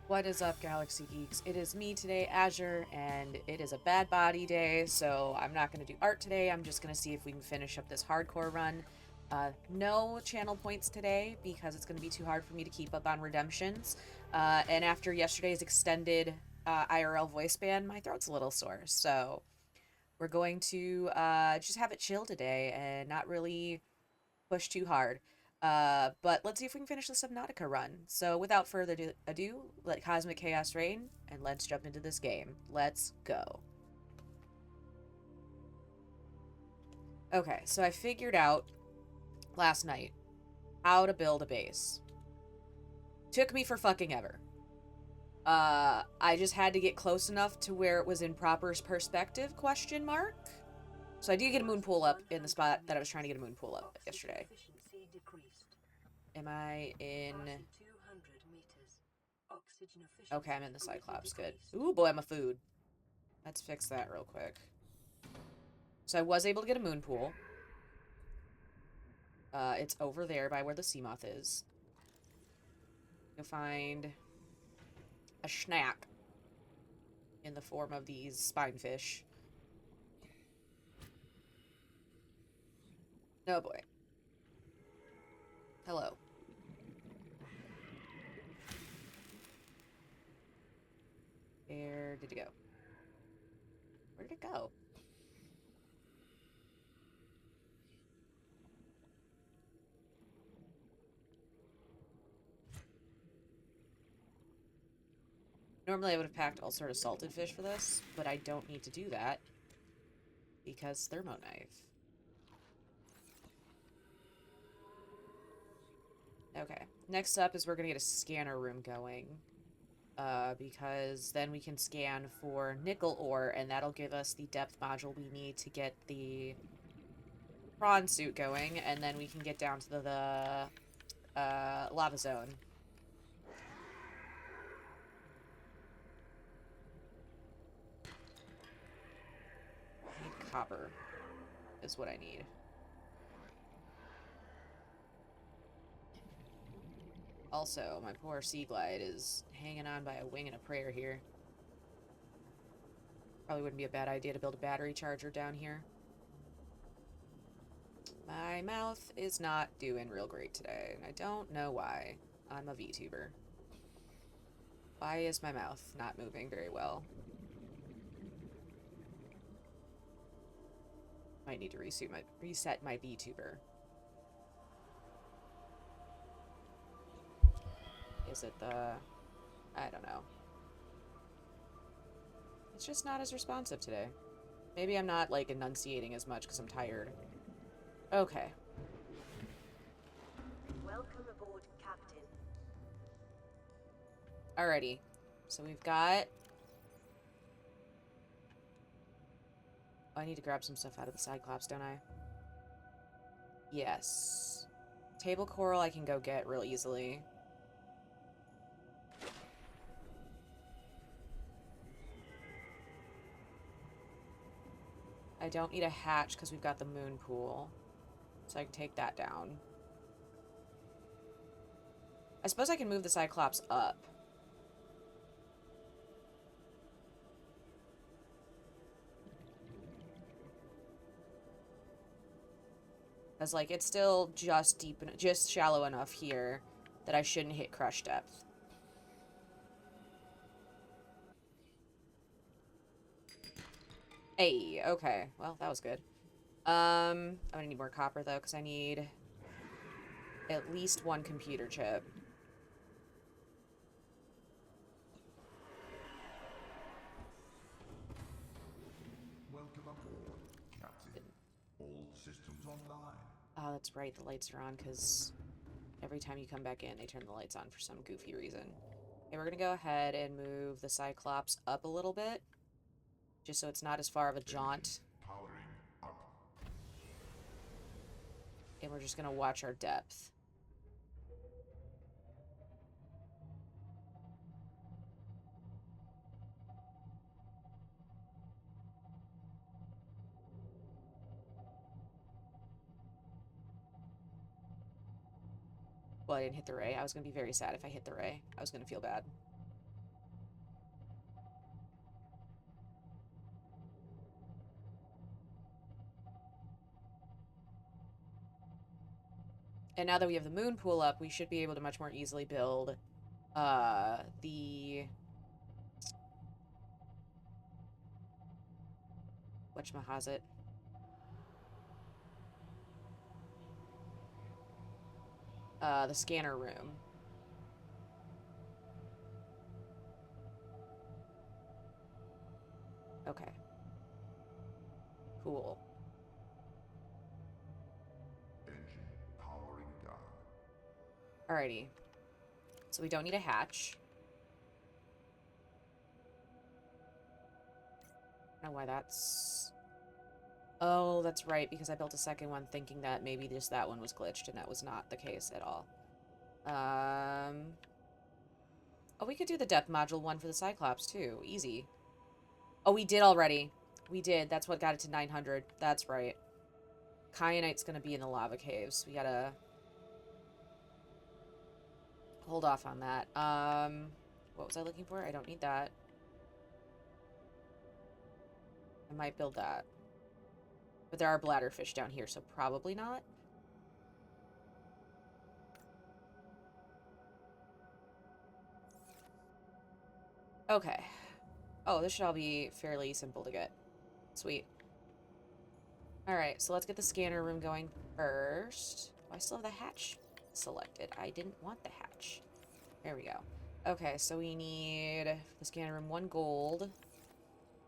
What is up, Galaxy Geeks? It is me today, Azure, and it is a bad body day, so I'm not going to do art today. I'm just going to see if we can finish up this hardcore run. No channel points today because it's going to be too hard for me to keep up on redemptions. And after yesterday's extended IRL voice ban, my throat's a little sore. So we're going to just have it chill today and not really push too hard. But let's see if we can finish the Subnautica run. So without further ado, let Cosmic Chaos reign, and let's jump into this game. Let's go. Okay, so I figured out last night how to build a base. Took me for fucking ever. I just had to get close enough to where it was in proper perspective, question mark. So I did get a moon pool up in the spot that I was trying to get a moon pool up yesterday. Am I in... Okay, I'm in the Cyclops. Good. Ooh, boy, I'm a food. Let's fix that real quick. So I was able to get a moon pool. It's over there by where the sea moth is. You'll find a snack in the form of these spinefish. Oh boy. Hello. Where did it go? Where did it go? Normally I would have packed all sort of salted fish for this, but I don't need to do that because thermo knife. Okay. Next up is we're gonna get a scanner room going. Because then we can scan for nickel ore, and that'll give us the depth module we need to get the prawn suit going, and then we can get down to the lava zone. I need copper, is what I need. Also, my poor Sea Glide is hanging on by a wing and a prayer here. Probably wouldn't be a bad idea to build a battery charger down here. My mouth is not doing real great today, and I don't know why. I'm a VTuber. Why is my mouth not moving very well? Might need to reset my VTuber. Is it the... I don't know. It's just not as responsive today. Maybe I'm not, like, enunciating as much because I'm tired. Okay. Welcome aboard, Captain. Alrighty. So we've got... Oh, I need to grab some stuff out of the Cyclops, don't I? Yes. Table coral I can go get real easily. I don't need a hatch because we've got the moon pool. So I can take that down. I suppose I can move the Cyclops up. Because, like, it's still just just shallow enough here that I shouldn't hit crush depth. Hey, okay. Well, that was good. I'm gonna need more copper, though, because I need at least one computer chip. Welcome aboard, Captain. All systems online. Oh, that's right, the lights are on, because every time you come back in, they turn the lights on for some goofy reason. Okay, we're gonna go ahead and move the Cyclops up a little bit, just so it's not as far of a jaunt. Powering up. And we're just gonna watch our depth. Well, I didn't hit the ray. I was gonna be very sad if I hit the ray. I was gonna feel bad. And now that we have the moon pool up, we should be able to much more easily build the whatchamahazit. The scanner room. Okay. Cool. Engine powering down. Alrighty. So we don't need a hatch. I don't know why that's... Oh, that's right, because I built a second one thinking that maybe just that one was glitched, and that was not the case at all. Oh, we could do the depth module one for the Cyclops, too. Easy. Oh, we did already. We did. That's what got it to 900. That's right. Kyanite's gonna be in the lava caves. We gotta hold off on that. What was I looking for? I don't need that. I might build that. But there are bladderfish down here, so probably not. Okay. Oh, this should all be fairly simple to get. Sweet. Alright, so let's get the scanner room going first. Oh, I still have the hatch selected. I didn't want the hatch. There we go. Okay, so we need the scanner room 1 gold,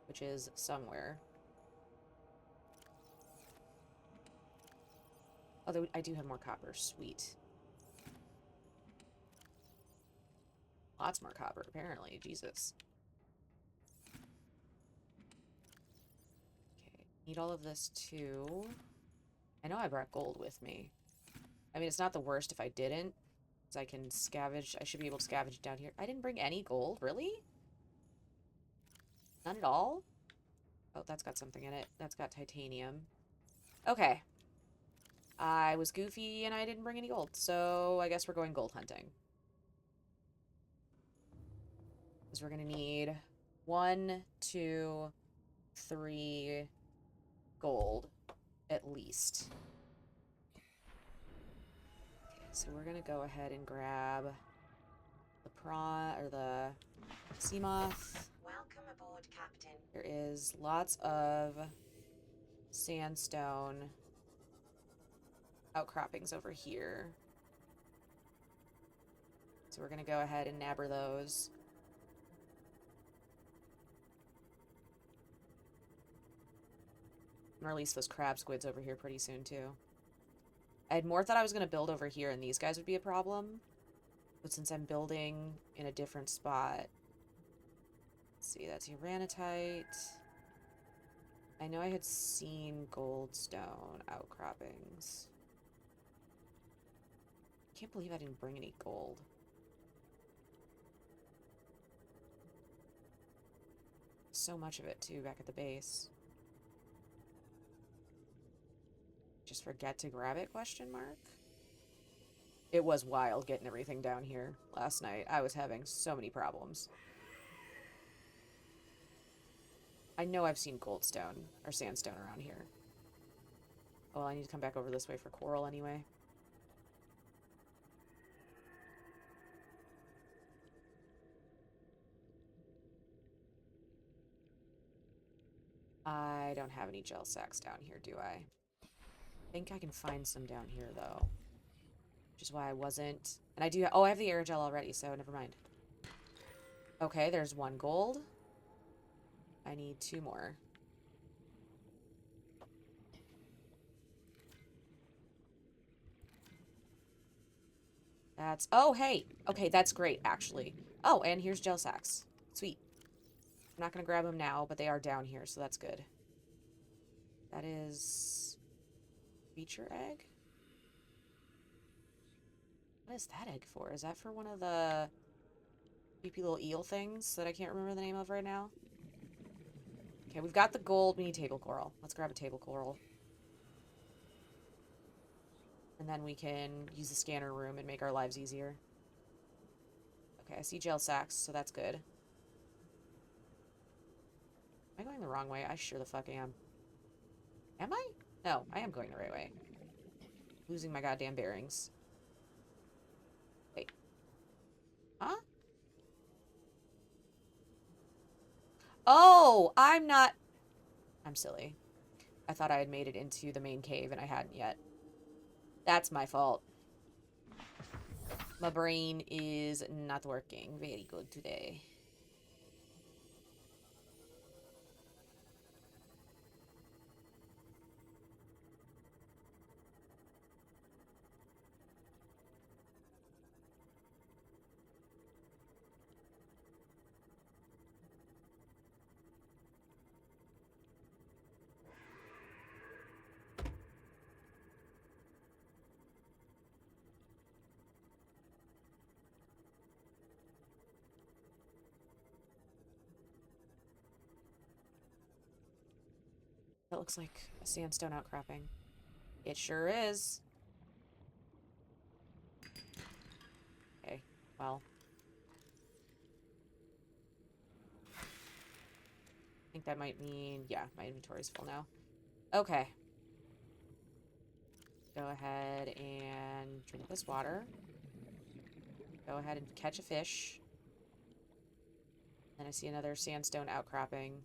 which is somewhere. Although I do have more copper. Sweet. Lots more copper, apparently. Jesus. Okay, need all of this too. I know I brought gold with me. I mean, it's not the worst if I didn't, because I can scavenge. I should be able to scavenge down here. I didn't bring any gold, really? None at all? Oh, that's got something in it. That's got titanium. Okay. I was goofy and I didn't bring any gold, so I guess we're going gold hunting. Because we're going to need 1, 2, 3 gold at least. Okay, so we're going to go ahead and grab the prawn or the sea moth. Welcome aboard, Captain. There is lots of sandstone outcroppings over here. So we're going to go ahead and nabber those. And release those crab squids over here pretty soon, too. I had more thought I was going to build over here and these guys would be a problem. But since I'm building in a different spot... Let's see, that's uranitite. I know I had seen goldstone outcroppings. Can't believe I didn't bring any gold. So much of it, too, back at the base. Just forget to grab it, question mark? It was wild getting everything down here last night. I was having so many problems. I know I've seen goldstone or sandstone around here. Oh, well, I need to come back over this way for coral anyway. I don't have any gel sacks down here, do I? I think I can find some down here, though. Which is why I wasn't... And I do... Oh, I have the aerogel already, so never mind. Okay, there's 1 gold. I need 2 more. That's... Oh, hey! Okay, that's great, actually. Oh, and here's gel sacks. Sweet. I'm not going to grab them now, but they are down here, so that's good. That is... Feature egg? What is that egg for? Is that for one of the creepy little eel things that I can't remember the name of right now? Okay, we've got the gold. We need table coral. Let's grab a table coral. And then we can use the scanner room and make our lives easier. Okay, I see gel sacks, so that's good. Am I going the wrong way? I sure the fuck am. Am I? No, I am going the right way. Losing my goddamn bearings. Oh, I'm silly. I thought I had made it into the main cave and I hadn't yet. That's my fault. My brain is not working very good today. That looks like a sandstone outcropping. It sure is. Okay, well. I think that might mean, yeah, my inventory's full now. Okay. Go ahead and drink this water. Go ahead and catch a fish. Then I see another sandstone outcropping.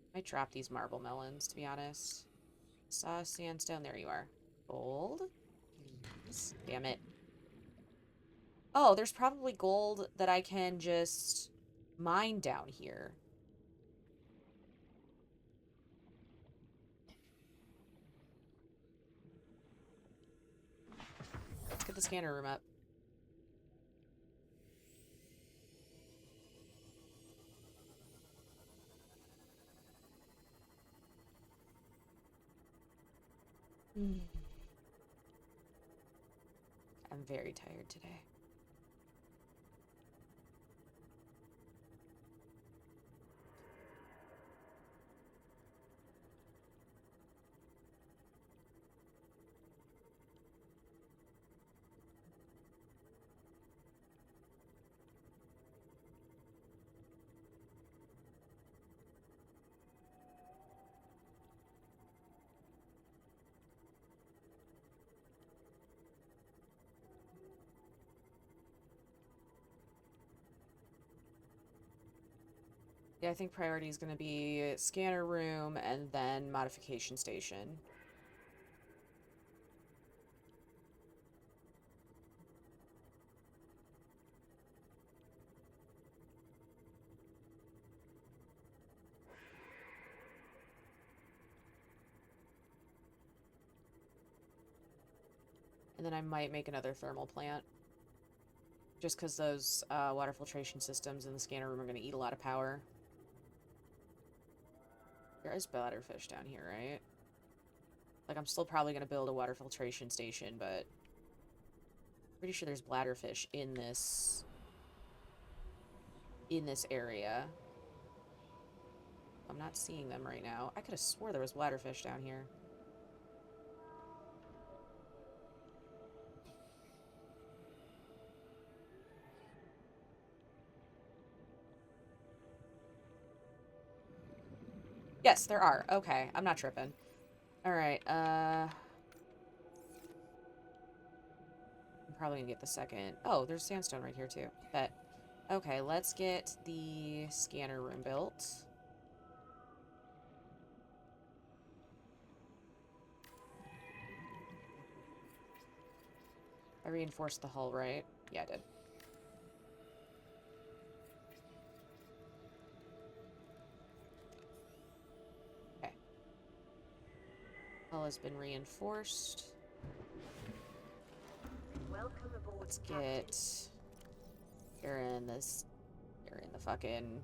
I might drop these marble melons, to be honest. Saw sandstone. There you are. Gold? Damn it. Oh, there's probably gold that I can just mine down here. Let's get the scanner room up. I'm very tired today. Yeah, I think priority is going to be scanner room and then modification station. And then I might make another thermal plant. Just because those water filtration systems in the scanner room are going to eat a lot of power. There is bladderfish down here, right? Like, I'm still probably going to build a water filtration station, but pretty sure there's bladderfish in this area. I'm not seeing them right now. I could have swore there was bladderfish down here. Yes, there are. Okay, I'm not tripping. Alright, I'm probably gonna get the second. Oh, there's sandstone right here, too. Bet. Okay, let's get the scanner room built. I reinforced the hull, right? Yeah, I did. Okay. Hull has been reinforced. Welcome aboard, Let's Captain. get... You're in the fucking...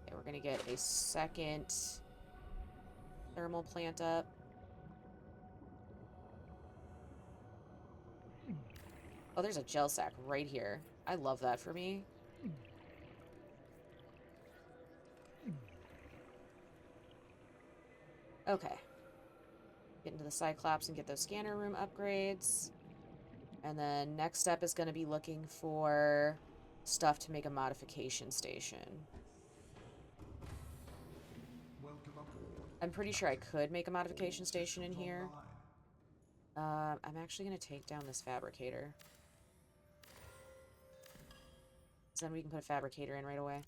Okay, we're gonna get a second thermal plant up. Oh, there's a gel sack right here. I love that for me. Okay. Get into the Cyclops and get those scanner room upgrades. And then next step is going to be looking for stuff to make a modification station. Welcome aboard. I'm pretty sure I could make a modification station in here. I'm actually going to take down this fabricator. So then we can put a fabricator in right away.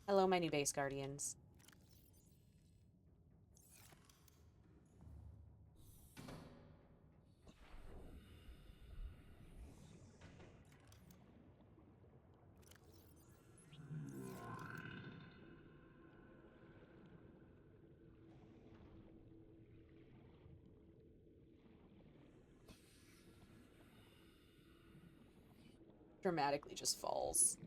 Hello, my new base guardians. Dramatically just falls.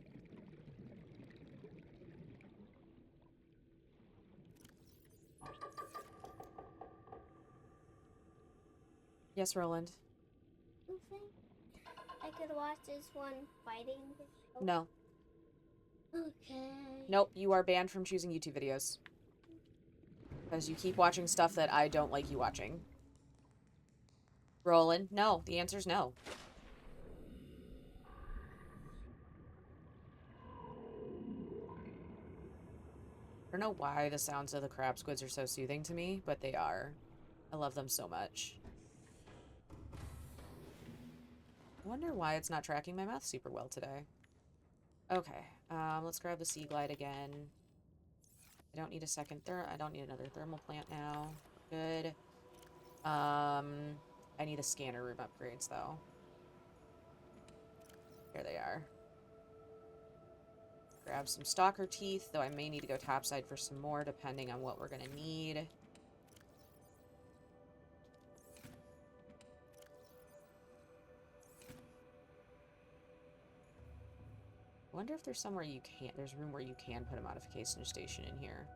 Yes, Roland. You think I could watch this one fighting video? No. Okay. Nope, you are banned from choosing YouTube videos. Because you keep watching stuff that I don't like you watching. Roland, no. The answer's no. I don't know why the sounds of the crab squids are so soothing to me, but they are. I love them so much. I wonder why it's not tracking my mouth super well today. Okay, let's grab the sea glide again. I don't need a second I don't need another thermal plant now. Good. I need the scanner room upgrades, though. Here they are. Grab some stalker teeth, though I may need to go topside for some more, depending on what we're gonna need. I wonder if there's somewhere you can't... There's room where you can put a modification station in here.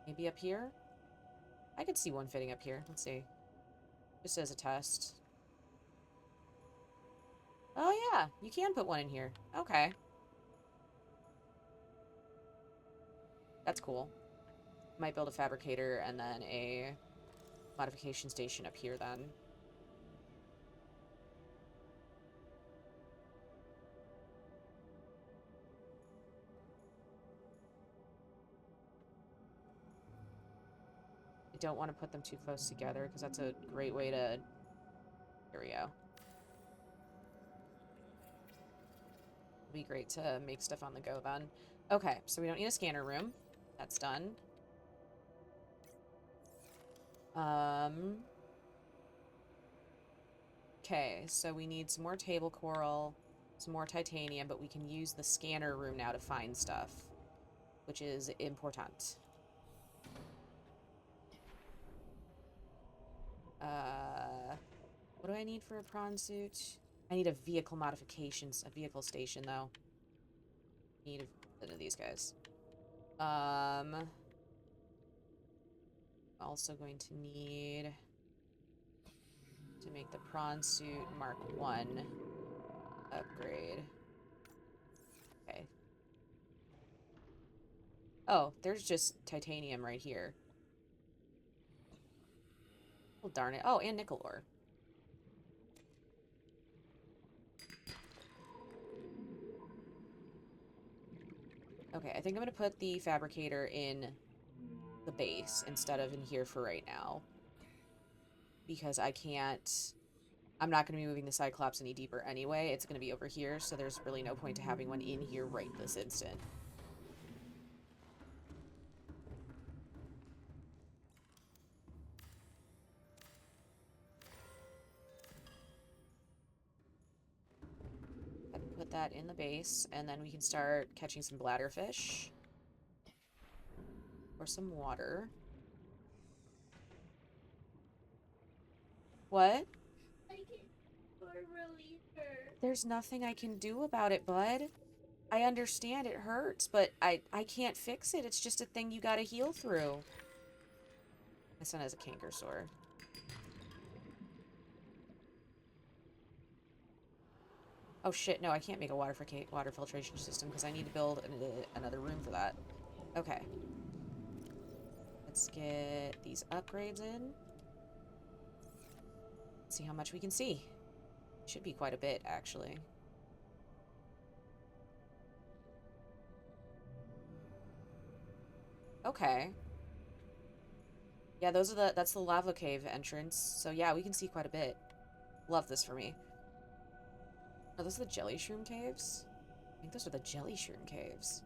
Maybe up here? I could see one fitting up here. Let's see. Just as a test. Oh, yeah. You can put one in here. Okay. That's cool. Might build a fabricator and then a modification station up here then. I don't want to put them too close together because that's a great way to... Here we go. It'd be great to make stuff on the go then. Okay, so we don't need a scanner room. That's done. Okay, so we need some more table coral, some more titanium, but we can use the scanner room now to find stuff, which is important. What do I need for a prawn suit? I need a vehicle modifications, a vehicle station, though. Need one of these guys. Also going to need to make the prawn suit Mark 1 upgrade. Okay. Oh, there's just titanium right here. Oh, darn it. Oh, and nickel ore. Okay, I think I'm going to put the fabricator in the base instead of in here for right now. Because I can't... I'm not going to be moving the Cyclops any deeper anyway. It's going to be over here, so there's really no point to having one in here right this instant. Put that in the base, and then we can start catching some bladderfish. Or some water. What? I can release her. There's nothing I can do about it, bud. I understand it hurts, but I can't fix it. It's just a thing you gotta heal through. My son has a canker sore. Oh shit, no, I can't make a water filtration system because I need to build another room for that. Okay. Let's get these upgrades in. See how much we can see. Should be quite a bit, actually. Okay. Yeah, that's the lava cave entrance. So yeah, we can see quite a bit. Love this for me. Are those the jelly shroom caves? I think those are the jelly shroom caves.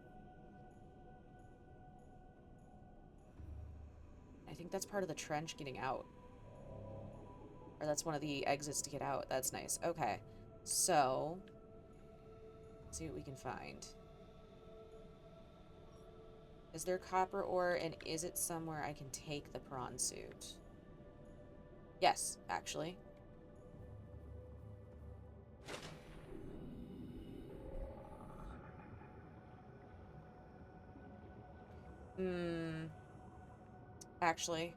I think that's part of the trench getting out. Or that's one of the exits to get out. That's nice. Okay. So, let's see what we can find. Is there copper ore, and is it somewhere I can take the prawn suit? Yes, actually. Hmm. Actually.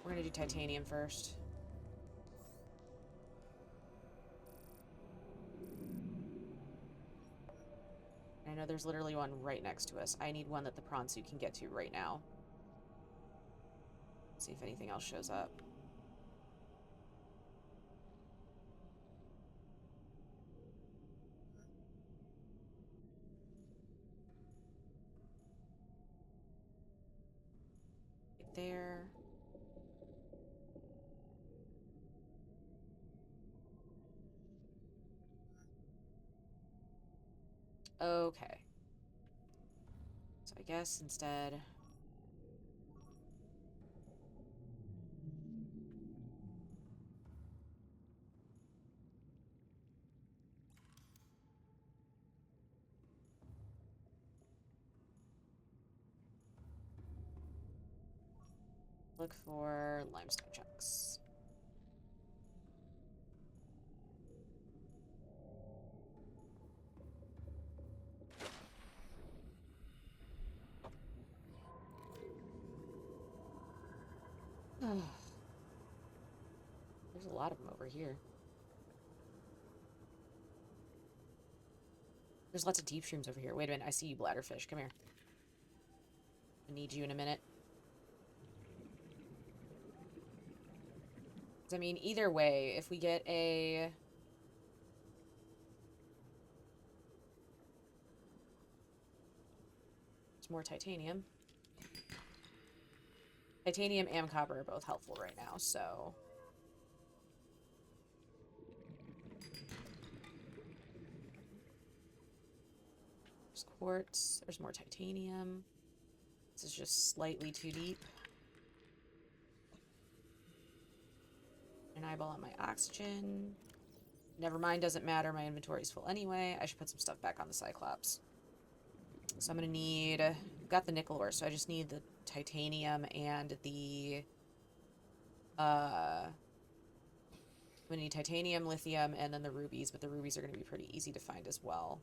We're gonna do titanium first. I know there's literally one right next to us. I need one that the prawn suit can get to right now. Let's see if anything else shows up. Right there. Okay. So I guess instead... look for limestone chunks. There's a lot of them over here. There's lots of deep shrooms over here. Wait a minute, I see you, bladderfish. Come here. I need you in a minute. I mean, either way, if we get a... There's more titanium. Titanium and copper are both helpful right now, so... There's quartz. There's more titanium. This is just slightly too deep. An eyeball on my oxygen. Never mind, doesn't matter. My inventory's full anyway. I should put some stuff back on the Cyclops. So I'm gonna need... got the nickel ore, so I just need the titanium and the... I'm gonna need titanium, lithium, and then the rubies, but the rubies are gonna be pretty easy to find as well.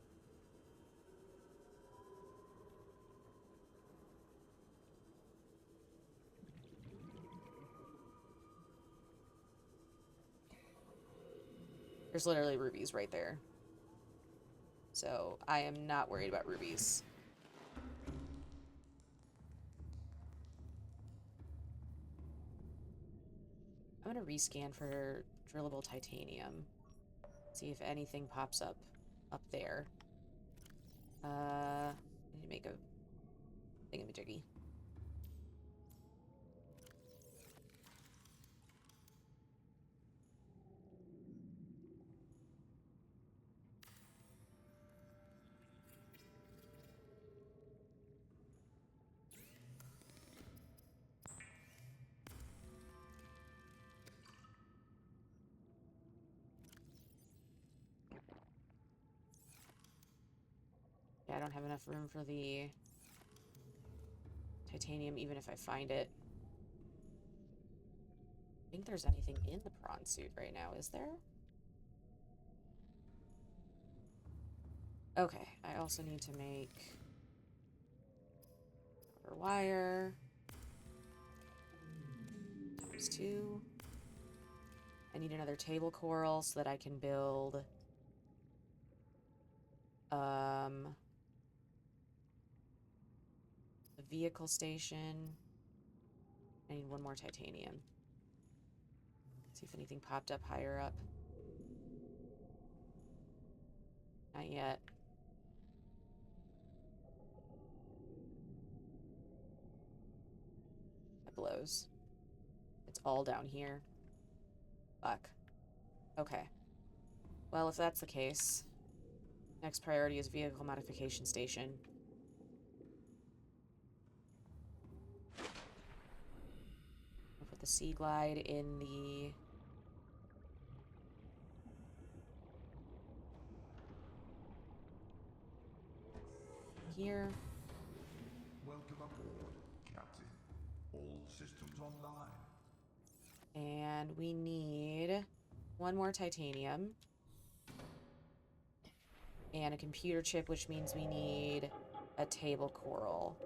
There's literally rubies right there. So I am not worried about rubies. I'm gonna rescan for drillable titanium. See if anything pops up there. I need to make a thingamajiggy. Yeah, I don't have enough room for the titanium, even if I find it. I think there's anything in the prawn suit right now, is there? Okay, I also need to make copper wire. Times 2. I need another table coral so that I can build a vehicle station. I need one more titanium. See if anything popped up higher up. Not yet. That blows. It's all down here. Fuck. Okay. Well, if that's the case, next priority is vehicle modification station. I'll put the Sea Glide in the... here. Welcome aboard, Captain. All systems online. And we need one more titanium. And a computer chip, which means we need a table coral.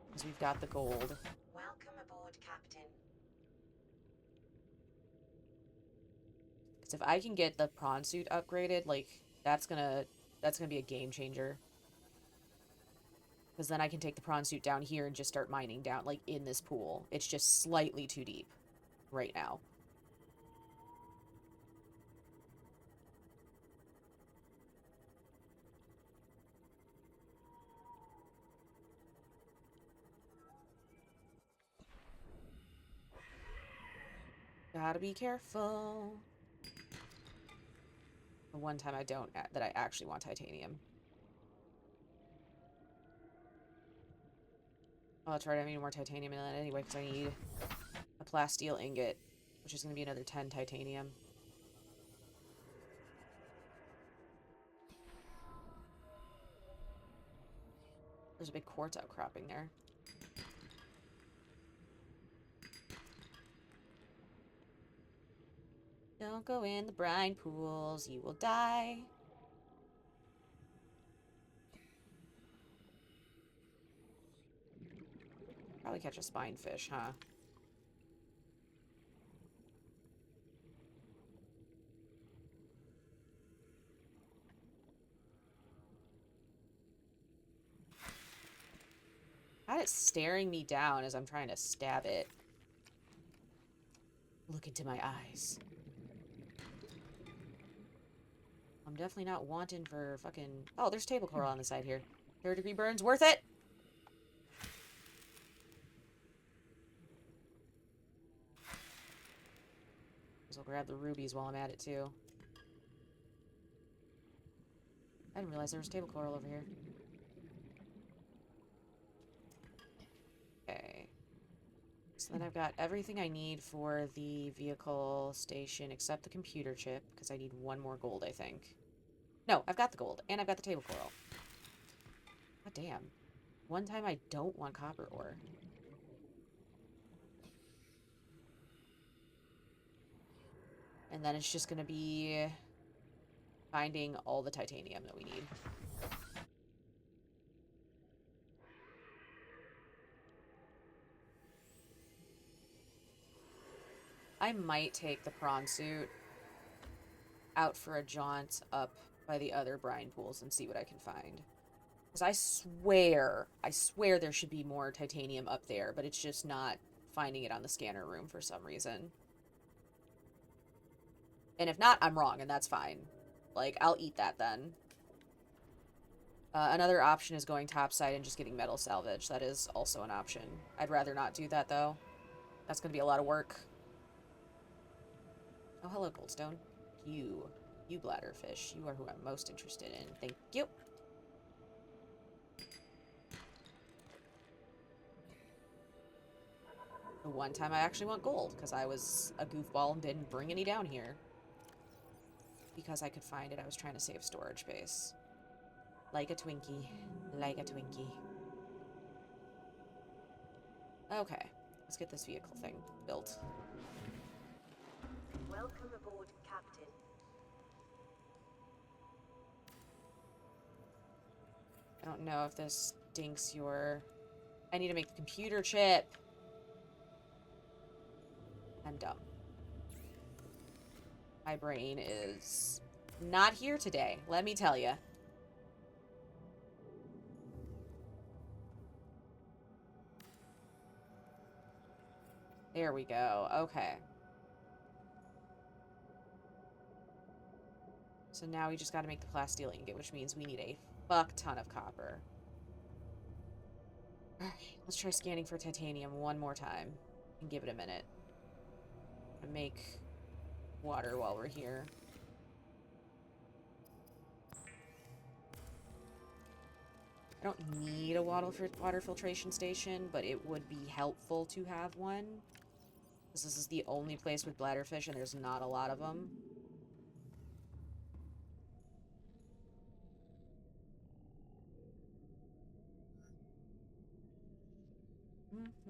Because we've got the gold. Welcome aboard, Captain. Because if I can get the prawn suit upgraded, like, that's gonna be a game changer. Because then I can take the prawn suit down here and just start mining down, like, in this pool. It's just slightly too deep right now. Gotta be careful. The one time I don't, that I actually want titanium. Oh, that's right, I need more titanium in that anyway, because I need a plasteel ingot, which is going to be another 10 titanium. There's a big quartz outcropping there. Don't go in the brine pools, you will die. Probably catch a spinefish, huh? Had it staring me down as I'm trying to stab it. Look into my eyes. I'm definitely not wanting for fucking... Oh, there's table coral on the side here. 3rd-degree burns, worth it! I'll grab the rubies while I'm at it, too. I didn't realize there was table coral over here. Okay. So then I've got everything I need for the vehicle station except the computer chip, because I need one more gold, I think. No, I've got the gold, and I've got the table coral. God damn. One time I don't want copper ore. And then it's just gonna be finding all the titanium that we need. I might take the prawn suit out for a jaunt up by the other brine pools and see what I can find. Because I swear there should be more titanium up there, but it's just not finding it on the scanner room for some reason. And if not, I'm wrong, and that's fine. Like, I'll eat that then. Another option is going topside and just getting metal salvage. That is also an option. I'd rather not do that, though. That's going to be a lot of work. Oh, hello, Goldstone. You bladderfish. You are who I'm most interested in. Thank you. The one time I actually want gold, because I was a goofball and didn't bring any down here. Because I could find it, I was trying to save storage space. Like a Twinkie. Like a Twinkie. Okay. Let's get this vehicle thing built. Welcome aboard, Captain. I don't know if this stinks your... I need to make the computer chip. I'm dumb. My brain is not here today, let me tell you. There we go. Okay. So now we just gotta make the plasteel ingot, which means we need a fuck ton of copper. Alright, let's try scanning for titanium one more time. And give it a minute. And make water while we're here. I don't need a water filtration station, but it would be helpful to have one. Because this is the only place with bladderfish and there's not a lot of them. I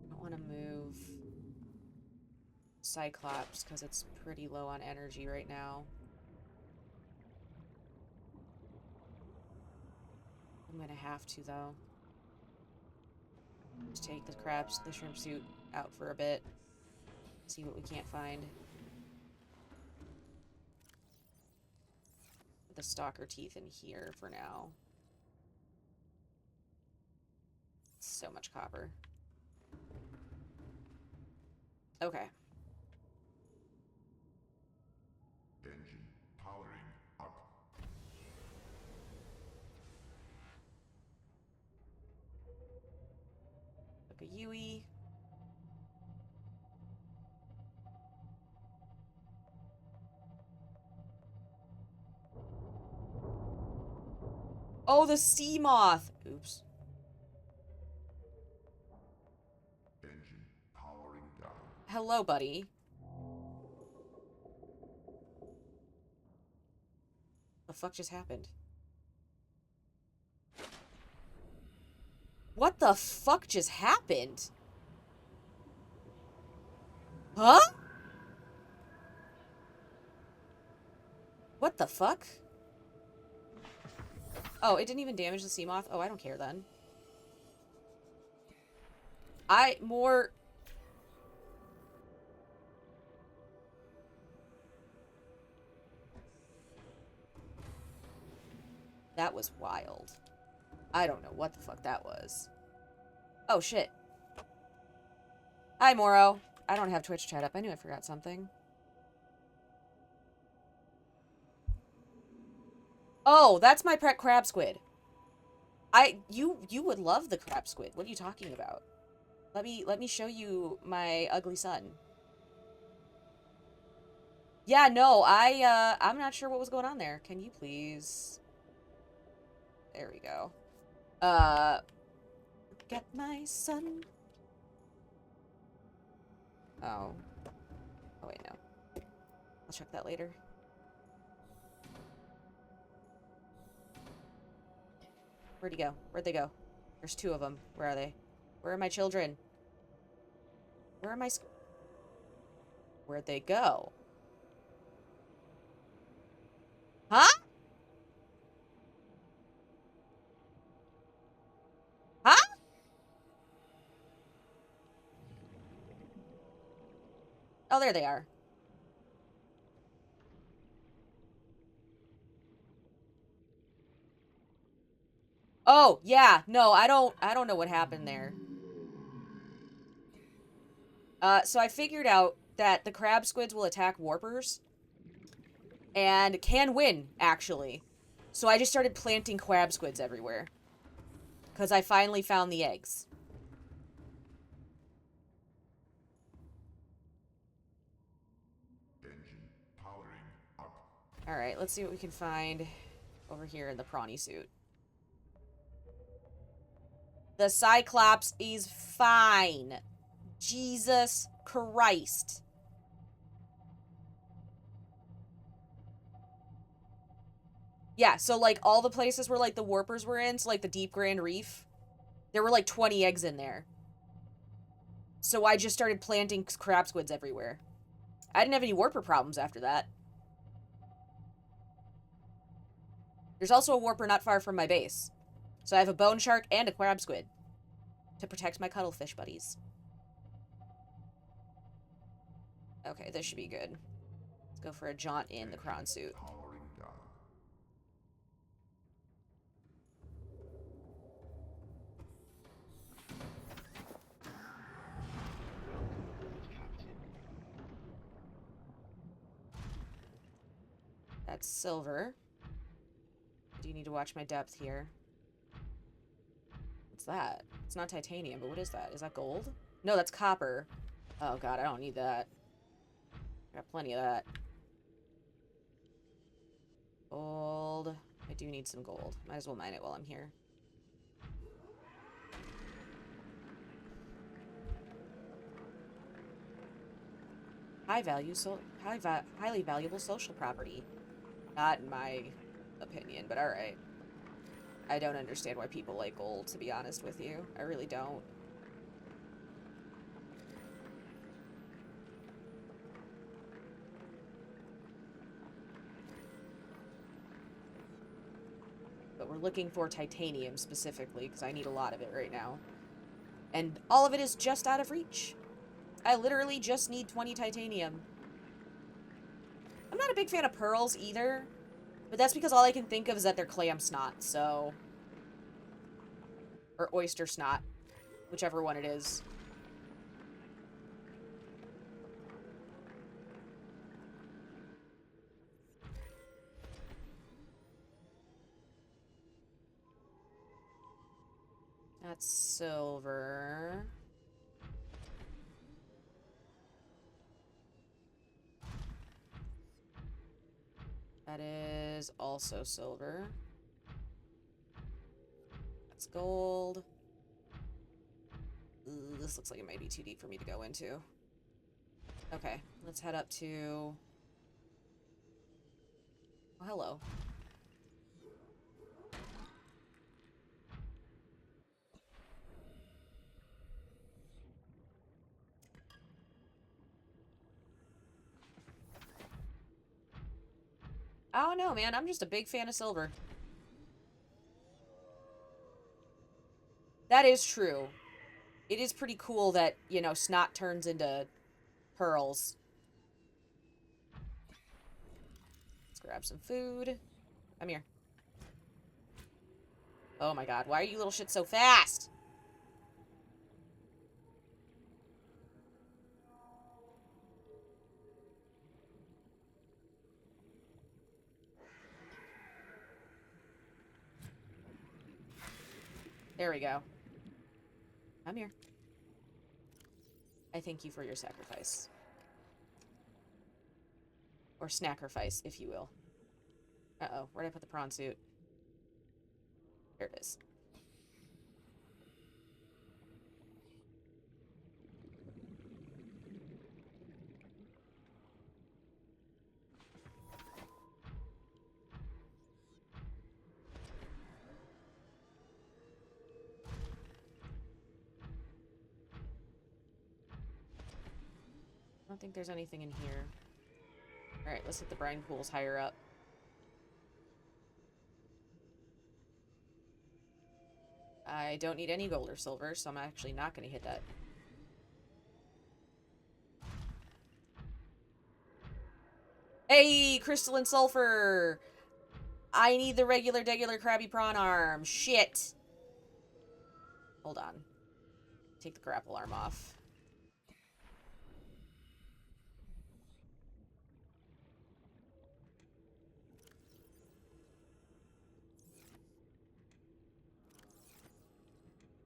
don't want to move Cyclops because it's pretty low on energy right now. I'm gonna have to, though. Just take the shrimp suit out for a bit. See what we can't find. Put the stalker teeth in here for now. So much copper. Okay. Engine powering up. Look at Yui. Oh, the sea moth! Oops. Engine powering down. Hello, buddy. The fuck just happened? What the fuck just happened? Huh? What the fuck? Oh, it didn't even damage the sea moth? Oh, I don't care then. That was wild. I don't know what the fuck that was. Oh, shit. Hi, Moro. I don't have Twitch chat up. I knew I forgot something. Oh, that's my pet crab squid. You would love the crab squid. What are you talking about? Let me show you my ugly son. Yeah, no, I'm not sure what was going on there. Can you please? There we go. Get my son. Oh. Oh, wait, no. I'll check that later. Where'd he go? Where'd they go? There's two of them. Where are they? Where are my children? Where are my... Where'd they go? Huh? Huh? Oh, there they are. Oh, yeah. No, I don't know what happened there. So I figured out that the crab squids will attack warpers. And can win, actually. So I just started planting crab squids everywhere. Because I finally found the eggs. Engine powering up. Alright, let's see what we can find over here in the prawny suit. The Cyclops is fine. Jesus Christ. Yeah, so, like, all the places where, like, the warpers were in, so, like, the Deep Grand Reef, there were, like, 20 eggs in there. So I just started planting crab squids everywhere. I didn't have any warper problems after that. There's also a warper not far from my base. So I have a bone shark and a crab squid. To protect my cuttlefish buddies. Okay, this should be good. Let's go for a jaunt in the cron suit. Powering down. That's silver. I do need to watch my depth here. What's that? It's not titanium, but what is that? Is that gold? No, that's copper. Oh god, I don't need that. I got plenty of that. Gold. I do need some gold. Might as well mine it while I'm here. Highly valuable social property. Not in my opinion, but alright. I don't understand why people like gold, to be honest with you. I really don't. But we're looking for titanium specifically, because I need a lot of it right now. And all of it is just out of reach. I literally just need 20 titanium. I'm not a big fan of pearls either, but that's because all I can think of is that they're clam snot, so... Or oyster snot. Whichever one it is. That's silver. That is also silver. That's gold. Ooh, this looks like it might be too deep for me to go into. Okay, let's head up to... Oh, hello. I don't know, man. I'm just a big fan of silver. That is true. It is pretty cool that, you know, snot turns into pearls. Let's grab some food. Come here. Oh my god, why are you little shit so fast? There we go. Come here. I thank you for your sacrifice. Or snackerfice, if you will. Uh-oh, where'd I put the prawn suit? There it is. I don't think there's anything in here. Alright, let's hit the brine pools higher up. I don't need any gold or silver, so I'm actually not going to hit that. Hey, crystalline sulfur! I need the regular crabby prawn arm. Shit! Hold on. Take the grapple arm off.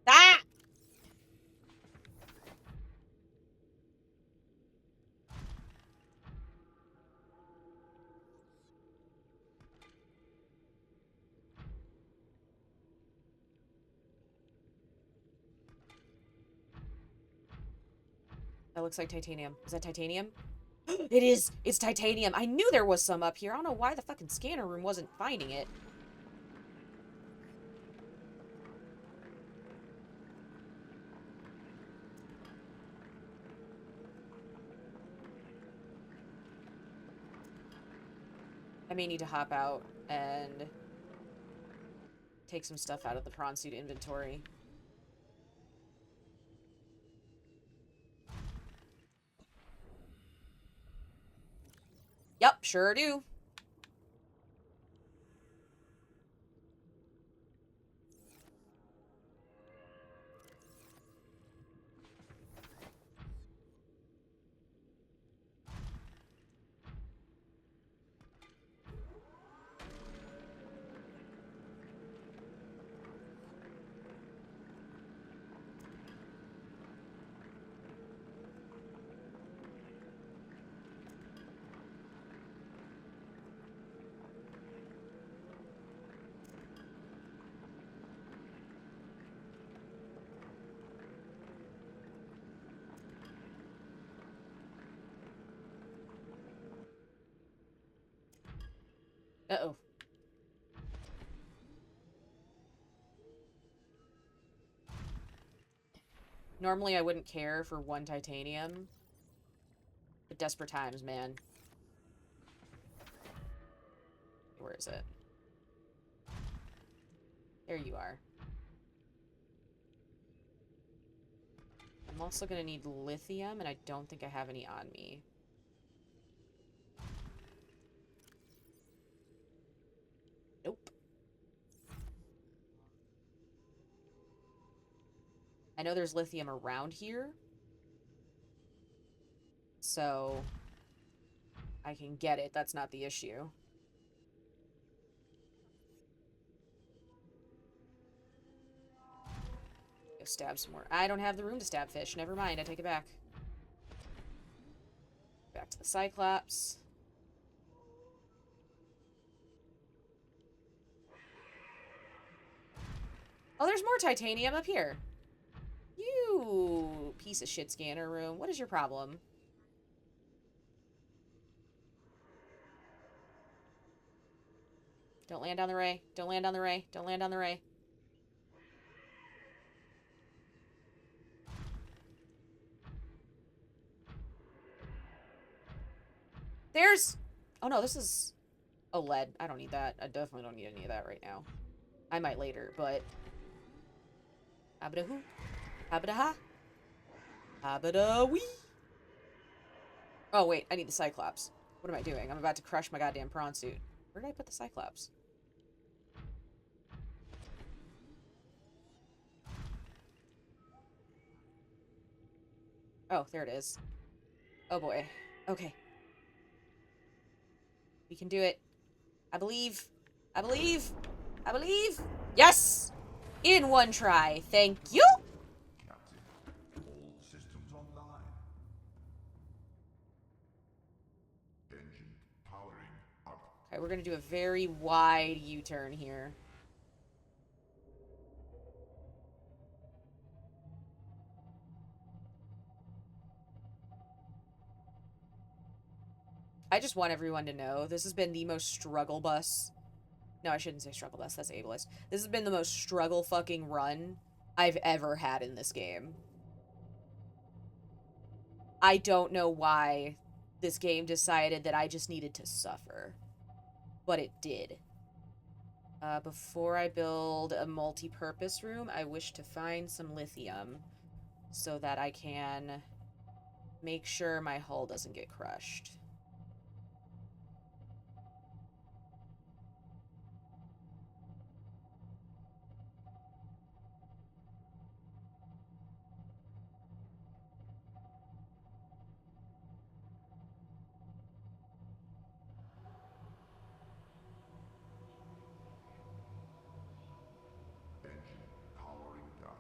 Ah! That looks like titanium. Is that titanium? It is! It's titanium! I knew there was some up here. I don't know why the fucking scanner room wasn't finding it. I may need to hop out and take some stuff out of the prawn suit inventory. Yep, sure do. Uh-oh. Normally I wouldn't care for 1 titanium. But desperate times, man. Where is it? There you are. I'm also gonna need lithium, and I don't think I have any on me. Nope. I know there's lithium around here. So I can get it. That's not the issue. Go stab some more. I don't have the room to stab fish. Never mind. I take it back. Back to the Cyclops. Oh, there's more titanium up here. You piece of shit scanner room. What is your problem? Don't land on the ray. Don't land on the ray. Don't land on the ray. There's... Oh, no, this is... Oh, lead. I don't need that. I definitely don't need any of that right now. I might later, but... Abada-hoo. Abada-ha. Abada-wee. Oh, wait. I need the Cyclops. What am I doing? I'm about to crush my goddamn prawn suit. Where did I put the Cyclops? Oh, there it is. Oh, boy. Okay. We can do it. I believe. I believe. I believe. Yes! In 1 try. Thank you! Captain, all systems online. Engine powering up. Okay, we're gonna do a very wide U-turn here. I just want everyone to know this has been the most struggle bus. No, I shouldn't say struggle bus. That's ableist. This has been the most struggle fucking run I've ever had in this game. I don't know why this game decided that I just needed to suffer. But it did. Before I build a multi-purpose room, I wish to find some lithium so that I can make sure my hull doesn't get crushed. Engine powering down.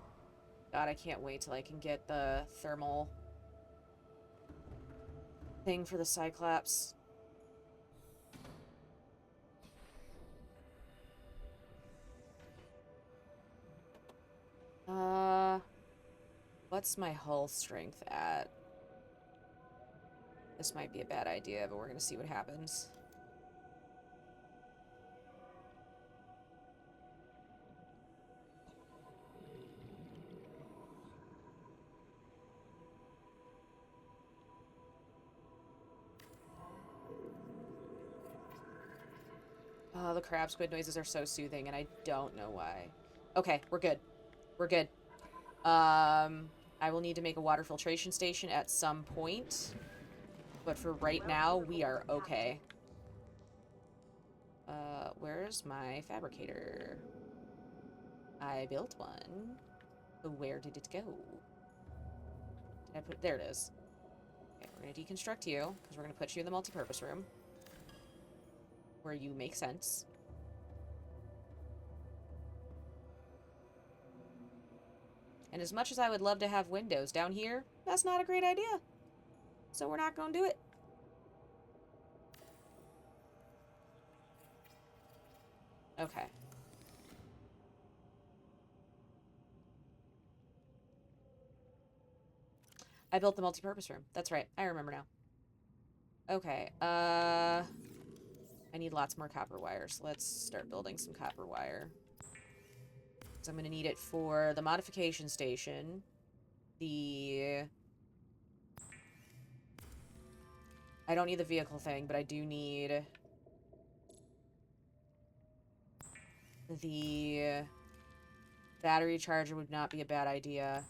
God, I can't wait till I can get the thermal thing for the Cyclops. What's my hull strength at? This might be a bad idea, but we're gonna see what happens. Oh, the crab squid noises are so soothing, and I don't know why. Okay, we're good. We're good. I will need to make a water filtration station at some point. But for right now, we are okay. Where's my fabricator? I built one. Where did it go? Did I put... There it is. Okay, we're gonna deconstruct you, because we're gonna put you in the multi-purpose room. Where you make sense. And as much as I would love to have windows down here, that's not a great idea. So we're not gonna do it. Okay. I built the multi-purpose room. That's right. I remember now. Okay, I I need lots more copper wire, so let's start building some copper wire. So I'm going to need it for the modification station, I don't need the vehicle thing, but I do need the battery charger would not be a bad idea,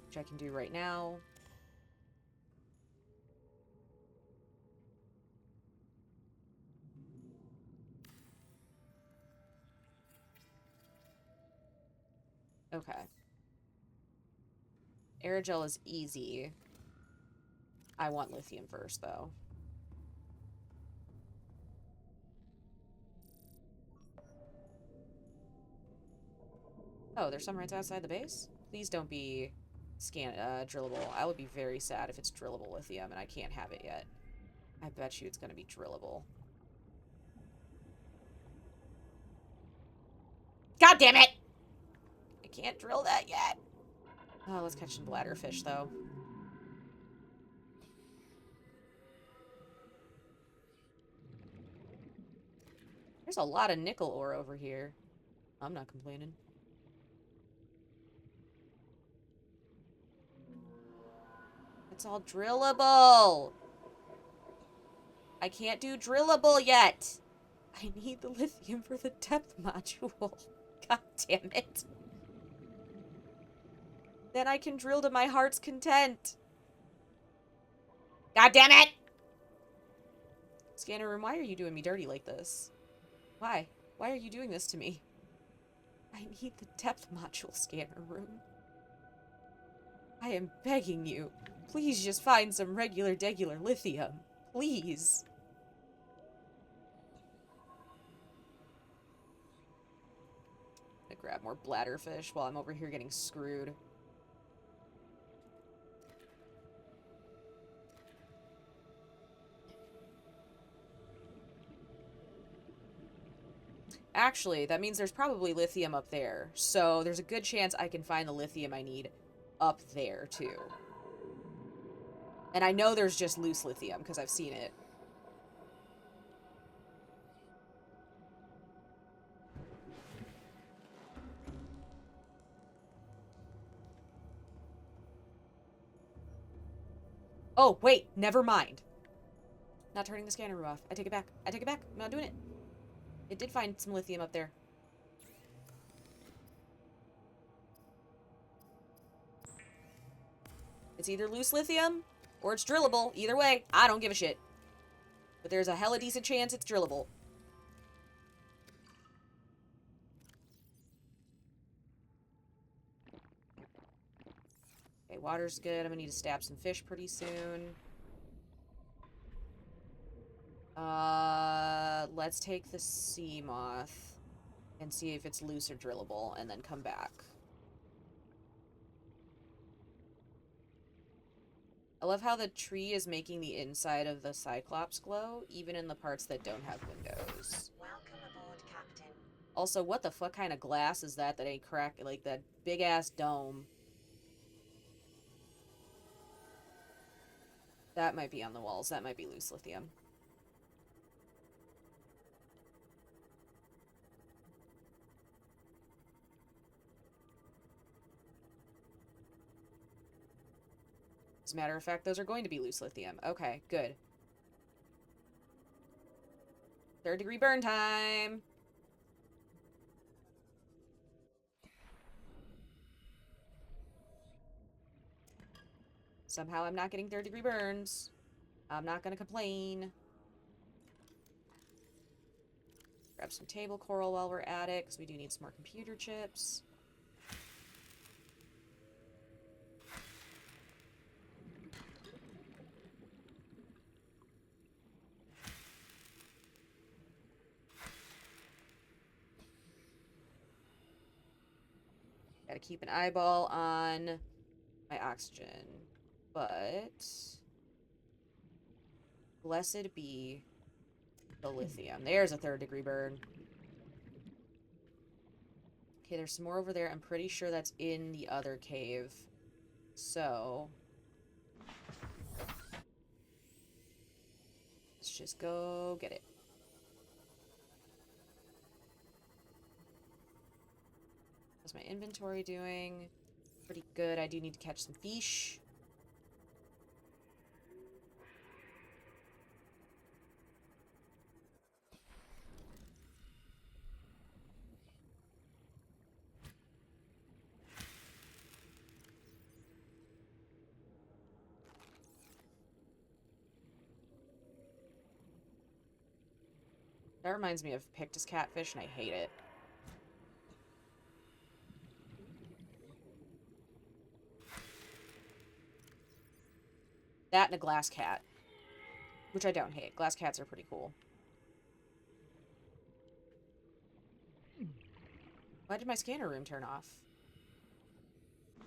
which I can do right now. Okay. Aerogel is easy. I want lithium first, though. Oh, there's some right outside the base? Please don't be drillable. I would be very sad if it's drillable lithium and I can't have it yet. I bet you it's gonna be drillable. God damn it! I can't drill that yet. Oh, let's catch some bladderfish, though. There's a lot of nickel ore over here. I'm not complaining. It's all drillable. I can't do drillable yet. I need the lithium for the depth module. God damn it. Then I can drill to my heart's content. God damn it! Scanner room, why are you doing me dirty like this? Why? Why are you doing this to me? I need the depth module, scanner room. I am begging you. Please just find some regular lithium. Please. I'm gonna grab more bladderfish while I'm over here getting screwed. Actually, that means there's probably lithium up there. So there's a good chance I can find the lithium I need up there, too. And I know there's just loose lithium, because I've seen it. Oh, wait, never mind. Not turning the scanner room off. I take it back. I take it back. I'm not doing it. It did find some lithium up there. It's either loose lithium or it's drillable. Either way, I don't give a shit. But there's a hella decent chance it's drillable. Okay, water's good. I'm gonna need to stab some fish pretty soon. Let's take the sea moth and see if it's loose or drillable, and then come back. I love how the tree is making the inside of the Cyclops glow, even in the parts that don't have windows. Welcome aboard, Captain. Also, what the fuck kind of glass is that ain't cracked, like that big-ass dome? That might be on the walls. That might be loose lithium. As a matter of fact, those are going to be loose lithium. Okay, good. 3rd degree burn time! Somehow I'm not getting 3rd degree burns. I'm not gonna complain. Grab some table coral while we're at it, because we do need some more computer chips. Gotta keep an eyeball on my oxygen. But blessed be the lithium. There's a 3rd degree burn. Okay, there's some more over there. I'm pretty sure that's in the other cave. So let's just go get it. How's my inventory doing? Pretty good. I do need to catch some fish. That reminds me of Pictus catfish, and I hate it. That and a glass cat. Which I don't hate. Glass cats are pretty cool. Why did my scanner room turn off?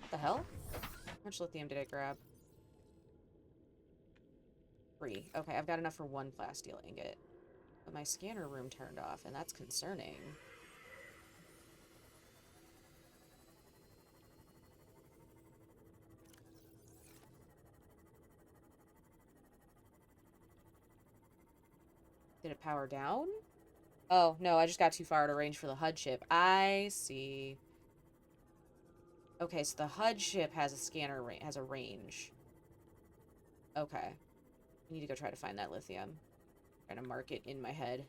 What the hell? How much lithium did I grab? 3. Okay, I've got enough for 1 plasteel ingot. But my scanner room turned off, and that's concerning. Did it power down? Oh, no, I just got too far out of range for the HUD ship. I see. Okay, so the HUD ship has a scanner has a range. Okay. I need to go try to find that lithium. I'm trying to mark it in my head.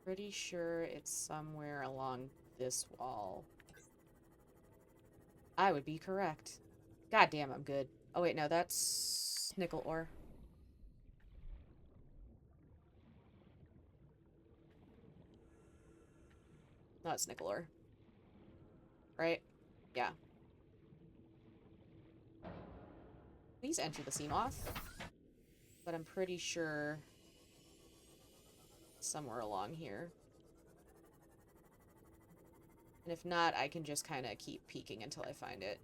Pretty sure it's somewhere along this wall. I would be correct. God damn, I'm good. Oh wait, no, that's nickel ore. No, it's nickel ore. Right? Yeah. Please enter the Seamoth. But I'm pretty sure it's somewhere along here. And if not, I can just kind of keep peeking until I find it.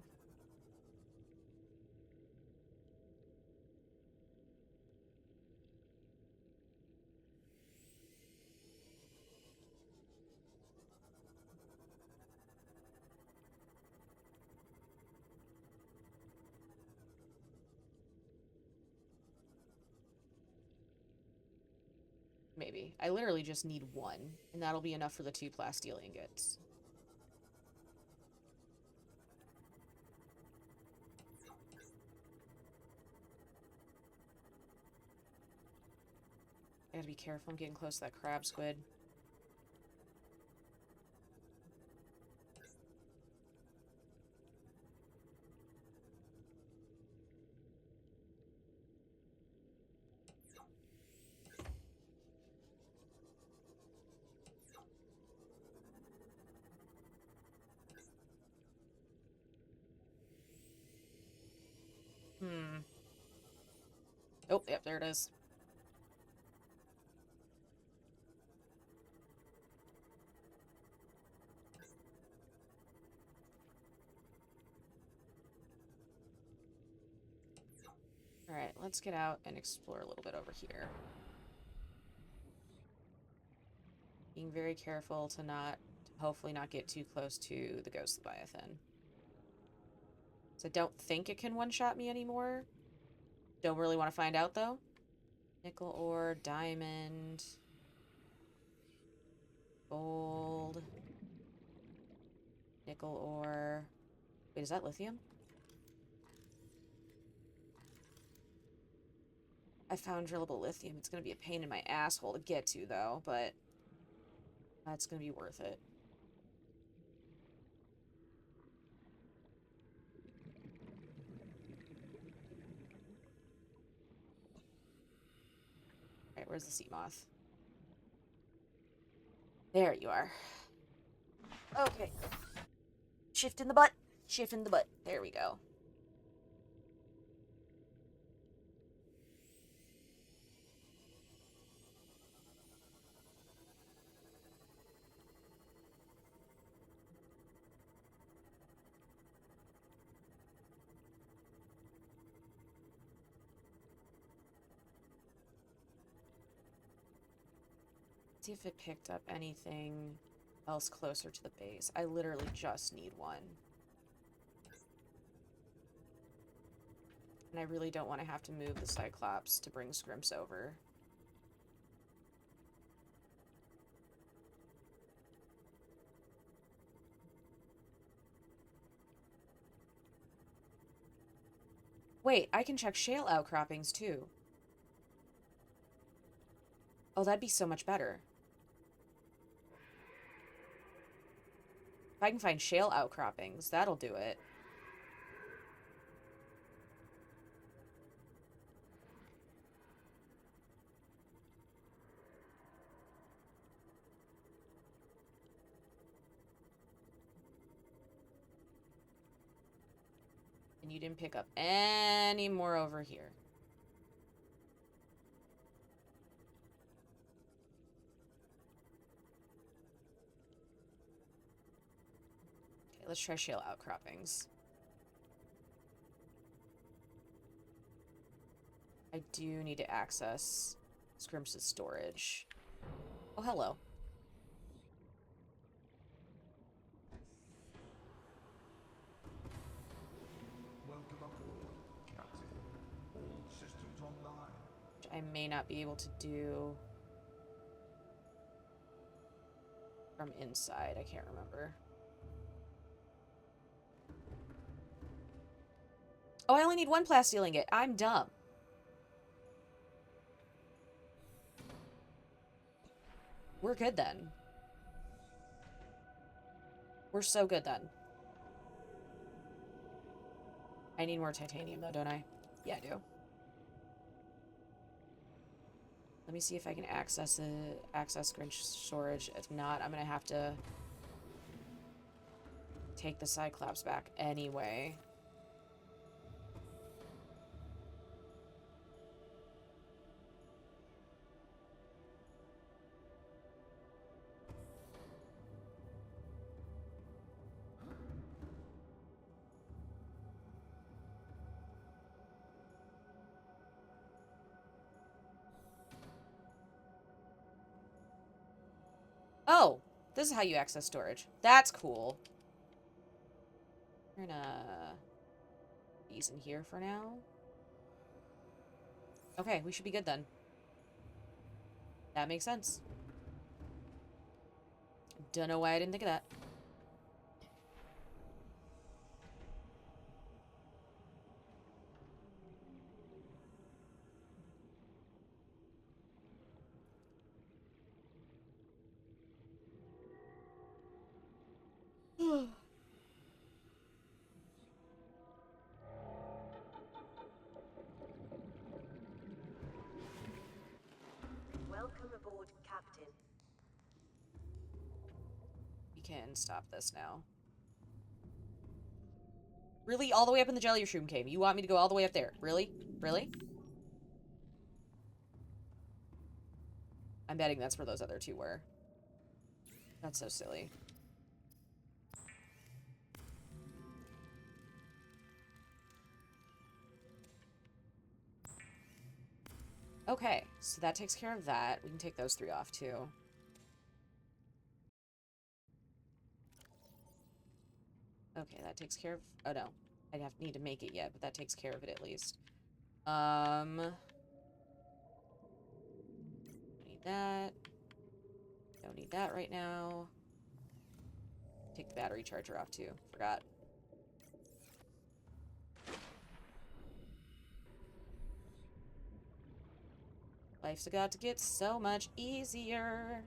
Maybe. I literally just need 1, and that'll be enough for the 2 plasteel ingots. I gotta be careful. I'm getting close to that crab squid. Oh, yep, there it is. Alright, let's get out and explore a little bit over here. Being very careful to hopefully not get too close to the Ghost Leviathan. So I don't think it can one-shot me anymore. Don't really want to find out, though. Nickel ore, diamond, gold, nickel ore. Wait, is that lithium? I found drillable lithium. It's going to be a pain in my asshole to get to, though, but that's going to be worth it. Alright, where's the Seamoth? There you are. Okay. Shift in the butt. Shift in the butt. There we go. see if it picked up anything else closer to the base. I literally just need one. And I really don't want to have to move the Cyclops to bring Scrimps over. Wait, I can check shale outcroppings too. Oh, that'd be so much better. If I can find shale outcroppings, that'll do it. And you didn't pick up any more over here. Okay, let's try shale outcroppings. I do need to access Scrimps' storage. Oh, hello. Welcome aboard, Captain. All systems online. Which I may not be able to do from inside. I can't remember. Oh, I only need one plasteel ingot. I'm dumb. We're good then. We're so good then. I need more titanium though, don't I? Yeah, I do. Let me see if I can access Grinch storage. If not, I'm gonna have to take the Cyclops back anyway. Oh, this is how you access storage. That's cool. We're gonna these in here for now. Okay, we should be good then. That makes sense. Don't know why I didn't think of that. Welcome aboard, Captain. We can stop this now. Really? All the way up in the jelly shroom cave? You want me to go all the way up there? Really? Really? I'm betting that's where those other two were. That's so silly. Okay, so that takes care of that. We can take those three off, too. Okay, that takes care of... Oh, no. I'd need to make it yet, but that takes care of it at least. Need that. Don't need that right now. Take the battery charger off, too. Forgot. Life's got to get so much easier.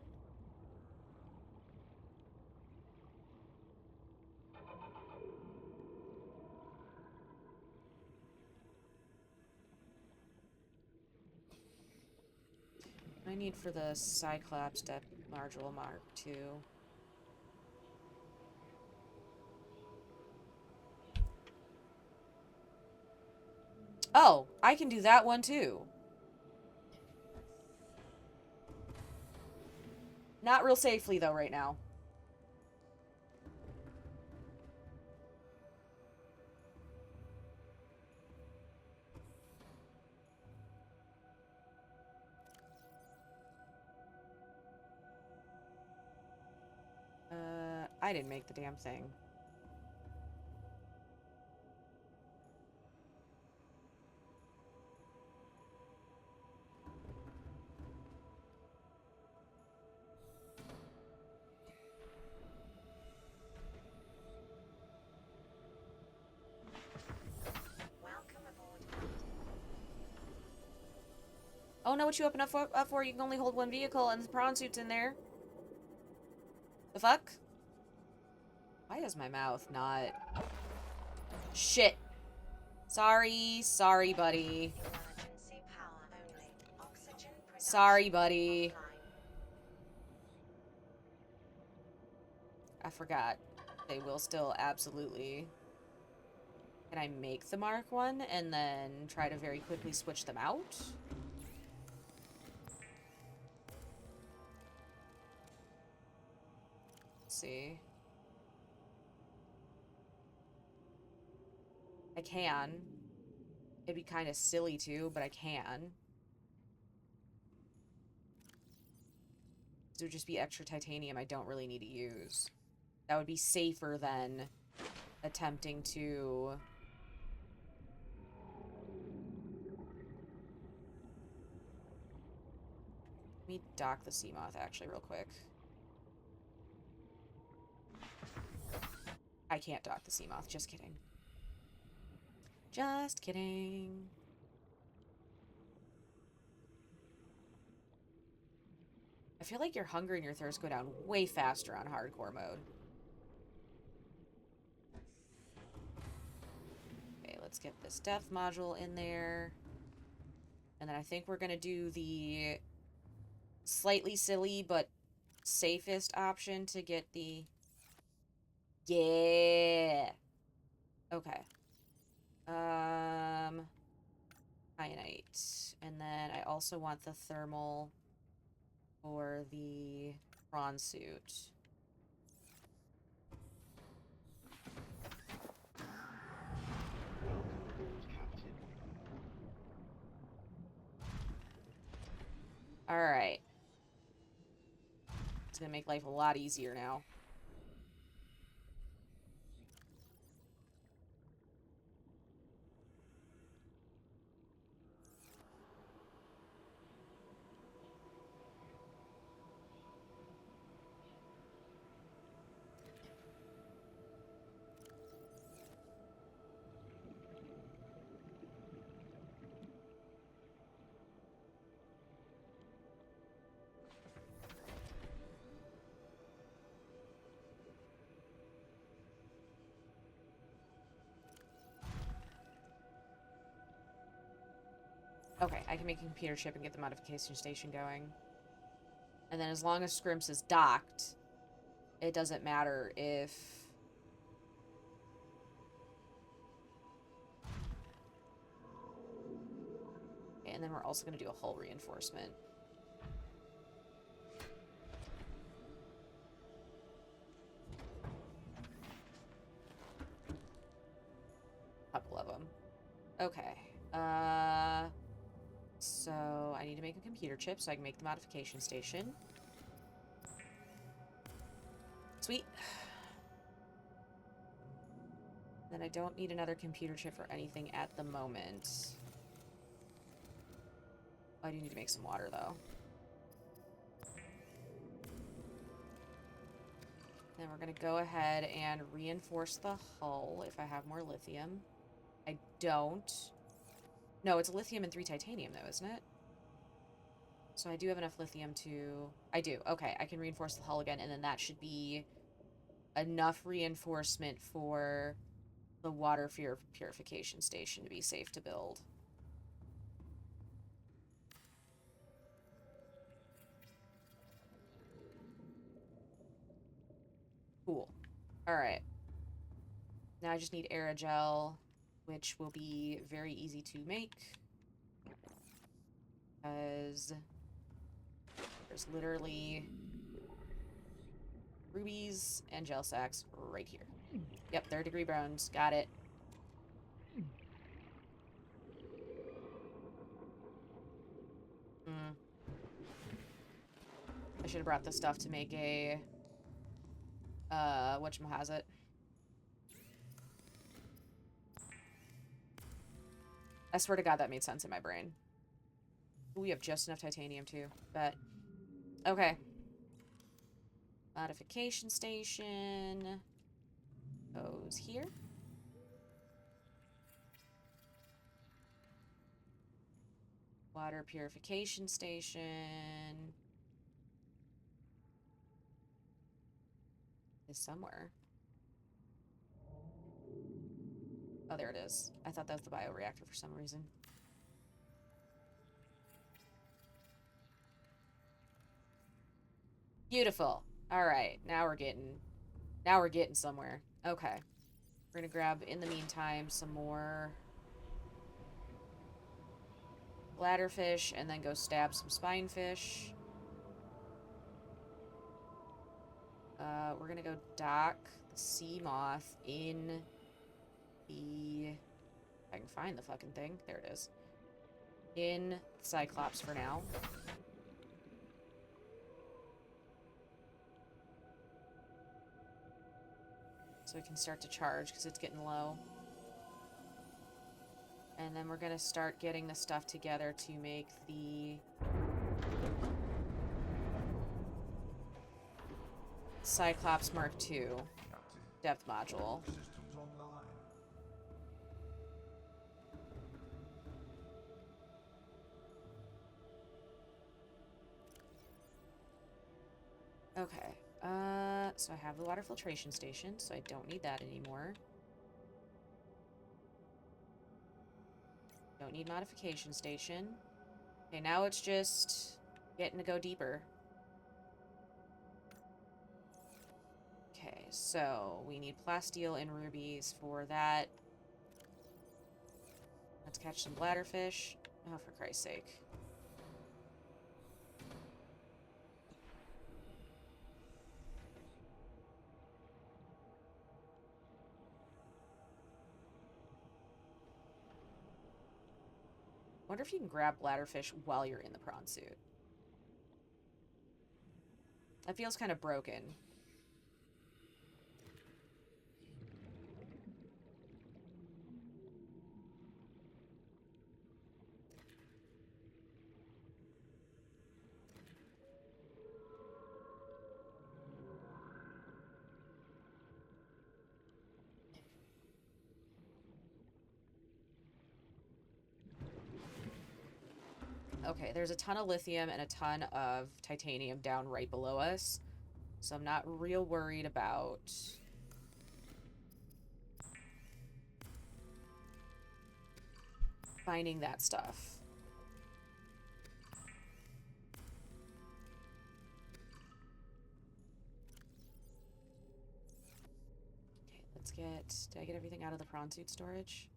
I need for the Cyclops Depth Module Mark II. Oh, I can do that one too. Not real safely though right now. I didn't make the damn thing. Welcome aboard, Captain. Oh no, what you open up for? You can only hold one vehicle and the prawn suit's in there. The fuck? Why is my mouth not... Shit. Sorry, buddy. Emergency power only. Oxygen production Sorry, buddy. offline. I forgot. They will still absolutely... Can I make the Mark 1 and then try to very quickly switch them out? Let's see. I can. It'd be kind of silly to, but I can. It would just be extra titanium I don't really need to use. That would be safer than attempting to... Let me dock the Seamoth actually real quick. I can't dock the Seamoth, just kidding. Just kidding. I feel like your hunger and your thirst go down way faster on hardcore mode. Okay, let's get this death module in there. And then I think we're gonna do the slightly silly but safest option to get the... Yeah! Okay. Kyanite. And then I also want the thermal for the prawn suit. Alright. It's gonna make life a lot easier now. Okay, I can make a computer chip and get the modification station going. And then as long as Scrimps is docked, it doesn't matter if... Okay, and then we're also going to do a hull reinforcement. Couple of them. Okay. So I need to make a computer chip so I can make the modification station. Sweet. Then I don't need another computer chip for anything at the moment. I do need to make some water, though. Then we're going to go ahead and reinforce the hull if I have more lithium. I don't. No, it's lithium and 3 titanium, though, isn't it? So I do have enough lithium to... I do. Okay, I can reinforce the hull again, and then that should be enough reinforcement for the water purification station to be safe to build. Cool. Alright. Now I just need aerogel, which will be very easy to make. Because there's literally rubies and gel sacks right here. Yep, 3rd degree burns. Got it. I should have brought the stuff to make a Whatchamahazit. I swear to God that made sense in my brain. Ooh, we have just enough titanium, too. But, okay. Modification station goes here. Water purification station is somewhere. Oh, there it is. I thought that was the bioreactor for some reason. Beautiful. All right, now we're getting somewhere. Okay. We're gonna grab, in the meantime, some more bladderfish and then go stab some spinefish. We're gonna go dock the sea moth in the... If I can find the fucking thing. There it is. In Cyclops for now. So we can start to charge because it's getting low. And then we're going to start getting the stuff together to make the Cyclops Mark II Captain, depth module. systems online. Okay. So I have the water filtration station, so I don't need that anymore. Don't need modification station. Okay, now it's just getting to go deeper. Okay, so we need plasteel and rubies for that. Let's catch some bladderfish. Oh, for Christ's sake. Wonder if you can grab bladderfish while you're in the prawn suit. That feels kind of broken. Okay, there's a ton of lithium and a ton of titanium down right below us. So I'm not real worried about finding that stuff. Okay, let's get... Did I get everything out of the prawn suit storage?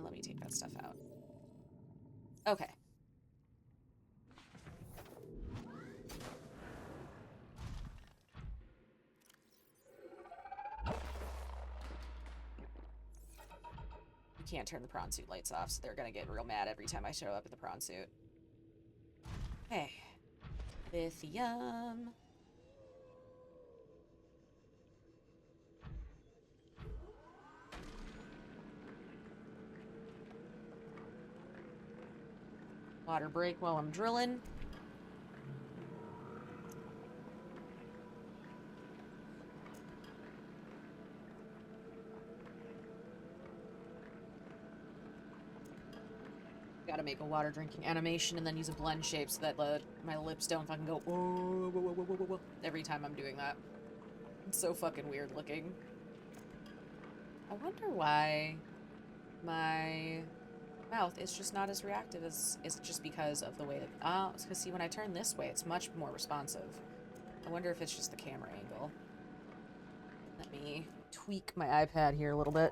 Let me take that stuff out. Okay. You can't turn the prawn suit lights off, so they're gonna get real mad every time I show up in the prawn suit. Okay. Lithium. Water break while I'm drilling. Gotta make a water drinking animation and then use a blend shape so that my lips don't fucking go whoa, whoa, whoa, whoa, whoa, whoa, every time I'm doing that. It's so fucking weird looking. I wonder why my mouth is just not as reactive as... It's just because of the way that... Oh, it's because, see, when I turn this way, it's much more responsive. I wonder if it's just the camera angle. Let me tweak my iPad here a little bit.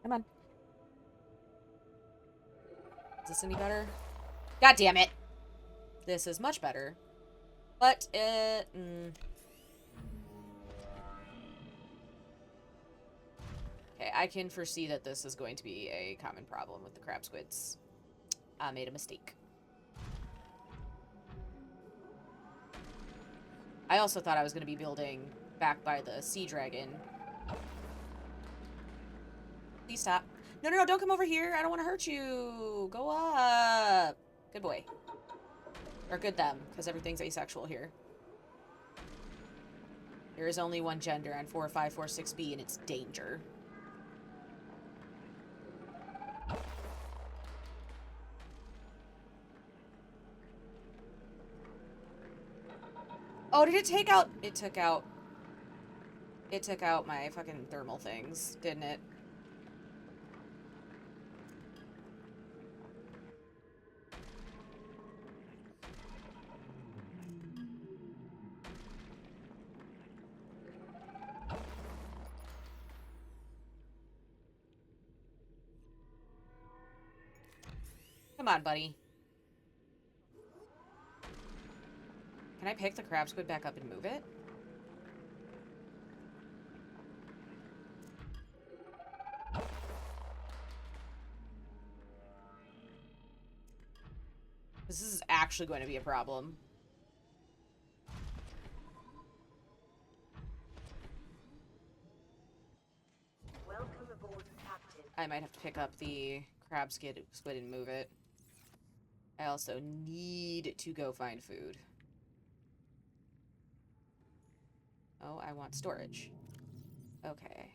Come on. Is this any better? God damn it! This is much better. But it... Okay, I can foresee that this is going to be a common problem with the crab squids. I made a mistake. I also thought I was going to be building back by the sea dragon. Please stop. No, no, no, don't come over here. I don't want to hurt you. Go up. Good boy. Or good them, because everything's asexual here. There is only one gender on 4546B, and it's danger. Oh, did it take out... It took out... It took out my fucking thermal things, didn't it? Come on, buddy. Can I pick the crab squid back up and move it? This is actually going to be a problem. Welcome aboard, Captain. I might have to pick up the crab squid and move it. I also need to go find food. Oh, I want storage. Okay.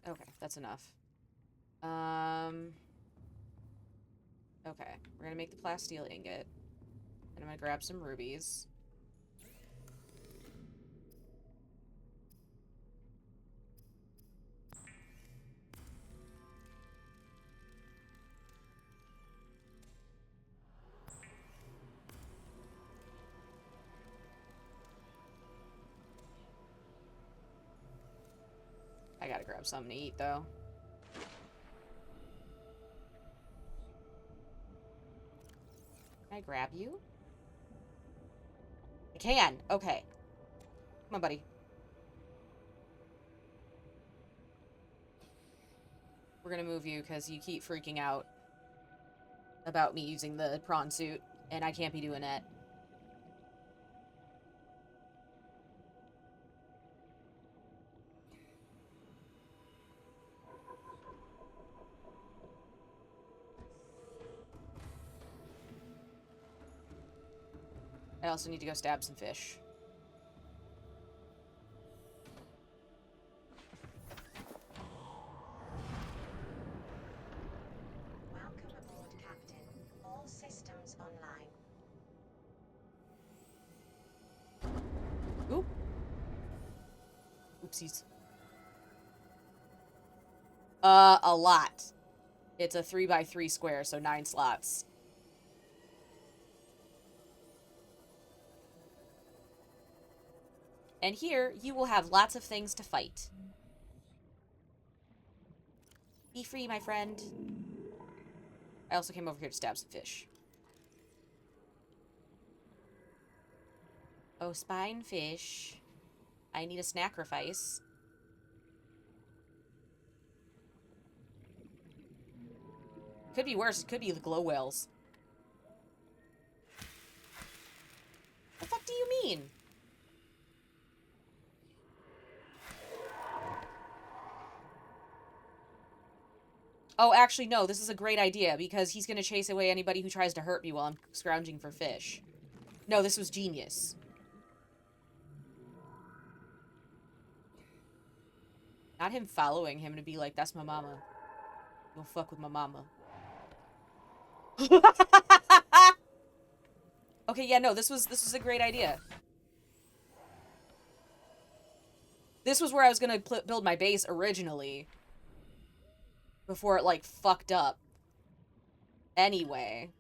Okay, that's enough. Okay, we're gonna make the plasteel ingot. And I'm gonna grab some rubies. I gotta grab something to eat, though. Can I grab you? I can! Okay. Come on, buddy. We're gonna move you, because you keep freaking out about me using the prawn suit, and I can't be doing that. I also need to go stab some fish. Welcome aboard, Captain. All systems online. Oop. Oopsies. A lot. It's a 3x3 square, so 9 slots. And here, you will have lots of things to fight. Be free, my friend. I also came over here to stab some fish. Oh, spine fish. I need a snacrifice. Could be worse. It could be the glow whales. The fuck do you mean? Oh, actually, no. This is a great idea, because he's going to chase away anybody who tries to hurt me while I'm scrounging for fish. No, this was genius. Not him following him to be like, that's my mama. Don't fuck with my mama. Okay, yeah, no, this was a great idea. This was where I was gonna build my base originally. Before it, like, fucked up. Anyway.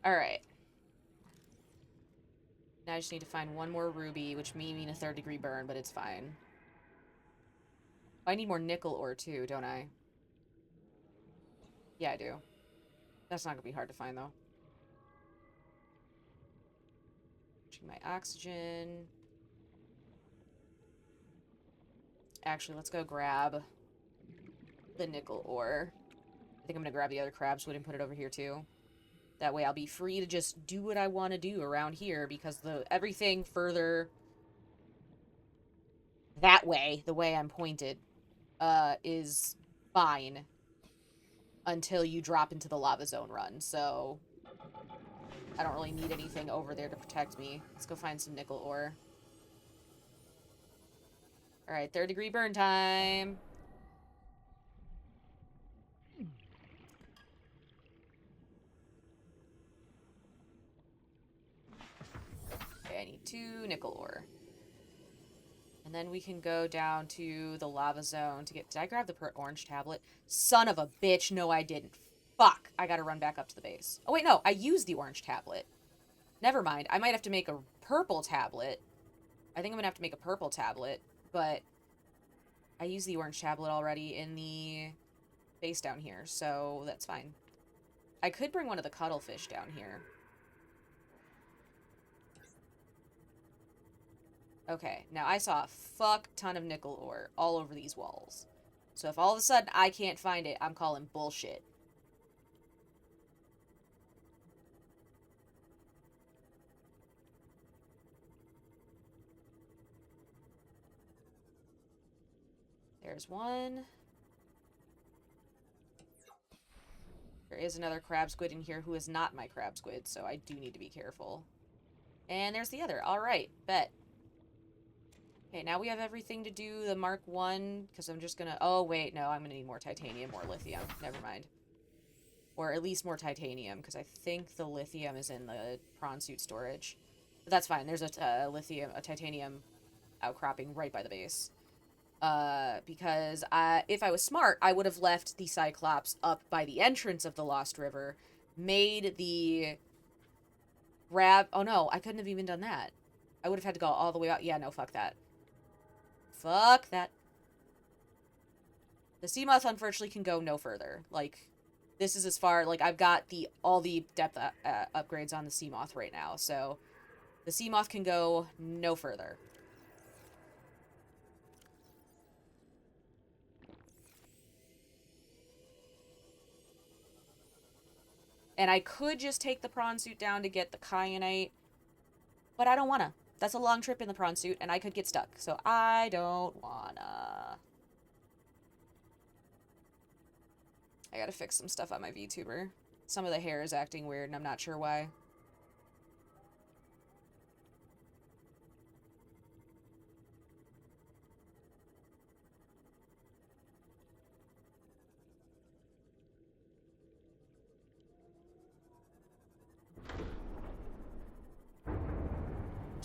Alright. Now I just need to find one more ruby, which may mean a 3rd-degree burn, but it's fine. I need more nickel ore, too, don't I? Yeah, I do. That's not gonna be hard to find, though. Checking my oxygen. Actually, let's go grab the nickel ore. I think I'm gonna grab the other crab's wood and put it over here, too. That way I'll be free to just do what I want to do around here, because everything further that way, the way I'm pointed, is fine until you drop into the lava zone run, so I don't really need anything over there to protect me. Let's go find some nickel ore. Alright, 3rd-degree burn time. Okay, I need 2 nickel ore. And then we can go down to the lava zone to get... Did I grab the orange tablet? Son of a bitch, no I didn't. Fuck, I gotta run back up to the base. Oh wait, no, I used the orange tablet. Never mind, I might have to make a purple tablet. I think I'm gonna have to make a purple tablet, but I used the orange tablet already in the base down here, so that's fine. I could bring one of the cuttlefish down here. Okay, now I saw a fuck ton of nickel ore all over these walls. So if all of a sudden I can't find it, I'm calling bullshit. There's one. There is another crab squid in here who is not my crab squid, so I do need to be careful. And there's the other. Alright, bet. Okay, now we have everything to do the Mark 1, because I'm just gonna... Oh, wait, no, I'm gonna need more titanium, more lithium. Never mind. Or at least more titanium, because I think the lithium is in the prawn suit storage. But that's fine. There's a titanium outcropping right by the base. Because if I was smart, I would have left the Cyclops up by the entrance of the Lost River, made the grab... Oh, no, I couldn't have even done that. I would have had to go all the way out. Yeah, no, fuck that. Fuck that. The Seamoth, unfortunately, can go no further. Like, this is as far... Like, I've got all the depth upgrades on the Seamoth right now, so the Seamoth can go no further. And I could just take the prawn suit down to get the kyanite, but I don't wanna. That's a long trip in the prawn suit, and I could get stuck, so I don't wanna. I gotta fix some stuff on my VTuber. Some of the hair is acting weird, and I'm not sure why.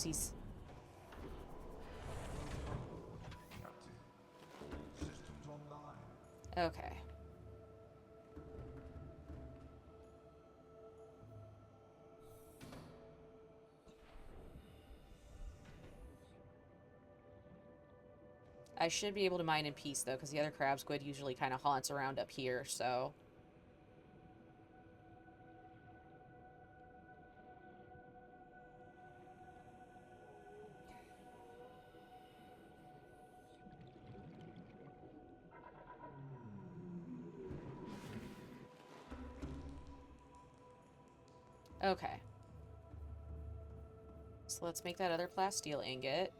Oopsies. Captain, all systems online. Okay. I should be able to mine in peace, though, because the other crab squid usually kind of haunts around up here, so... Okay. So let's make that other plasteel ingot.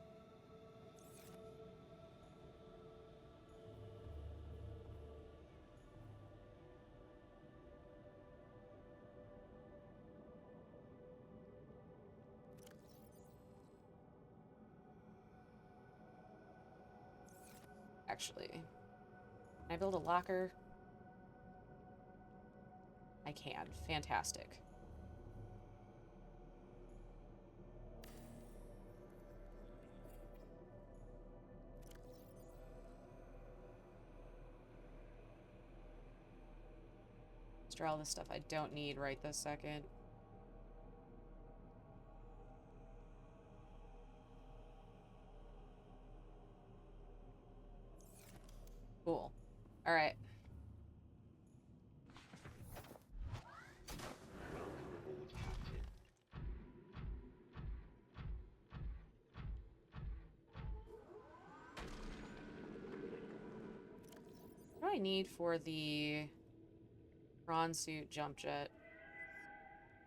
Actually, can I build a locker? I can. Fantastic. Let's draw all this stuff I don't need right this second. Cool. Alright. What do I need for the prawn suit jump jet?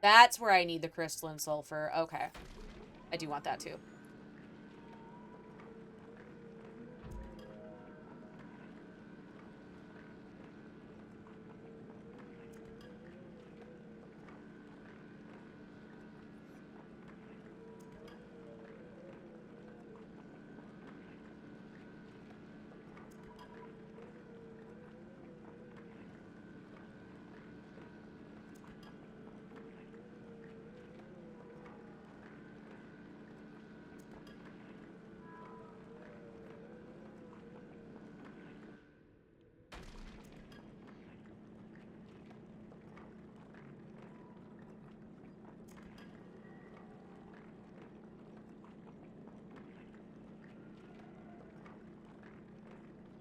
That's where I need the crystalline sulfur. Okay. I do want that too.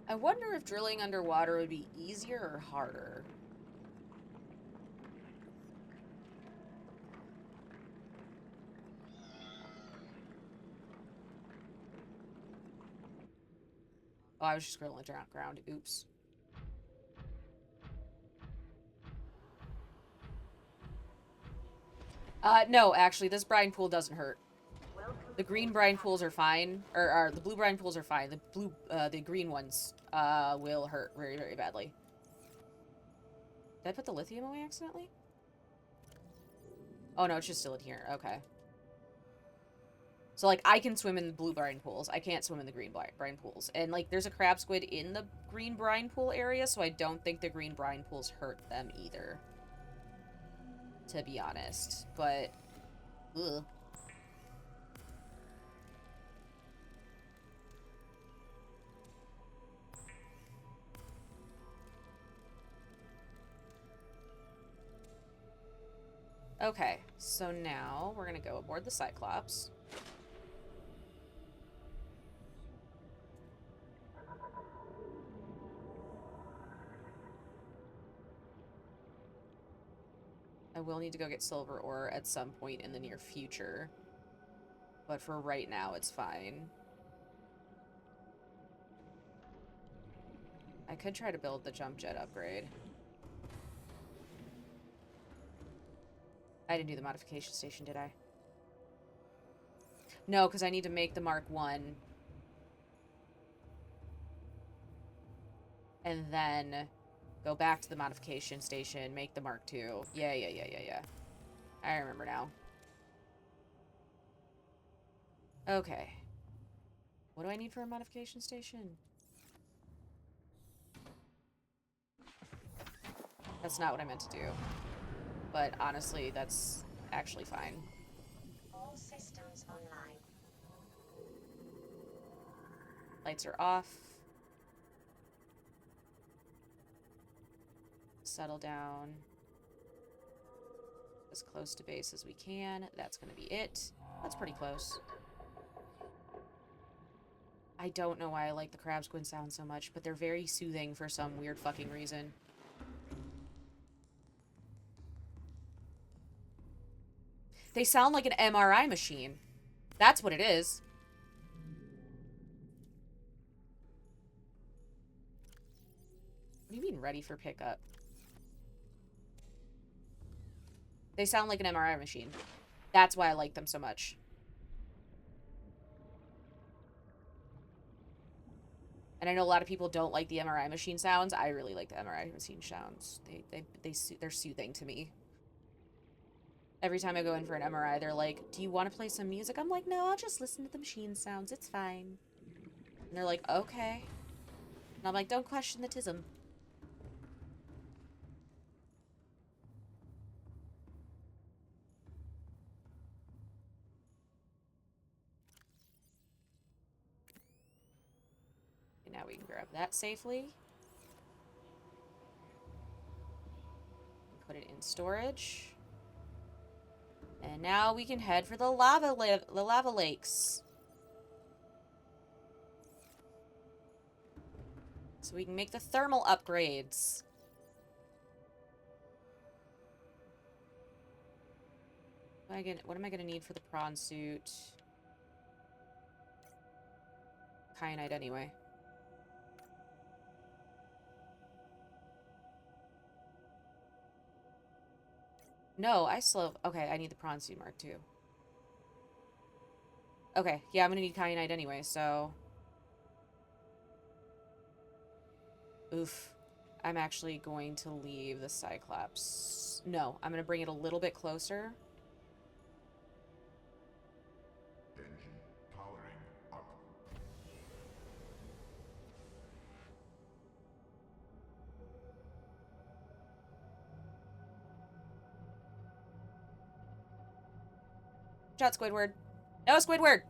I wonder if drilling underwater would be easier or harder. Oh, I was just drilling the ground. Oops. No, actually, this brine pool doesn't hurt. The green brine pools are fine, or the blue brine pools are fine. The green ones, will hurt very, very badly. Did I put the lithium away accidentally? Oh, no, it's just still in here. Okay. So, like, I can swim in the blue brine pools. I can't swim in the green brine pools. And, like, there's a crab squid in the green brine pool area, so I don't think the green brine pools hurt them either. To be honest. But, ugh. Okay, so now we're gonna go aboard the Cyclops. I will need to go get silver ore at some point in the near future. But for right now, it's fine. I could try to build the jump jet upgrade. I didn't do the modification station, did I? No, because I need to make the Mark 1. And then go back to the modification station, make the Mark 2. Yeah. I remember now. Okay. What do I need for a modification station? That's not what I meant to do. But honestly, that's actually fine. All systems online. Lights are off. Settle down. As close to base as we can. That's gonna be it. That's pretty close. I don't know why I like the crab squid sound so much, but they're very soothing for some weird fucking reason. They sound like an MRI machine. That's what it is. What do you mean ready for pickup? They sound like an MRI machine. That's why I like them so much. And I know a lot of people don't like the MRI machine sounds. I really like the MRI machine sounds. They're soothing to me. Every time I go in for an MRI, they're like, do you want to play some music? I'm like, no, I'll just listen to the machine sounds. It's fine. And they're like, okay. And I'm like, don't question the tism. Okay, now we can grab that safely. Put it in storage. And now we can head for the lava lakes. So we can make the thermal upgrades. What am I gonna need for the prawn suit? Kyanite anyway. No, I still have... Okay, I need the prawn suit mark too. Okay, yeah, I'm gonna need kyanite anyway, so... Oof. I'm actually going to leave the Cyclops. No, I'm gonna bring it a little bit closer. Engine powering up. Shot, Squidward. No, Squidward!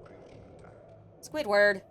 Breaking attack. Squidward!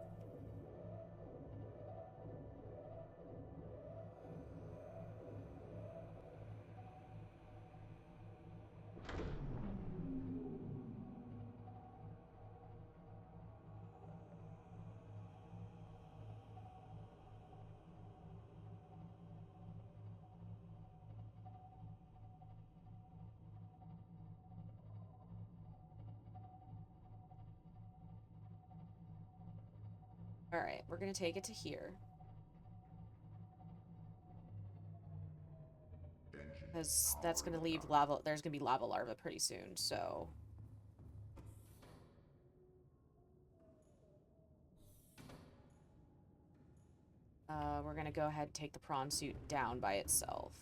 Alright, we're gonna take it to here. Because that's gonna leave lava... There's gonna be lava larva pretty soon, so... we're gonna go ahead and take the prawn suit down by itself.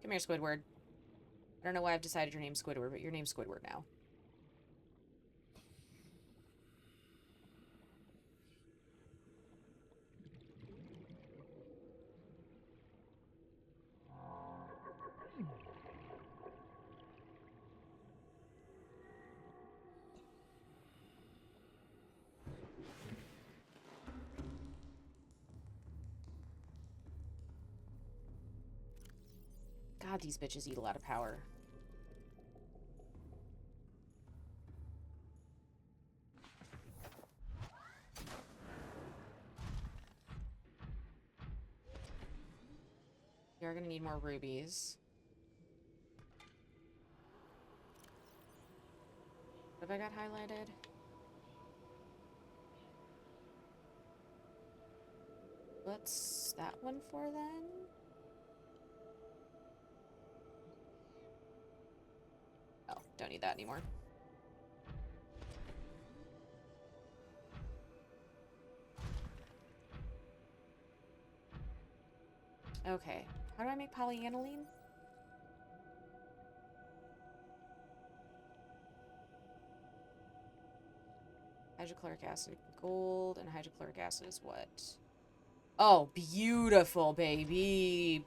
Come here, Squidward. I don't know why I've decided your name's Squidward, but your name's Squidward now. God, these bitches eat a lot of power. We are gonna need more rubies. What have I got highlighted? What's that one for then? Oh, don't need that anymore. Okay. How do I make polyaniline? Hydrochloric acid, gold, and hydrochloric acid is what? Oh, beautiful, baby.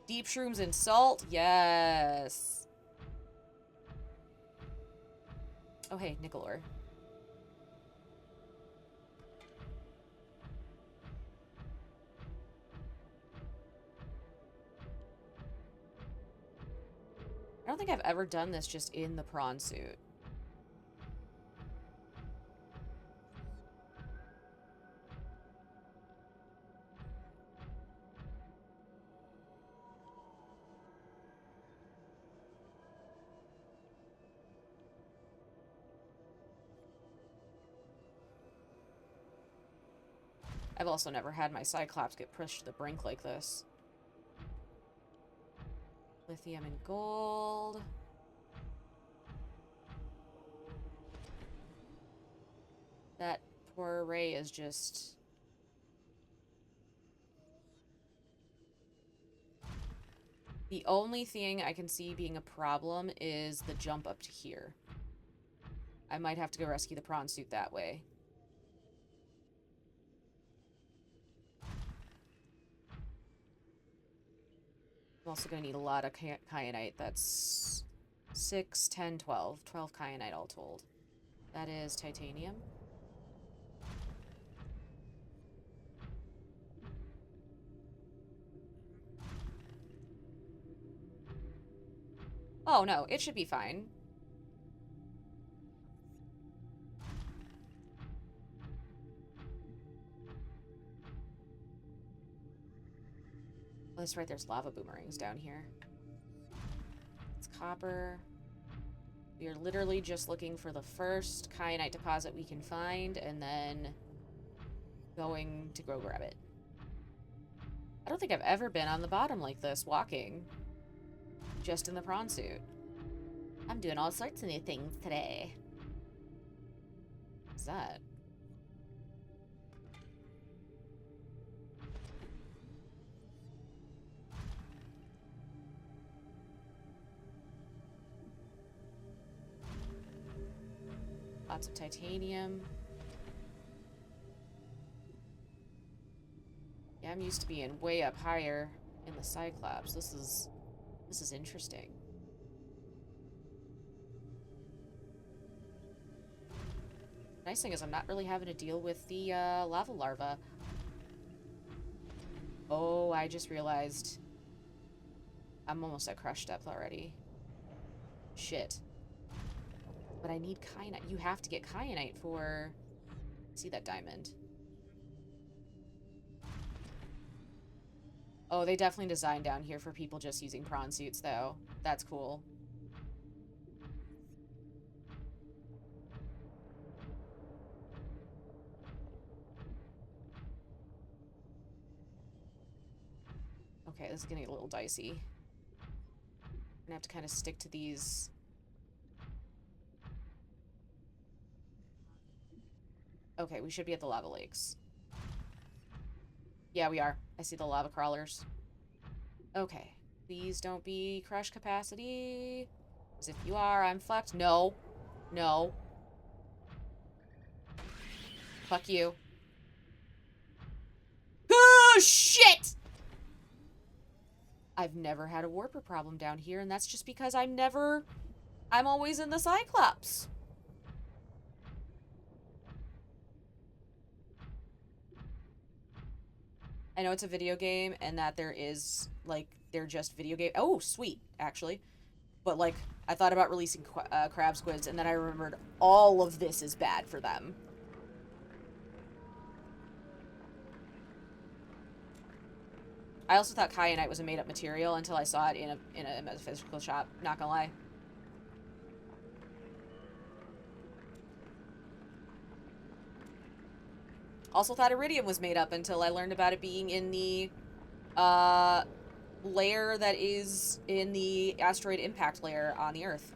Deep shrooms and salt? Yes. Oh, hey, nickel ore. I don't think I've ever done this just in the prawn suit. I've also never had my Cyclops get pushed to the brink like this. Lithium and gold. That poor array is just... The only thing I can see being a problem is the jump up to here. I might have to go rescue the prawn suit that way. I'm also going to need a lot of kyanite. That's 6, 10, 12. 12 kyanite all told. That is titanium. Oh, no, it should be fine. Oh, that's right, there's lava boomerangs down here. It's copper. We are literally just looking for the first kyanite deposit we can find, and then going to go grab it. I don't think I've ever been on the bottom like this, walking. Just in the prawn suit. I'm doing all sorts of new things today. What's that? Lots of titanium. Yeah, I'm used to being way up higher in the Cyclops. This is interesting. Nice thing is I'm not really having to deal with the lava larva. Oh, I just realized I'm almost at crush depth already. Shit. But I need kyanite. You have to get kyanite for... See that diamond. Oh, they definitely designed down here for people just using prawn suits, though. That's cool. Okay, this is getting a little dicey. I'm gonna have to kind of stick to these... Okay, we should be at the lava lakes. Yeah, we are. I see the lava crawlers. Okay. Please don't be crush capacity. Because if you are, I'm fucked. No. No. Fuck you. Oh, shit! I've never had a warper problem down here, and that's just because I'm always in the Cyclops. I know it's a video game, and that there is, like, they're just video game. Oh, sweet, actually. But, like, I thought about releasing crab squids, and then I remembered all of this is bad for them. I also thought kyanite was a made-up material until I saw it in a metaphysical shop. Not gonna lie. Also thought iridium was made up until I learned about it being in the layer that is in the asteroid impact layer on the Earth.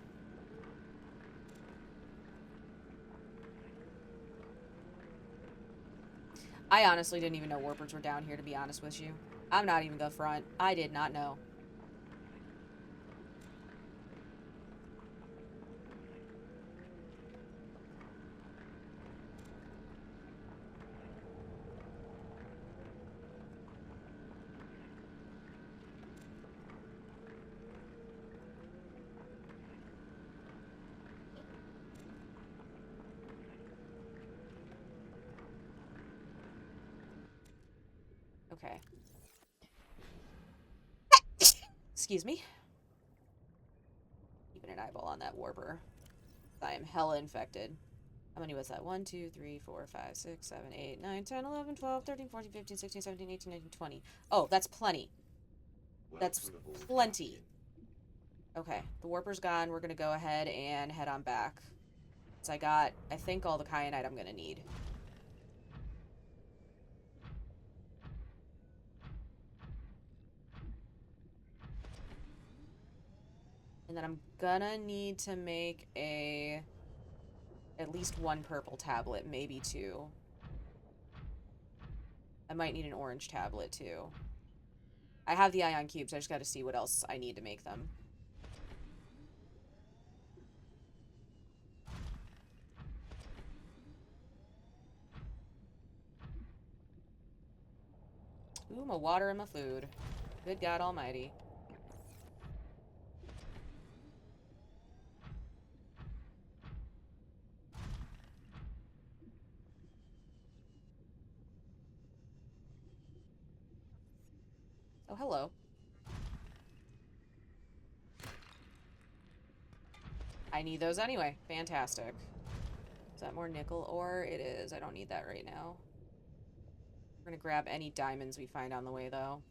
I honestly didn't even know warpers were down here, to be honest with you. I'm not even gonna front. I did not know. Okay. Excuse me. Keeping an eyeball on that warper. I am hella infected. How many was that? 1, 2, 3, 4, 5, 6, 7, 8, 9, 10, 11, 12, 13, 14, 15, 16, 17, 18, 19, 20. Oh, that's plenty. That's plenty. Okay, the warper's gone. We're gonna go ahead and head on back. So I got, I think, all the kyanite I'm gonna need. And then I'm gonna need to make at least one purple tablet, maybe two. I might need an orange tablet, too. I have the ion cubes, I just gotta see what else I need to make them. Ooh, my water and my food. Good God almighty. Oh, hello. I need those anyway. Fantastic. Is that more nickel ore? It is. I don't need that right now. We're gonna grab any diamonds we find on the way, though.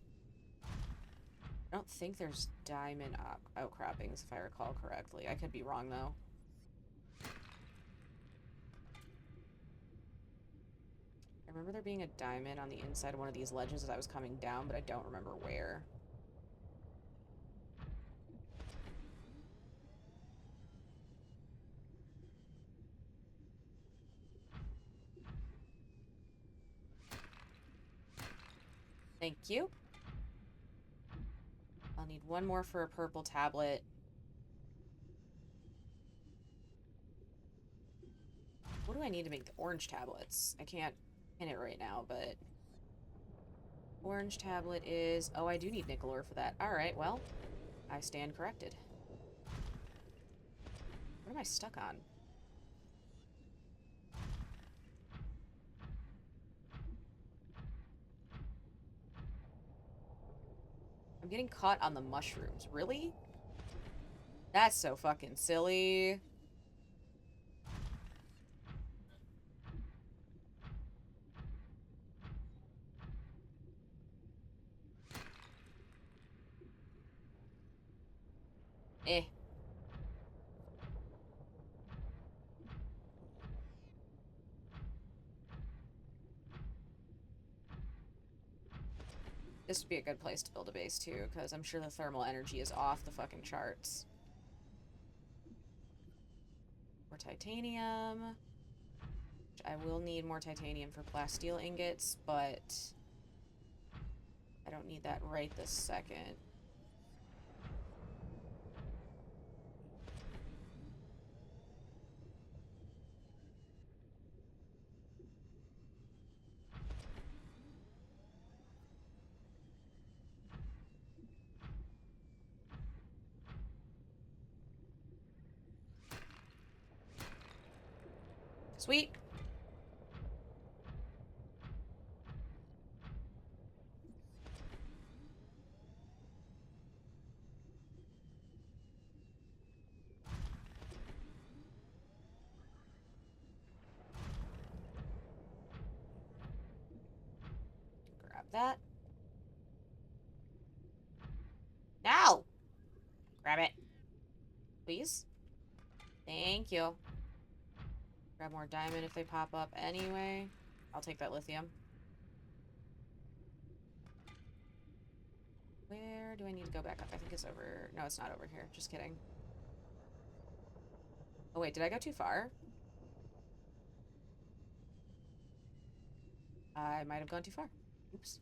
I don't think there's diamond outcroppings, if I recall correctly. I could be wrong, though. I remember there being a diamond on the inside of one of these ledges as I was coming down, but I don't remember where. Thank you. I'll need one more for a purple tablet. What do I need to make the orange tablets? I can't pin it right now, but... Orange tablet is... Oh, I do need nickel ore for that. Alright, well, I stand corrected. What am I stuck on? I'm getting caught on the mushrooms. Really? That's so fucking silly. Eh. This would be a good place to build a base, too, because I'm sure the thermal energy is off the fucking charts. More titanium. I will need more titanium for plasteel ingots, but I don't need that right this second. Sweet. Grab that. Now! Grab it. Please. Thank you. Grab more diamond if they pop up anyway. I'll take that lithium. Where do I need to go back up? I think it's over... No, it's not over here. Just kidding. Oh, wait. Did I go too far? I might have gone too far. Oops.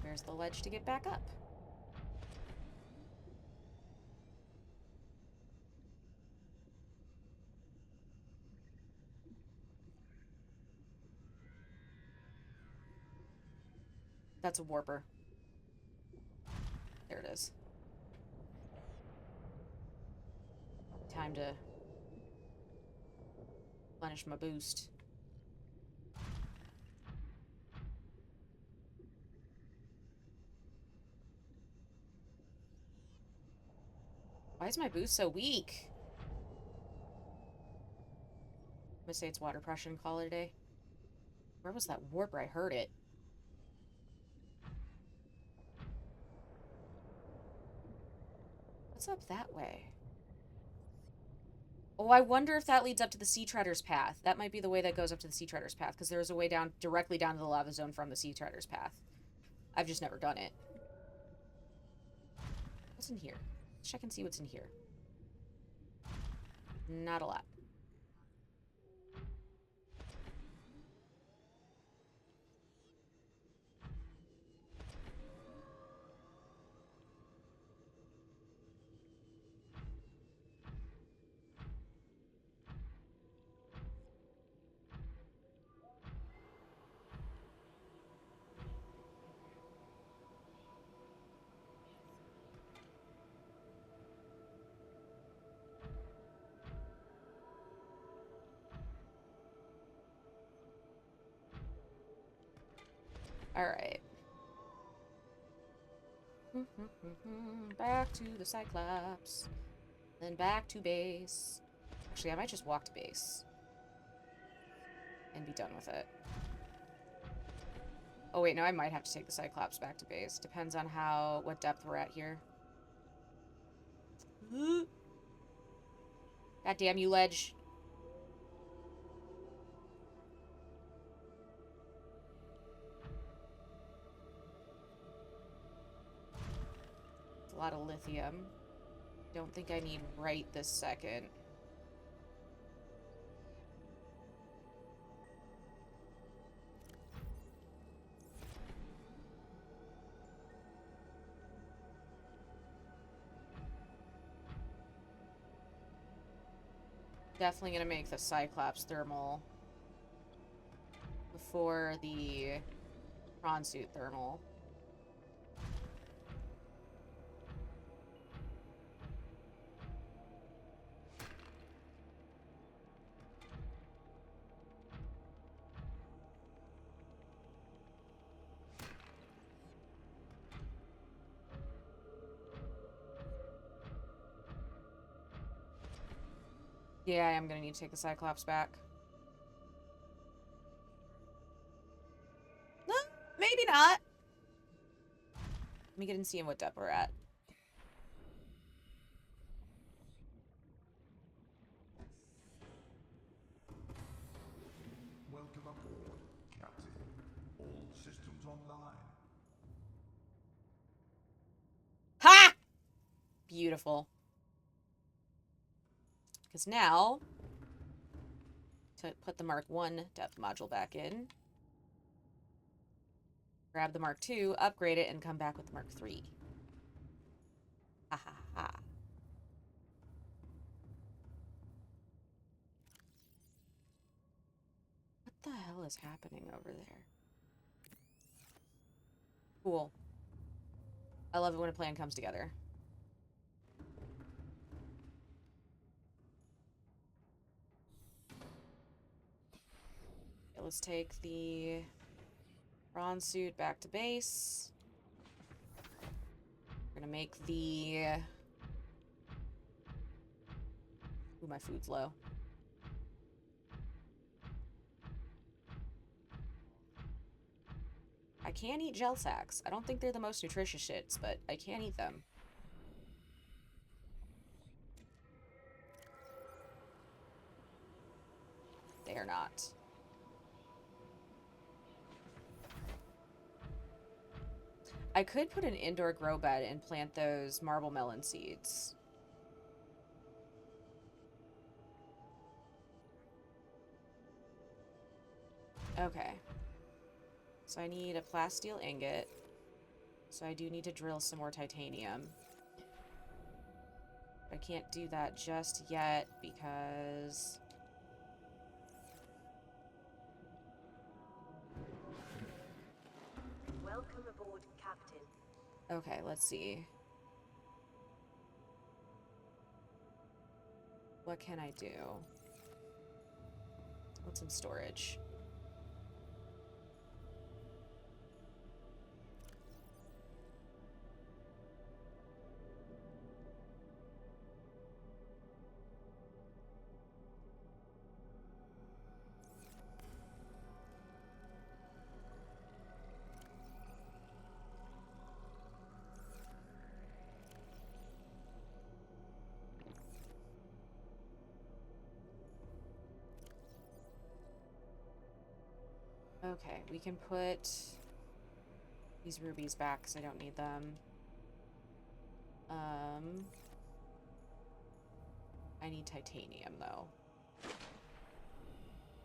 Where's the ledge to get back up? That's a warper. There it is. Time to replenish my boost. Why is my boost so weak? I'm gonna say it's water pressure and call it a day. Where was that warper? I heard it. What's up that way? Oh, I wonder if that leads up to the Sea Treader's Path. That might be the way that goes up to the Sea Treader's Path, because there's a way down, directly down to the lava zone from the Sea Treader's Path. I've just never done it. What's in here? Let's check and see what's in here. Not a lot. Alright. Back to the Cyclops. Then back to base. Actually, I might just walk to base. And be done with it. Oh wait, no, I might have to take the Cyclops back to base. Depends on what depth we're at here. God damn you, ledge. A lot of lithium. Don't think I need right this second. Definitely gonna make the Cyclops thermal before the prawn suit thermal. Yeah, I am gonna need to take the Cyclops back. No, maybe not. Let me get and see what depth we're at. Welcome aboard, Captain. All systems online. Ha! Beautiful. Because now, to put the Mark 1 depth module back in, grab the Mark 2, upgrade it, and come back with the Mark 3. Ha ha ha. What the hell is happening over there? Cool. I love it when a plan comes together. Okay, let's take the bronze suit back to base. We're gonna make the... Ooh, my food's low. I can eat gel sacks. I don't think they're the most nutritious shits, but I can eat them. They are not. I could put an indoor grow bed and plant those marble melon seeds. Okay. So I need a plasteel ingot. So I do need to drill some more titanium. I can't do that just yet because... Welcome aboard, Captain. Okay, let's see. What can I do? What's in storage? Okay, we can put these rubies back because I don't need them. I need titanium, though.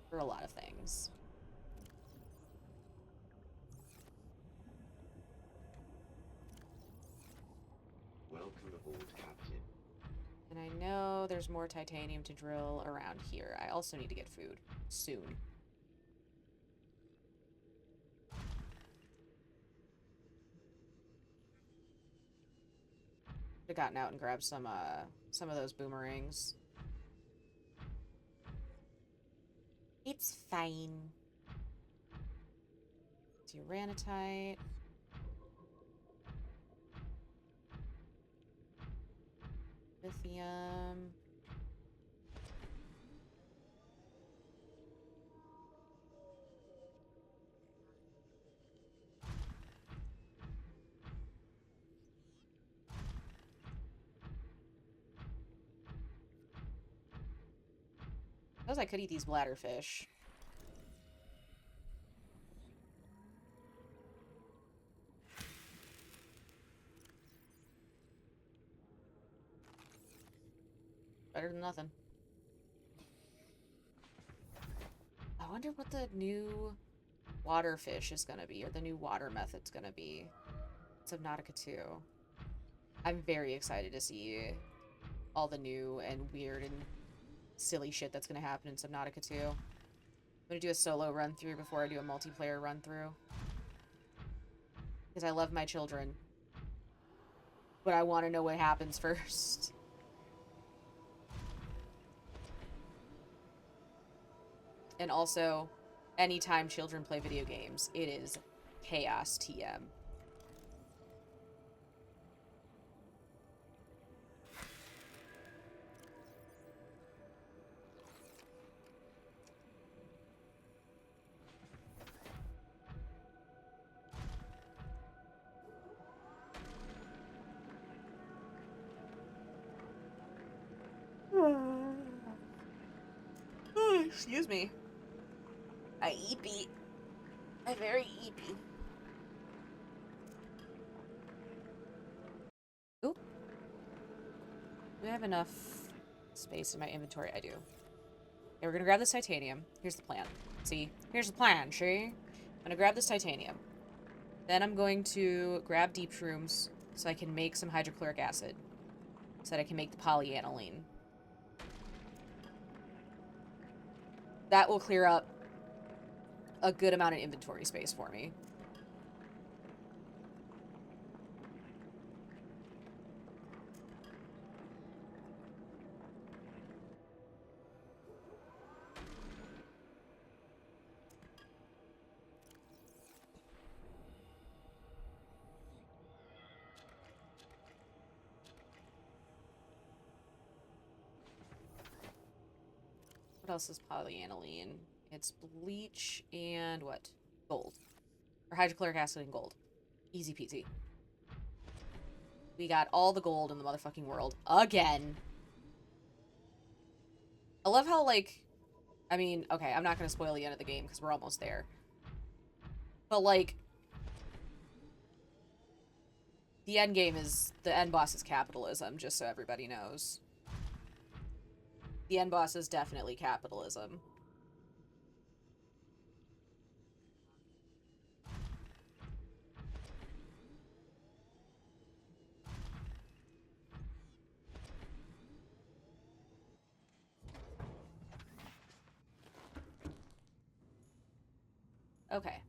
For a lot of things. Welcome aboard, Captain. And I know there's more titanium to drill around here. I also need to get food. Soon. Could've gotten out and grabbed some of those boomerangs. It's fine. Uranitite. Lithium. I suppose I could eat these bladderfish. Better than nothing. I wonder what the new water fish is gonna be, or the new water method's gonna be. Subnautica 2. I'm very excited to see all the new and weird and silly shit that's gonna happen in Subnautica 2. I'm gonna do a solo run through before I do a multiplayer run through. Because I love my children. But I want to know what happens first. And also, anytime children play video games, it is chaos TM. Excuse me. I eepy. I very eepy. Ooh. Do I have enough space in my inventory? I do. Okay, we're gonna grab this titanium. Here's the plan. See? Here's the plan, see? I'm gonna grab this titanium. Then I'm going to grab deep shrooms so I can make some hydrochloric acid. So that I can make the polyaniline. That will clear up a good amount of inventory space for me. What else is polyaniline? It's bleach and what? Gold. Or hydrochloric acid and gold. Easy peasy. We got all the gold in the motherfucking world. Again. I love how, like... I mean, okay, I'm not going to spoil the end of the game because we're almost there. But, like... The end game is... The end boss is capitalism, just so everybody knows. The end boss is definitely capitalism. Okay,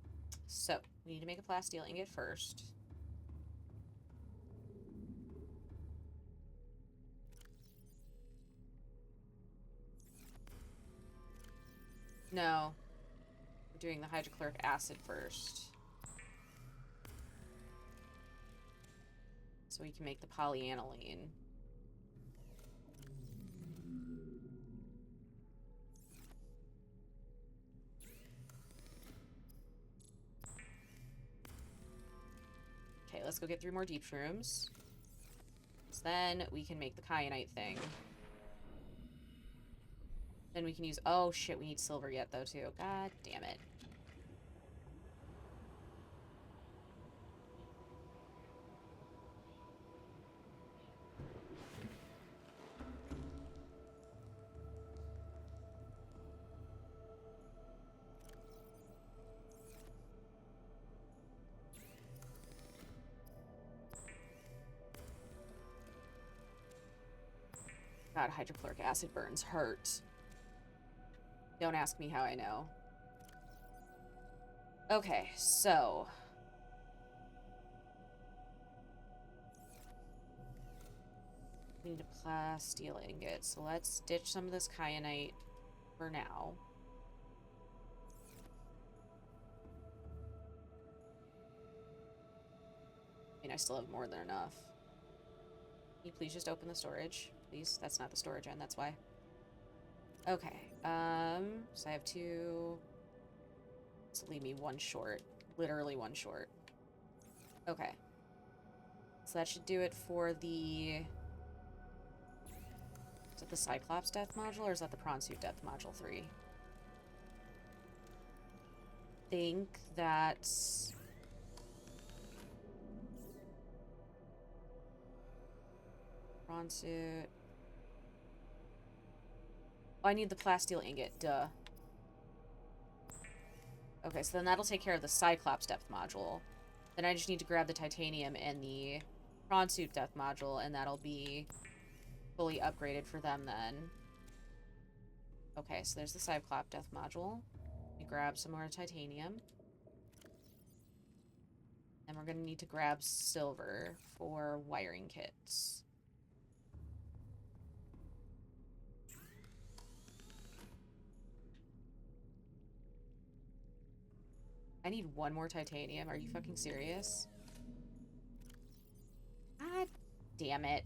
so we need to make a plasteel ingot first. No, we're doing the hydrochloric acid first. So we can make the polyaniline. Okay, let's go get 3 more deep shrooms. So then we can make the kyanite thing. Then we can use... Oh, shit, we need silver yet, though, too. God damn it. God, hydrochloric acid burns hurt. Don't ask me how I know. Okay, so... we need a plasteel ingot, so let's ditch some of this kyanite for now. still have more than enough. Can you please just open the storage? Please? That's not the storage end, that's why. Okay, so I have 2... So leave me 1 short. Literally 1 short. Okay. So that should do it for the... Is that the Cyclops Death Module, or is that the Prawn Suit Death Module 3? I think that's... Prawn Suit... Oh, I need the plasteel ingot, duh. Okay, so then that'll take care of the Cyclops Depth Module. Then I just need to grab the titanium and the Prawn Suit Depth Module, and that'll be fully upgraded for them then. Okay, so there's the Cyclops Depth Module. We grab some more titanium. And we're gonna need to grab silver for wiring kits. I need 1 more titanium. Are you fucking serious? God damn it.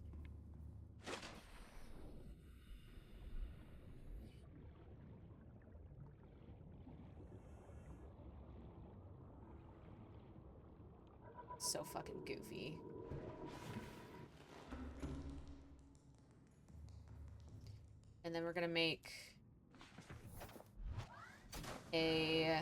So fucking goofy. And then we're gonna make a...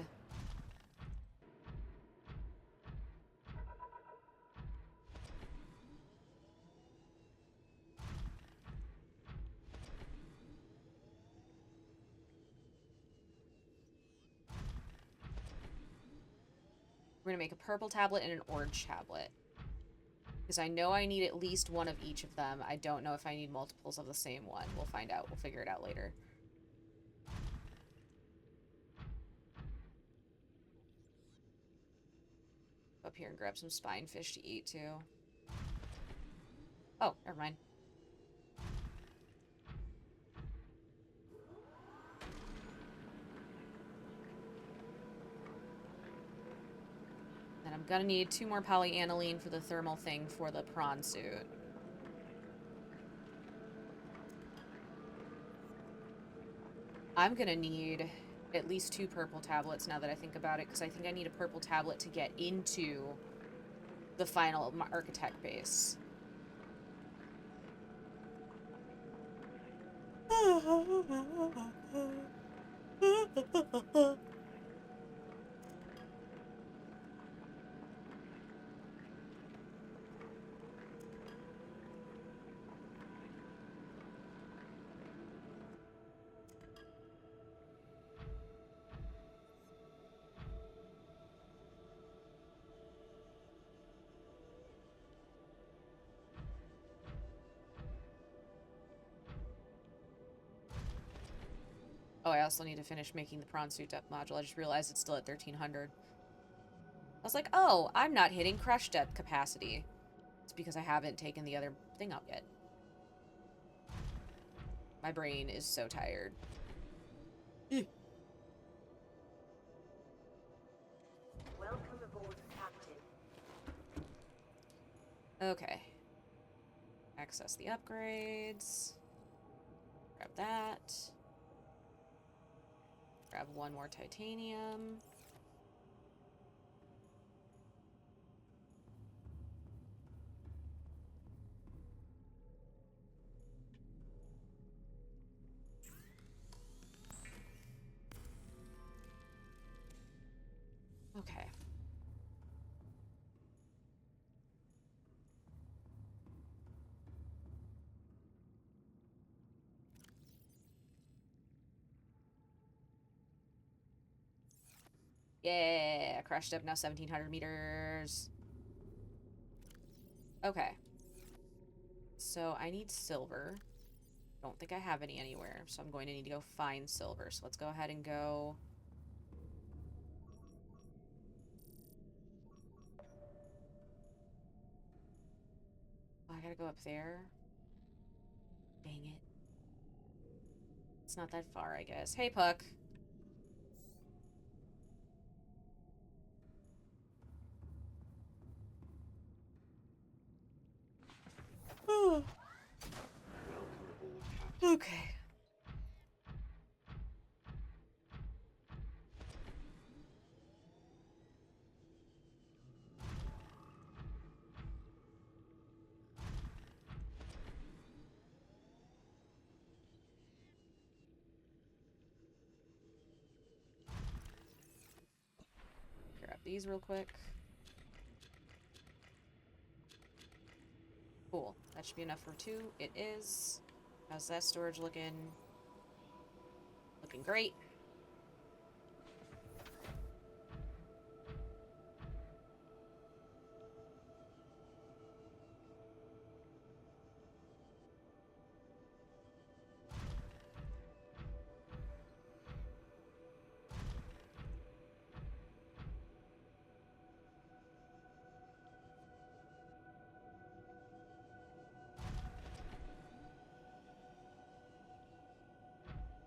We're gonna make a purple tablet and an orange tablet. Because I know I need at least 1 of each of them. I don't know if I need multiples of the same one. We'll find out. We'll figure it out later. Up here and grab some spine fish to eat, too. Oh, never mind. And I'm gonna need 2 more polyaniline for the thermal thing for the prawn suit. I'm gonna need at least 2 purple tablets now that I think about it, because I think I need a purple tablet to get into the final architect base. Oh, I also need to finish making the prawn suit depth module. I just realized it's still at 1300. I was like, oh, I'm not hitting crush depth capacity. It's because I haven't taken the other thing up yet. My brain is so tired. Welcome aboard, Captain. Okay. Access the upgrades. Grab that. Grab 1 more titanium. Okay. Yeah, crashed up now 1700 meters. Okay. So I need silver. Don't think I have any anywhere, so I'm going to need to go find silver. So let's go ahead and go... Oh, I gotta go up there. Dang it. It's not that far, I guess. Hey, Puck. Okay. Grab these real quick. Cool. That should be enough for 2. It is. How's that storage looking? Looking great.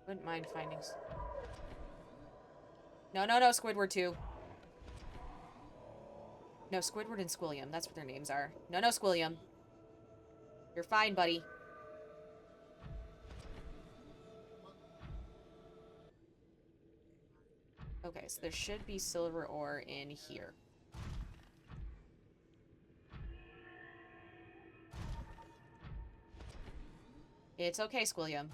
Wouldn't mind finding... No, no, no, Squidward 2. No, Squidward and Squilliam. That's what their names are. No, no, Squilliam. You're fine, buddy. Okay, so there should be silver ore in here. It's okay, Squilliam.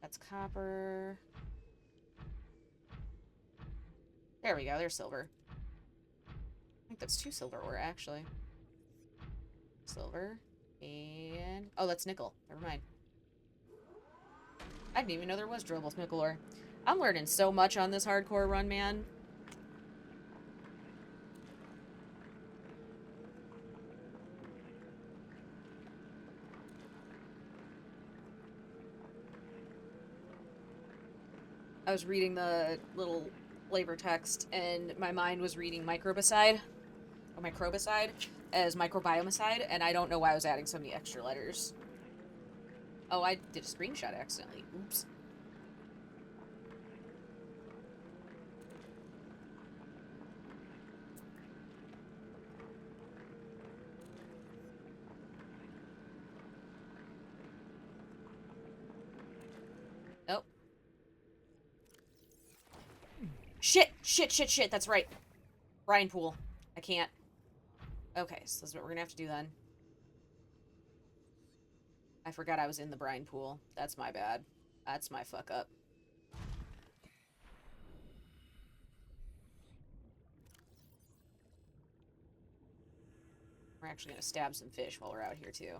That's copper. There we go, there's silver. I think that's 2 silver ore, actually. Silver. And... oh, that's nickel. Never mind. I didn't even know there was drillable nickel ore. I'm learning so much on this hardcore run, man. I was reading the little flavor text, and my mind was reading microbicide, or microbicide, as microbiomicide, and I don't know why I was adding so many extra letters. Oh, I did a screenshot accidentally. Oops. Oh. Shit! Shit, shit, shit, that's right. Brine pool. I can't. Okay, so that's what we're gonna have to do then. I forgot I was in the brine pool. That's my bad. That's my fuck up. We're actually gonna stab some fish while we're out here, too.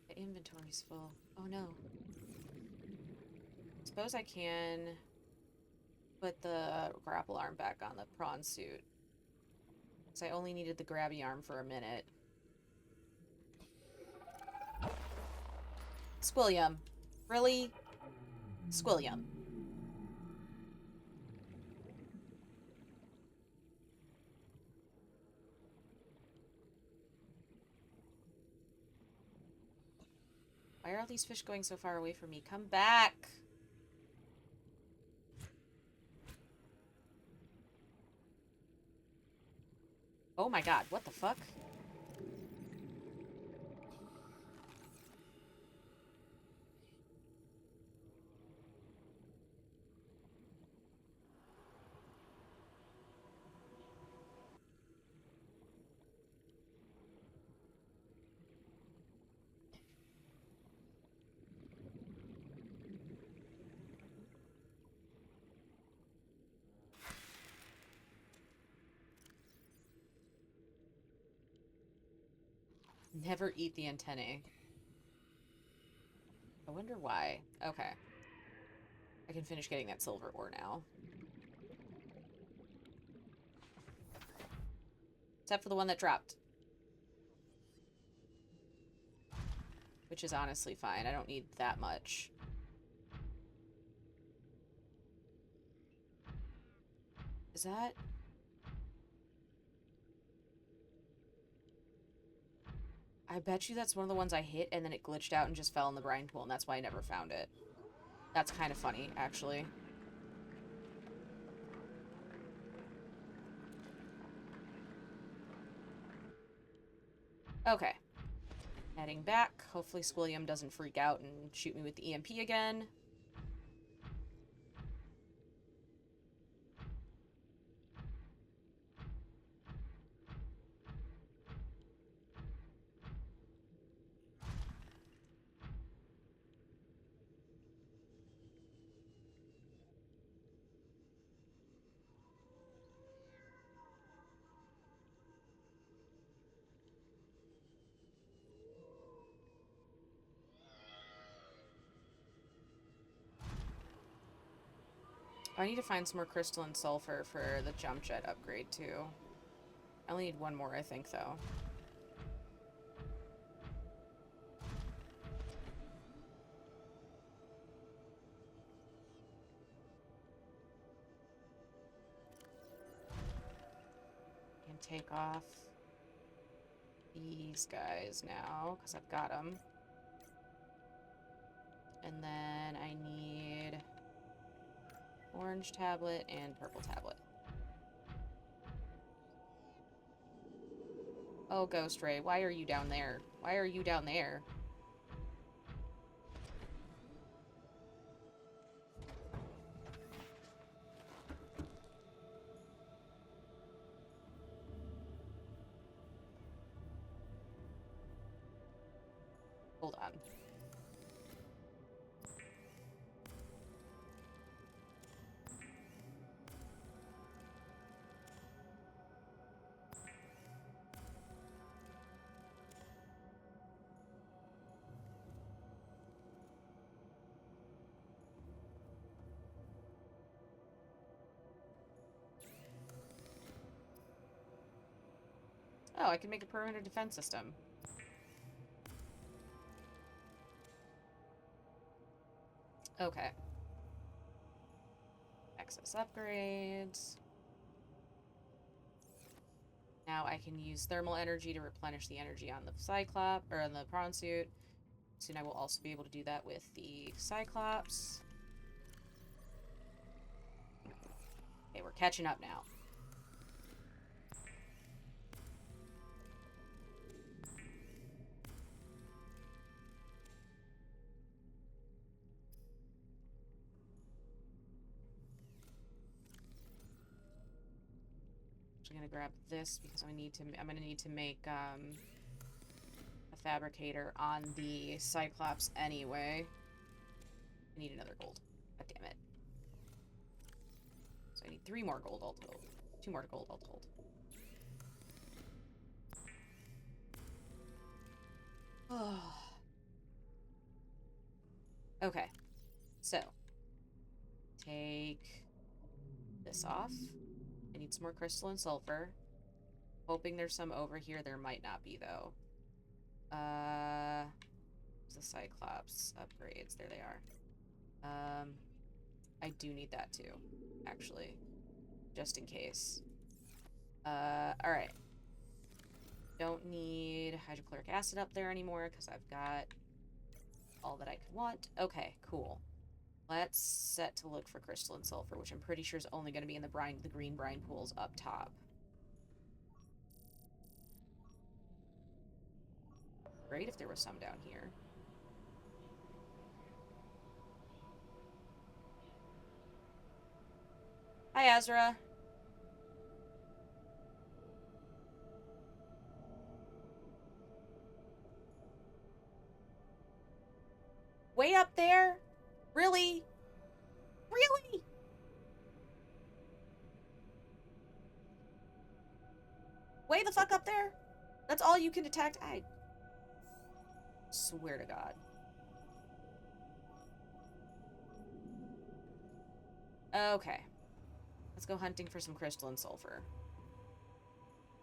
The inventory's full. Oh, no. Suppose I can put the grapple arm back on the prawn suit. Because I only needed the grabby arm for a minute. Squilliam. Really? Squilliam. Why are all these fish going so far away from me? Come back! Oh my god, what the fuck? Never eat the antennae. I wonder why. Okay. I can finish getting that silver ore now. Except for the one that dropped. Which is honestly fine. I don't need that much. Is that... I bet you that's one of the ones I hit and then it glitched out and just fell in the brine pool, and that's why I never found it. That's kind of funny, actually. Okay. Heading back. Hopefully Squilliam doesn't freak out and shoot me with the EMP again. I need to find some more crystalline sulfur for the jump jet upgrade, too. I only need one more, I think, though. And take off these guys now, because I've got them. And then I need orange tablet and purple tablet. Oh, Ghost Ray, why are you down there? Why are you down there? Hold on. Oh, I can make a perimeter defense system. Okay. Access upgrades. Now I can use thermal energy to replenish the energy on the Cyclops, or on the prawn suit. Soon I will also be able to do that with the Cyclops. Okay, we're catching up now. I'm gonna grab this because I'm gonna need to make a fabricator on the Cyclops anyway. I need another gold. God damn it. So I need 3 more gold all told. 2 more gold all told. Okay. So. Take this off. I need some more crystalline sulfur. Hoping there's some over here. There might not be, though. The Cyclops upgrades. There they are. I do need that, too. Actually. Just in case. Alright. Don't need hydrochloric acid up there anymore, because I've got all that I could want. Okay, cool. Let's set to look for crystalline sulfur, which I'm pretty sure is only going to be in the green brine pools up top. Great if there was some down here. Hi, Azra. Way up there? Really? Really? Way the fuck up there? That's all you can detect? I swear to God. Okay. Let's go hunting for some crystalline sulfur.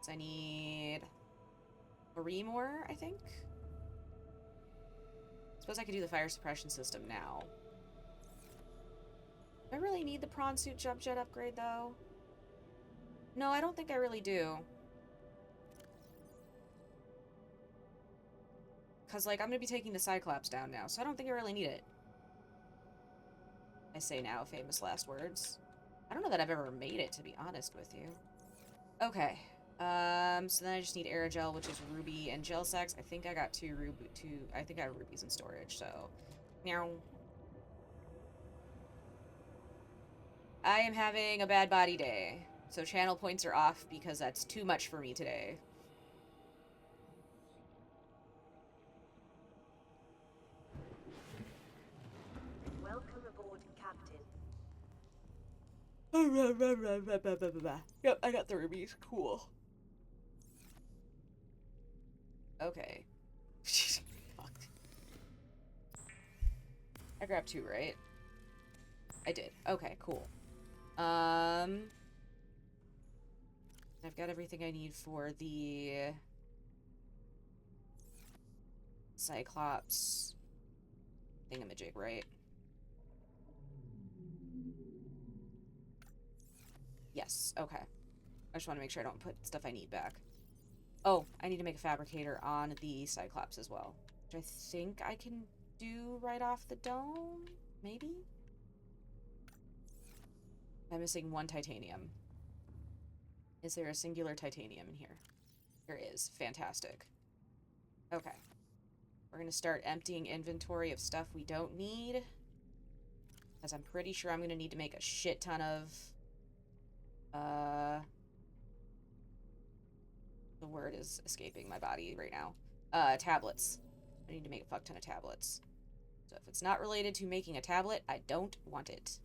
So I need 3 more, I think? Suppose I could do the fire suppression system now. Do I really need the prawn suit jump jet upgrade, though? No, I don't think I really do. Because, like, I'm going to be taking the Cyclops down now, so I don't think I really need it. I say now, famous last words. I don't know that I've ever made it, to be honest with you. Okay. So then I just need aerogel, which is ruby and gel sacks. I think I got I think I have rubies in storage, so. Meow. I am having a bad body day. So channel points are off because that's too much for me today. Welcome aboard, Captain. Yep, I got the rubies. Cool. Okay. Fuck. I grabbed 2, right? I did. Okay, cool. I've got everything I need for the Cyclops thingamajig, right? Yes, okay. I just want to make sure I don't put stuff I need back. Oh, I need to make a fabricator on the Cyclops as well, which I think I can do right off the dome? Maybe? I'm missing 1 titanium. Is there a singular titanium in here? There is. Fantastic. Okay. We're going to start emptying inventory of stuff we don't need. Because I'm pretty sure I'm going to need to make a shit ton of... The word is escaping my body right now. Tablets. I need to make a fuck ton of tablets. So if it's not related to making a tablet, I don't want it.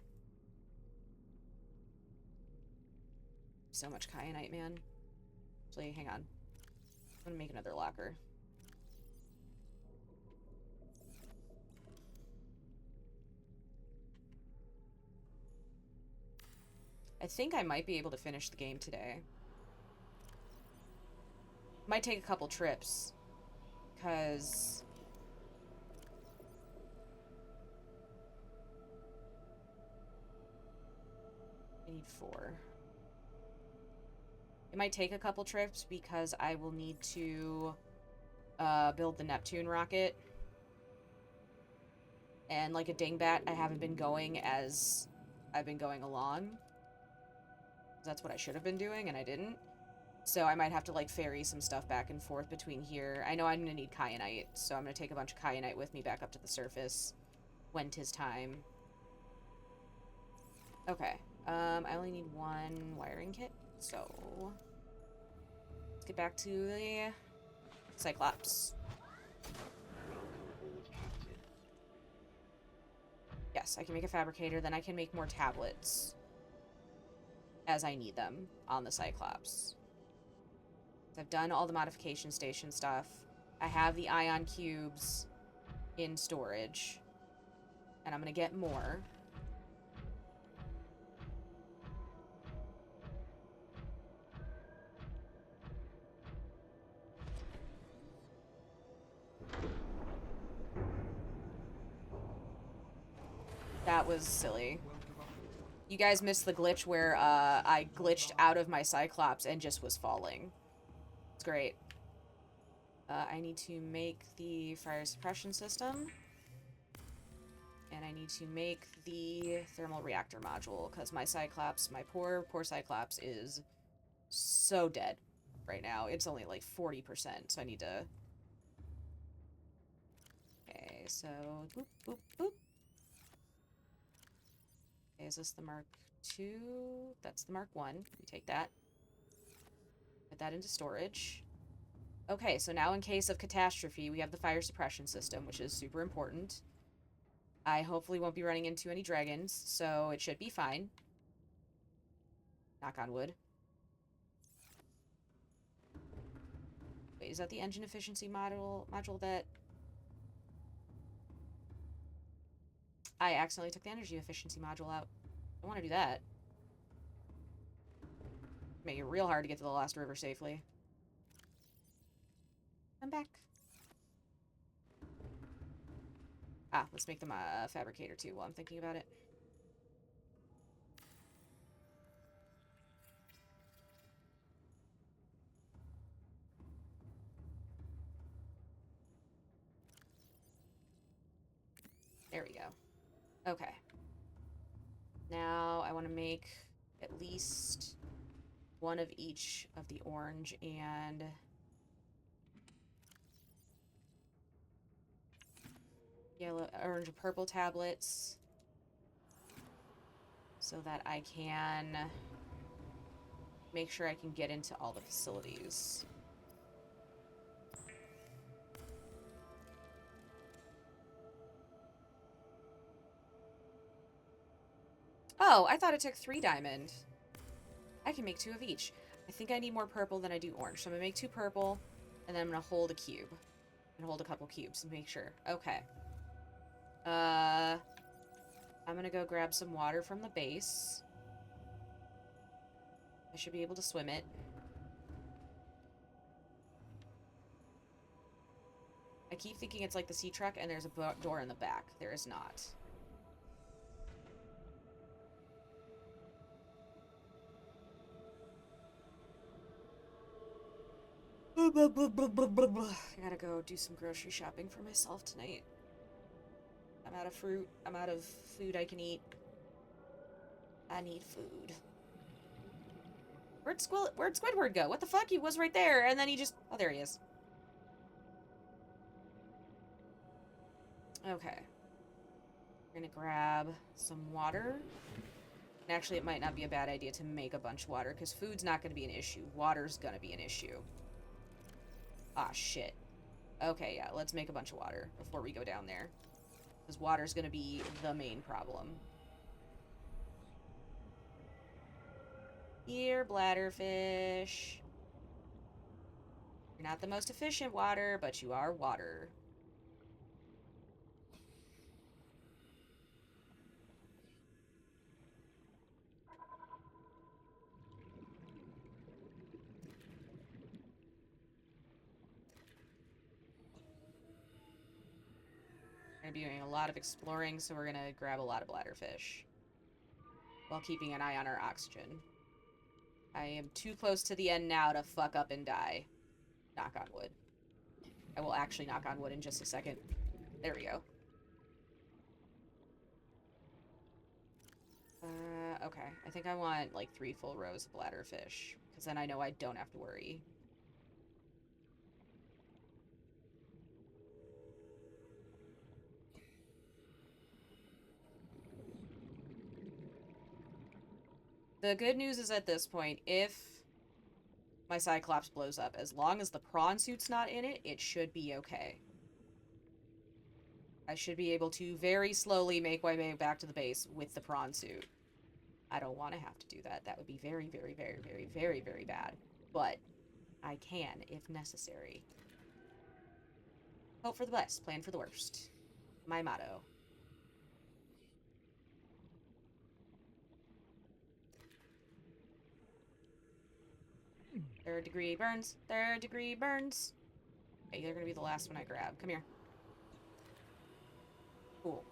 So much kyanite, man. Actually, hang on. I'm gonna make another locker. I think I might be able to finish the game today. Might take a couple trips. Because... I need 4. It might take a couple trips because I will need to build the Neptune rocket. And like a dingbat, I haven't been going as I've been going along. That's what I should have been doing, and I didn't. So I might have to, like, ferry some stuff back and forth between here. I know I'm going to need kyanite, so I'm going to take a bunch of kyanite with me back up to the surface when 'tis time. Okay. I only need 1 wiring kit, so... Let's get back to the Cyclops. Welcome aboard, Captain. Yes, I can make a fabricator, then I can make more tablets as I need them on the Cyclops. I've done all the modification station stuff. I have the ion cubes in storage. And I'm gonna get more. That was silly. You guys missed the glitch where I glitched out of my Cyclops and just was falling. It's great. I need to make the fire suppression system. And I need to make the thermal reactor module, because my Cyclops, my poor Cyclops, is so dead right now. It's only like 40%, so I need to... Okay, so... Boop, boop, boop. Okay, is this the Mark II? That's the Mark I. We take that. Put that into storage. Okay, so now in case of catastrophe, we have the fire suppression system, which is super important. I hopefully won't be running into any dragons, so it should be fine. Knock on wood. Wait, is that the engine efficiency module that... I accidentally took the energy efficiency module out. I don't want to do that. Make it real hard to get to the last river safely. I'm back. Ah, let's make them a fabricator too while I'm thinking about it. There we go. Okay. Now I want to make at least one of each of the orange and yellow, orange, and purple tablets so that I can make sure I can get into all the facilities. Oh, I thought it took 3 diamond. I can make 2 of each. I think I need more purple than I do orange. So I'm going to make 2 purple, and then I'm going to hold a cube. And hold a couple cubes and make sure. Okay. I'm going to go grab some water from the base. I should be able to swim it. I keep thinking it's like the sea truck and there's a door in the back. There is not. I gotta go do some grocery shopping for myself tonight. I'm out of fruit. I'm out of food I can eat. I need food. Where'd Squidward go? What the fuck? He was right there, and then he just... Oh, there he is. Okay. We're gonna grab some water. And actually, it might not be a bad idea to make a bunch of water, because food's not gonna be an issue. Water's gonna be an issue. Ah, shit. Okay, yeah, let's make a bunch of water before we go down there. Because water's gonna be the main problem. Here, bladderfish. You're not the most efficient water, but you are water. We're gonna be doing a lot of exploring, so we're gonna grab a lot of bladderfish. While keeping an eye on our oxygen. I am too close to the end now to fuck up and die. Knock on wood. I will actually knock on wood in just a second. There we go. Okay. I think I want, like, 3 full rows of bladderfish. Because then I know I don't have to worry. The good news is at this point, if my Cyclops blows up, as long as the prawn suit's not in it, it should be okay. I should be able to very slowly make my way back to the base with the prawn suit. I don't want to have to do that. That would be very, very, very, very, very, very bad. But I can, if necessary. Hope for the best, plan for the worst. My motto. Third degree burns. Third degree burns. Okay, you're gonna be the last one I grab. Come here. Cool.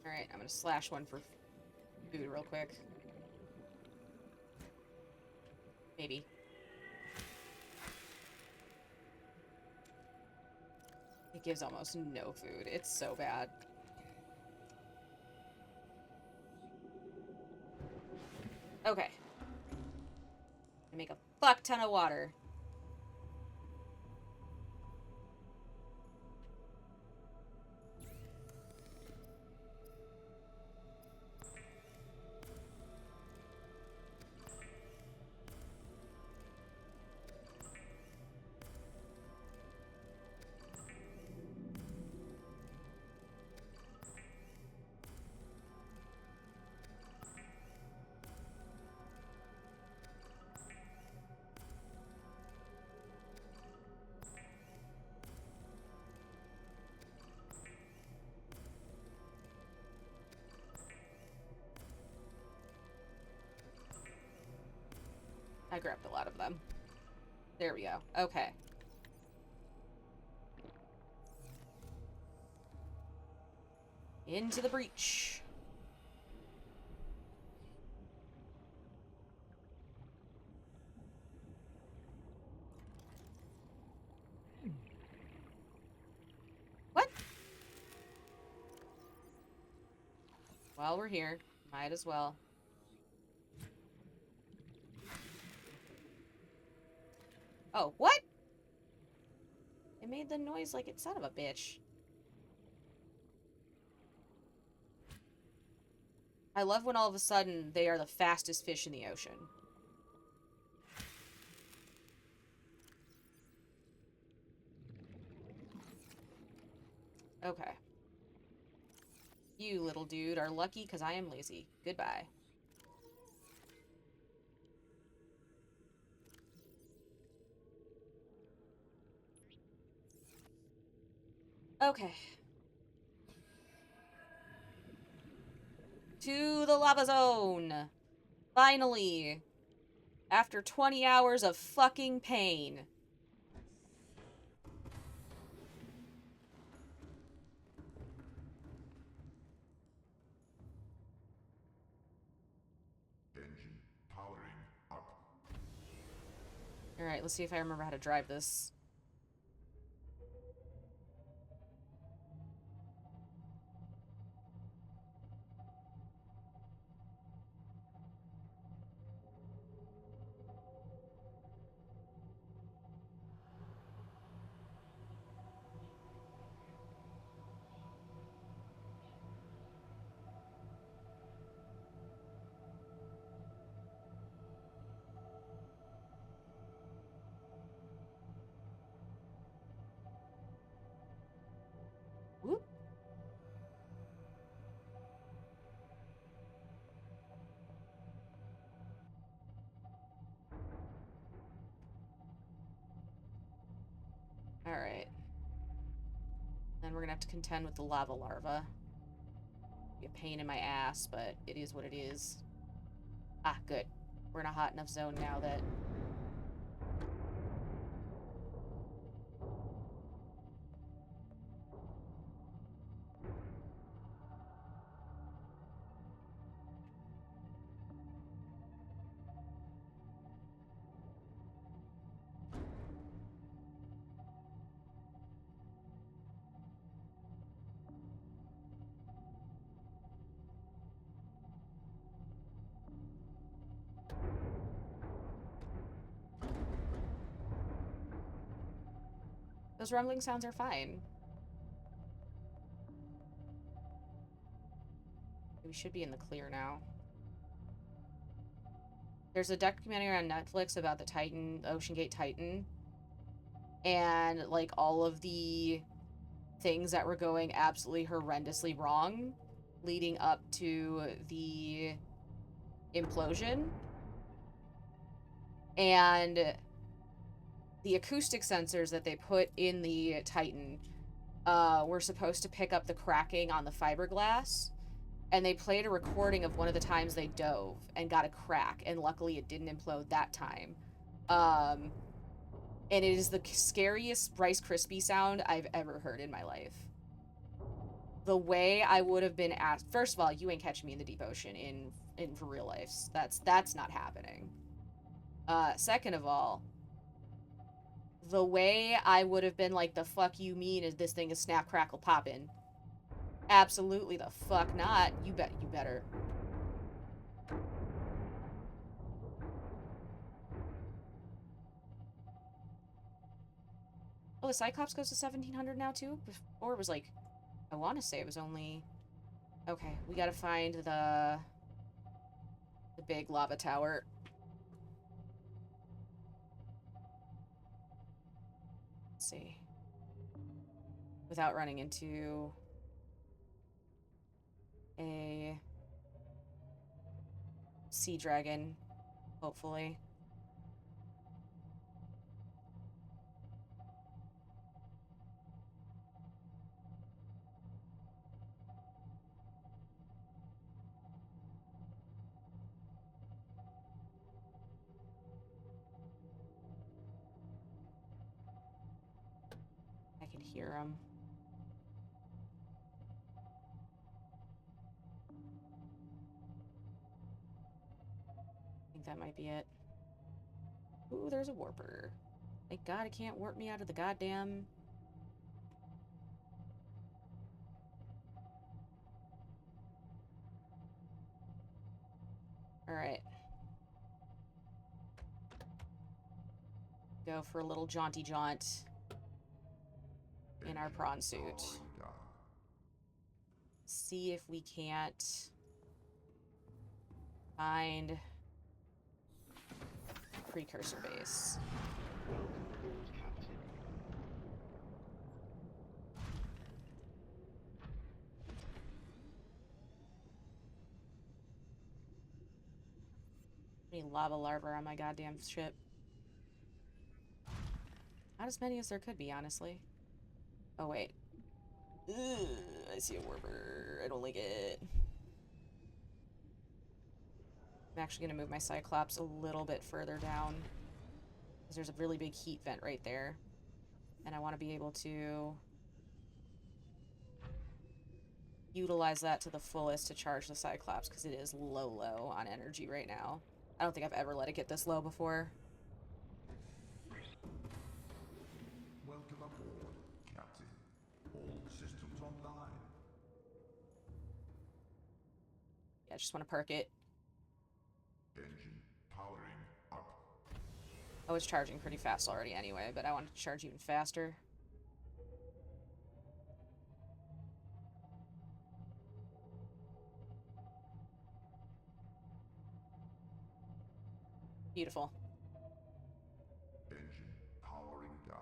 Alright, I'm gonna slash one for food real quick. Maybe. It gives almost no food. It's so bad. Okay. I make a fuck ton of water. I grabbed a lot of them. There we go. Okay. Into the breach. While we're here, might as well. Oh, what? It made the noise like it son of a bitch. I love when all of a sudden they are the fastest fish in the ocean. Okay. You, little dude, are lucky because I am lazy. Goodbye. Okay. To the lava zone! Finally! After 20 hours of fucking pain. Engine powering up. Alright, let's see if I remember how to drive this. Whoop. Alright. Then we're gonna have to contend with the lava larva. Be a pain in my ass, but it is what it is. Ah, good. We're in a hot enough zone now that... Those rumbling sounds are fine. We should be in the clear now. There's a documentary on Netflix about the Titan, the Ocean Gate Titan. And, like, all of the things that were going absolutely horrendously wrong leading up to the implosion. And the acoustic sensors that they put in the Titan were supposed to pick up the cracking on the fiberglass. And they played a recording of one of the times they dove and got a crack. And luckily it didn't implode that time. And it is the scariest Rice Krispie sound I've ever heard in my life. The way I would have been asked... First of all, you ain't catching me in the deep ocean in for real life. That's not happening. Second of all, the way I would have been like, the fuck you mean is this thing is snap, crackle, poppin'? Absolutely the fuck not. You better. Oh, the Cyclops goes to 1700 now, too? Before it was like... I want to say it was only... Okay, we gotta find the big lava tower. Let's see. Without running into... a... sea dragon, hopefully. I can hear him. I think that might be it. Ooh, there's a warper. Thank God it can't warp me out of the goddamn... Alright. Go for a little jaunty jaunt in our prawn suit. Powering down. See if we can't find precursor base. Welcome aboard, Captain. How many lava larvae on my goddamn ship? Not as many as there could be, honestly. Oh, wait. Ugh, I see a warper. I don't like it. I'm actually going to move my Cyclops a little bit further down. Because there's a really big heat vent right there. And I want to be able to utilize that to the fullest to charge the Cyclops. Because it is low on energy right now. I don't think I've ever let it get this low before. Welcome aboard, Captain. All systems online. Yeah, I just want to perk it. Engine powering up. I was charging pretty fast already anyway, but I wanted to charge even faster. Beautiful. Engine powering down.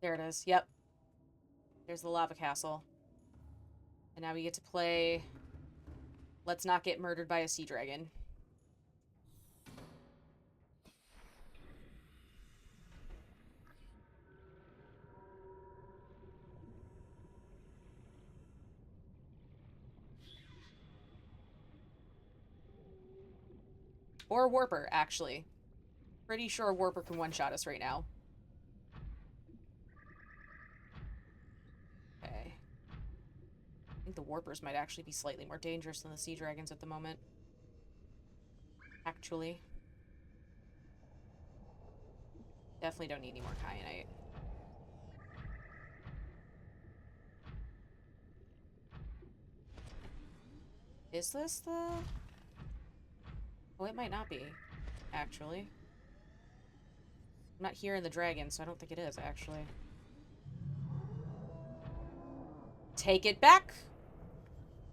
There it is. Yep. There's the lava castle. And now we get to play Let's Not Get Murdered by a Sea Dragon. Or Warper, actually. Pretty sure Warper can one-shot us right now. Okay. I think the Warpers might actually be slightly more dangerous than the Sea Dragons at the moment. Actually. Definitely don't need any more kyanite. Is this the... Oh, it might not be, actually. I'm not hearing the dragon, so I don't think it is, actually. Take it back!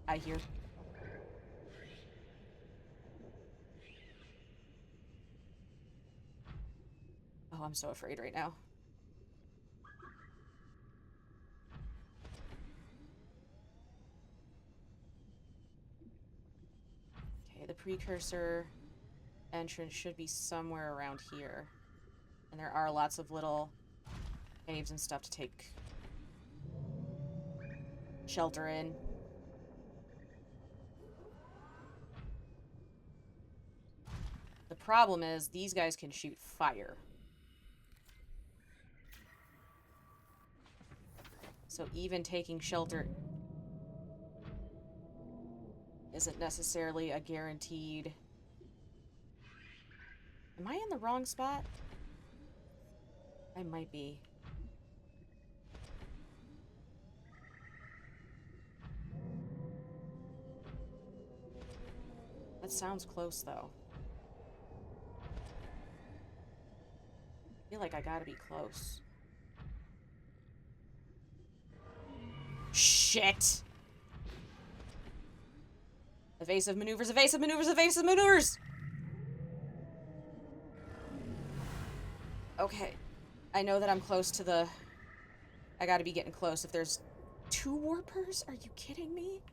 I hear... Oh, I'm so afraid right now. Okay, the precursor entrance should be somewhere around here. And there are lots of little caves and stuff to take shelter in. The problem is, these guys can shoot fire. So even taking shelter isn't necessarily a guaranteed... Am I in the wrong spot? I might be. That sounds close, though. I feel like I gotta be close. Shit! Evasive maneuvers, evasive maneuvers, evasive maneuvers! Okay. I know that I'm close to the... I gotta be getting close. If there's 2 warpers? Are you kidding me?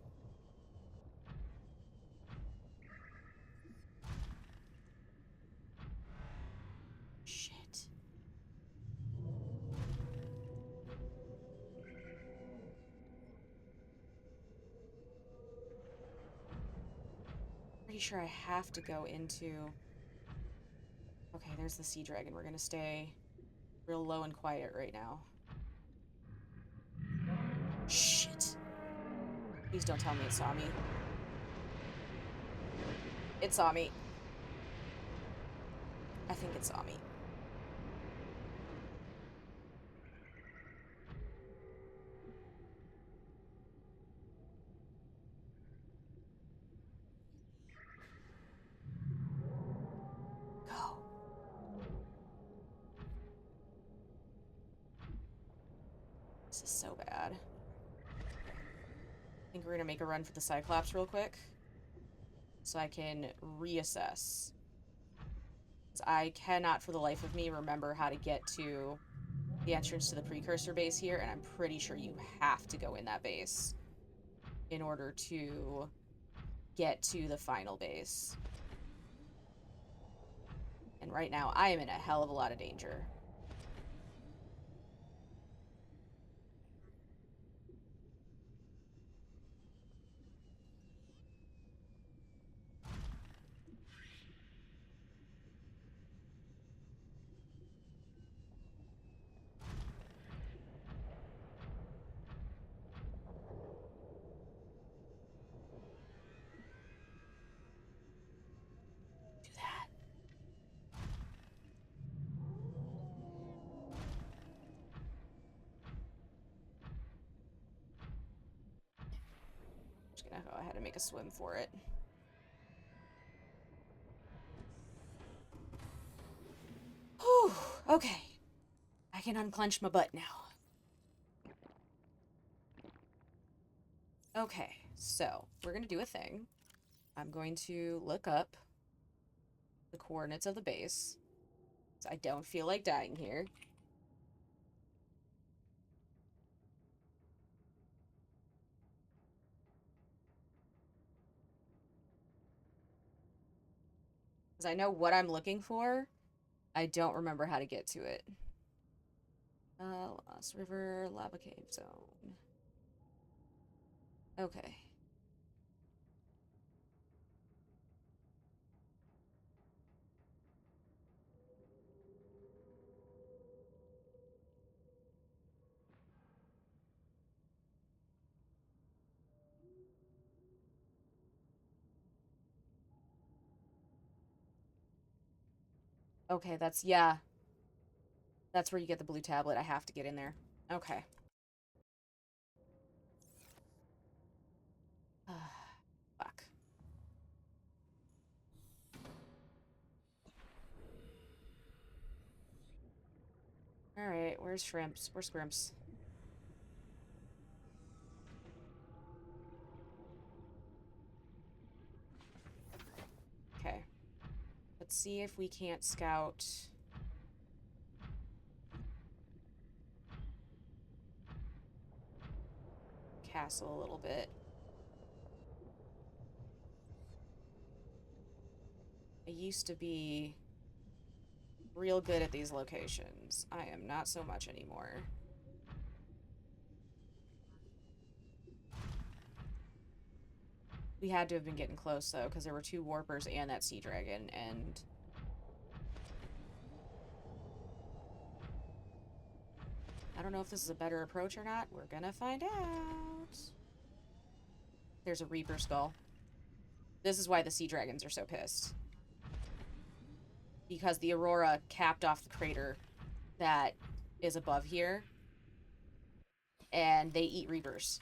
Shit. Pretty sure I have to go into... Okay, there's the sea dragon. We're gonna stay real low and quiet right now. Shit. Please don't tell me it saw me. It saw me. I think it saw me. is so bad. I think we're gonna make a run for the Cyclops real quick. So I can reassess. I cannot for the life of me remember how to get to the entrance to the precursor base here, and I'm pretty sure you have to go in that base in order to get to the final base. And right now, I am in a hell of a lot of danger. Do that. Just gonna go ahead and make a swim for it. Whew, okay. I can unclench my butt now. Okay, so we're gonna do a thing. I'm going to look up the coordinates of the base. So I don't feel like dying here. Because I know what I'm looking for. I don't remember how to get to it. Lost River, Lava Cave Zone. Okay. Okay, that's, yeah. That's where you get the blue tablet. I have to get in there. Okay. Fuck. Alright, where's Shrimps? Where's Scrimps? Okay. Let's see if we can't scout... Castle a little bit. I used to be real good at these locations. I am not so much anymore. We had to have been getting close, though, because there were 2 warpers and that sea dragon, and... I don't know if this is a better approach or not. We're gonna find out. There's a Reaper skull. This is why the sea dragons are so pissed. Because the Aurora capped off the crater that is above here. And they eat Reapers.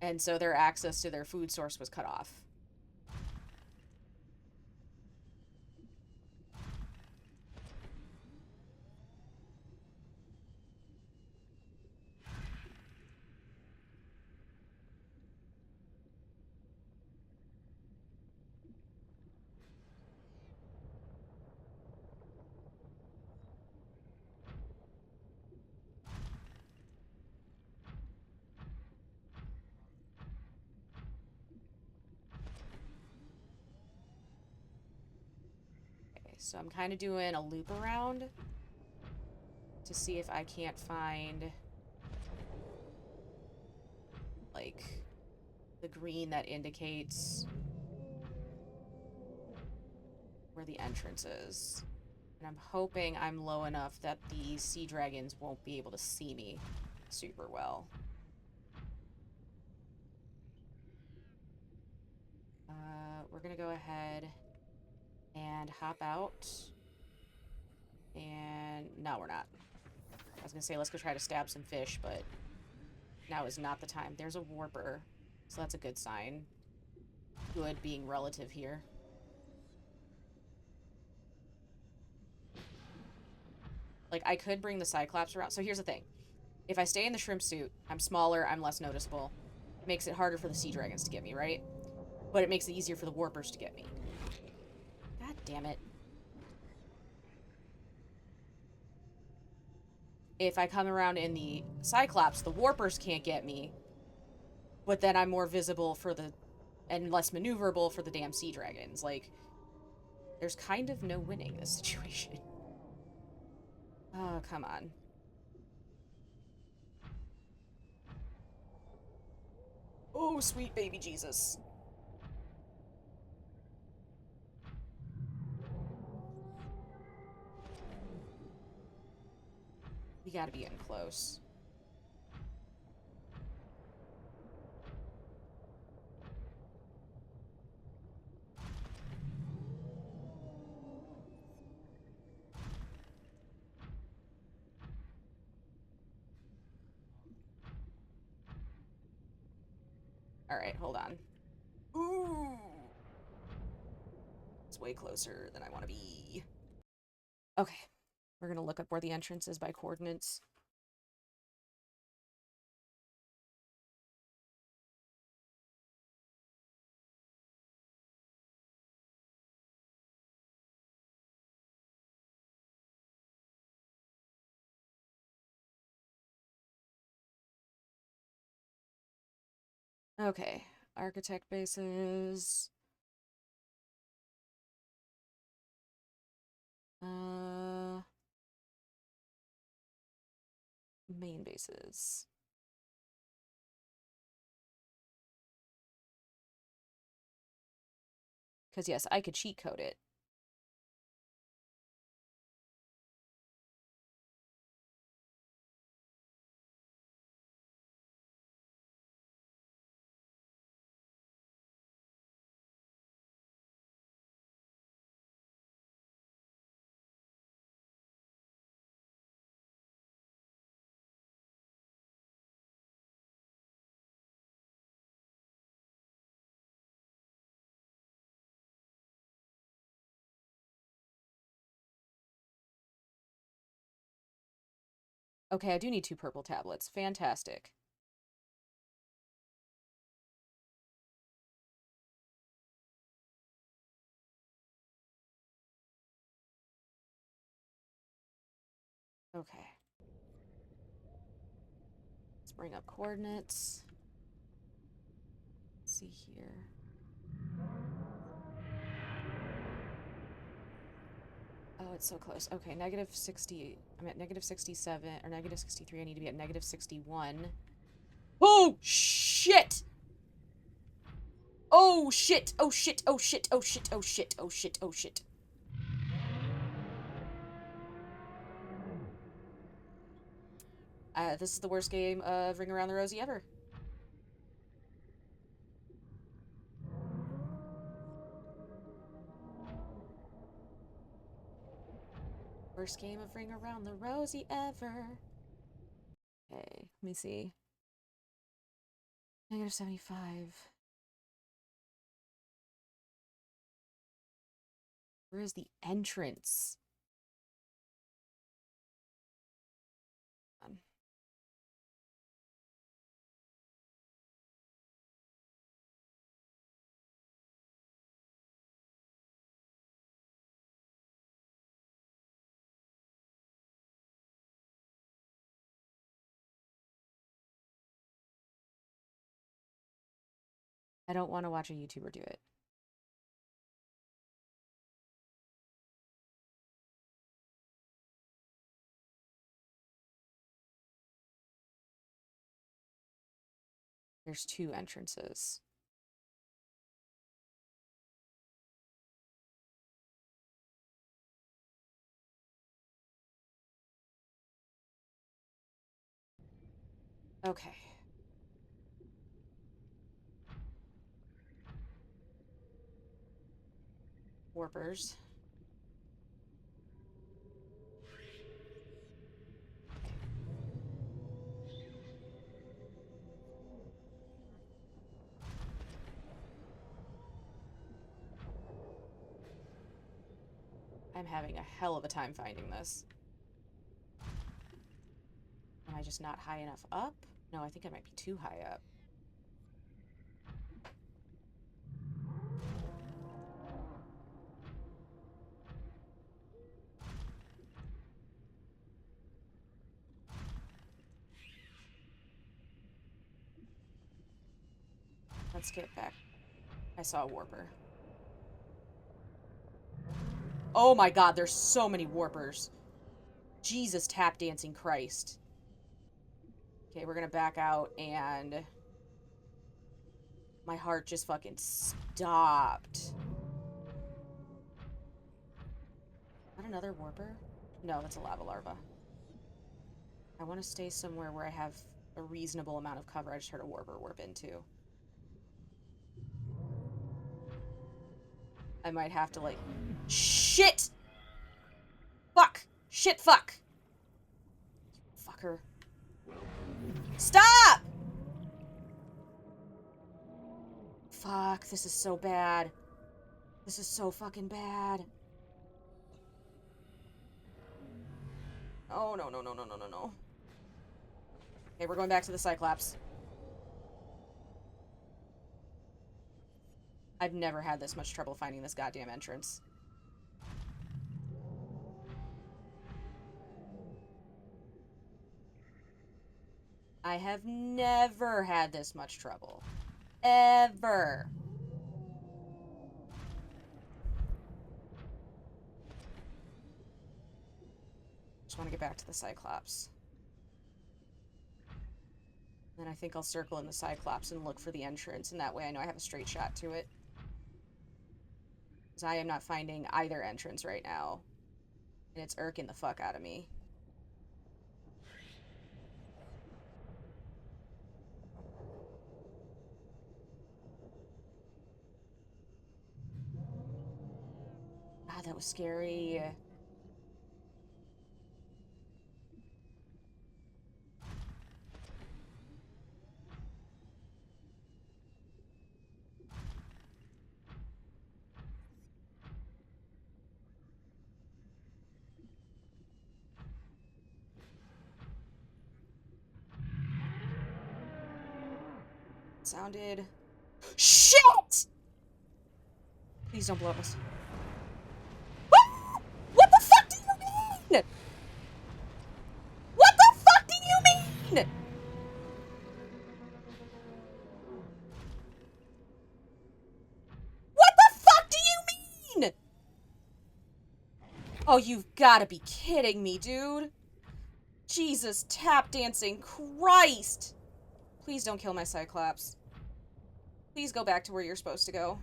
And so their access to their food source was cut off. So I'm kind of doing a loop around to see if I can't find, like, the green that indicates where the entrance is. And I'm hoping I'm low enough that the sea dragons won't be able to see me super well. We're gonna go ahead and hop out. And no, we're not. I was gonna say, let's go try to stab some fish, but now is not the time. There's a warper, so that's a good sign. Good being relative here. Like, I could bring the Cyclops around. So here's the thing. If I stay in the shrimp suit, I'm smaller, I'm less noticeable. Makes it harder for the sea dragons to get me, right? But it makes it easier for the warpers to get me. God damn it. If I come around in the Cyclops, the warpers can't get me. But then I'm more visible for the... and less maneuverable for the damn sea dragons. Like, there's kind of no winning this situation. Oh, come on. Oh, sweet baby Jesus. We gotta be getting close. Alright, hold on. Ooh! It's way closer than I want to be. Okay. We're gonna look up where the entrance is by coordinates. Okay. Architect bases. Main bases. Because, yes, I could cheat code it. Okay, I do need 2 purple tablets. Fantastic. Okay. Let's bring up coordinates. Let's see here. Oh, it's so close. Okay, negative 60. I'm at negative 67, or negative 63. I need to be at negative 61. Oh, shit! Oh, shit! Oh, shit! Oh, shit! Oh, shit! Oh, shit! Oh, shit! Oh, shit! This is the worst game of Ring Around the Rosie ever. Worst game of Ring Around the Rosie ever. Okay, let me see. Negative 75. Where is the entrance? I don't want to watch a YouTuber do it. There's 2 entrances. Okay. Warpers. I'm having a hell of a time finding this. I just not high enough up? No, I think I might be too high up. Let's get back. I saw a warper. Oh my god, there's so many warpers. Jesus tap dancing Christ. Okay, we're gonna back out and... My heart just fucking stopped. Is that another warper? No, that's a lava larva. I want to stay somewhere where I have a reasonable amount of cover. I just heard a warper warp into. I might have to, like... Shit! Fuck! Shit, fuck! Fucker. Stop! Fuck, this is so bad. This is so fucking bad. Oh, no, no, no, no, no, no, no. Okay, we're going back to the Cyclops. I've never had this much trouble finding this goddamn entrance. I have never had this much trouble. Ever. Just want to get back to the Cyclops. Then I think I'll circle in the Cyclops and look for the entrance, and that way I know I have a straight shot to it. Because I am not finding either entrance right now. And it's irking the fuck out of me. God, that was scary. Sounded... Shit! Please don't blow up us. What the fuck do you mean? What the fuck do you mean? What the fuck do you mean? Oh, you've gotta be kidding me, dude. Jesus, tap dancing Christ. Please don't kill my Cyclops. Please go back to where you're supposed to go.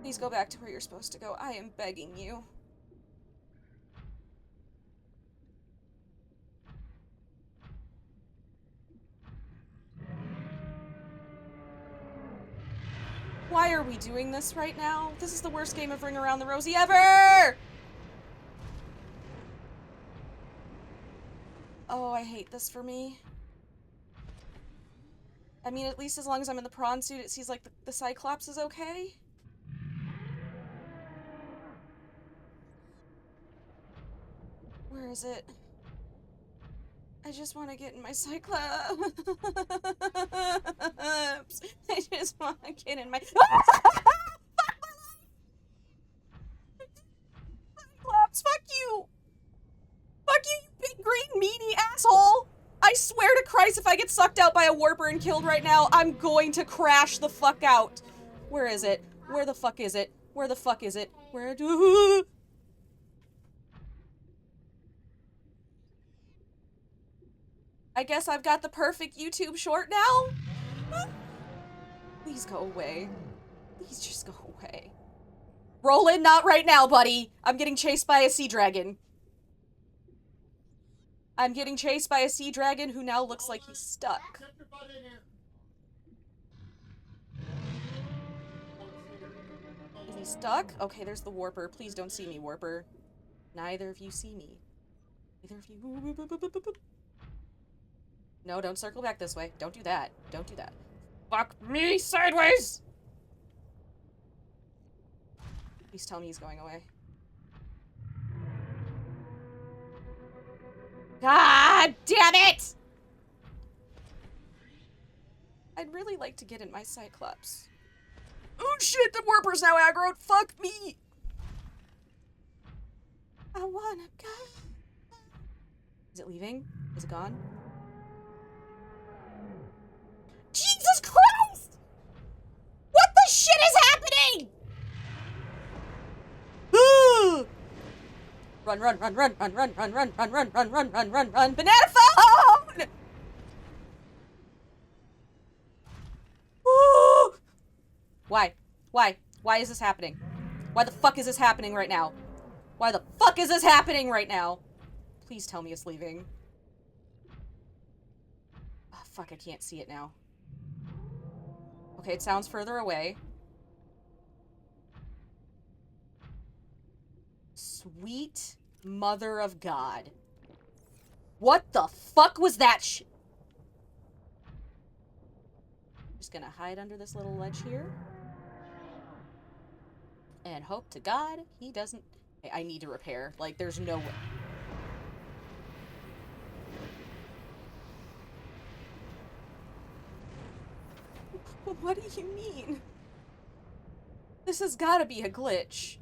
Please go back to where you're supposed to go. I am begging you. Why are we doing this right now? This is the worst game of Ring Around the Rosie ever! Oh, I hate this for me. I mean, at least as long as I'm in the prawn suit, it seems like the Cyclops is okay. Where is it? I just want to get in my Cyclops. I just want to get in my... Cyclops, fuck you! Fuck you, you big green meaty asshole! I swear to Christ, if I get sucked out by a warper and killed right now, I'm going to crash the fuck out. Where is it? Where the fuck is it? Where the fuck is it? Where do... I guess I've got the perfect YouTube short now? Please go away. Please just go away. Roland, not right now, buddy. I'm getting chased by a sea dragon. I'm getting chased by a sea dragon who now looks like he's stuck. Is he stuck? Okay, there's the warper. Please don't see me, warper. Neither of you see me. Neither of you... No, don't circle back this way. Don't do that. Don't do that. Fuck me sideways! Please tell me he's going away. God damn it! I'd really like to get in my Cyclops. Oh shit, the Warper's now aggroed. Fuck me! I wanna go. Is it leaving? Is it gone? Jesus Christ! What the shit is happening? Run, run, run, run, run, run, run, run, run, run, run, run, run, run, run, banana phone! Why? Why? Why is this happening? Why the fuck is this happening right now? Why the fuck is this happening right now? Please tell me it's leaving. Oh, fuck, I can't see it now. Okay, it sounds further away. Sweet mother of God. What the fuck was that shit? Just gonna hide under this little ledge here. And hope to God he doesn't... I need to repair. Like, there's no way. What do you mean? This has gotta be a glitch.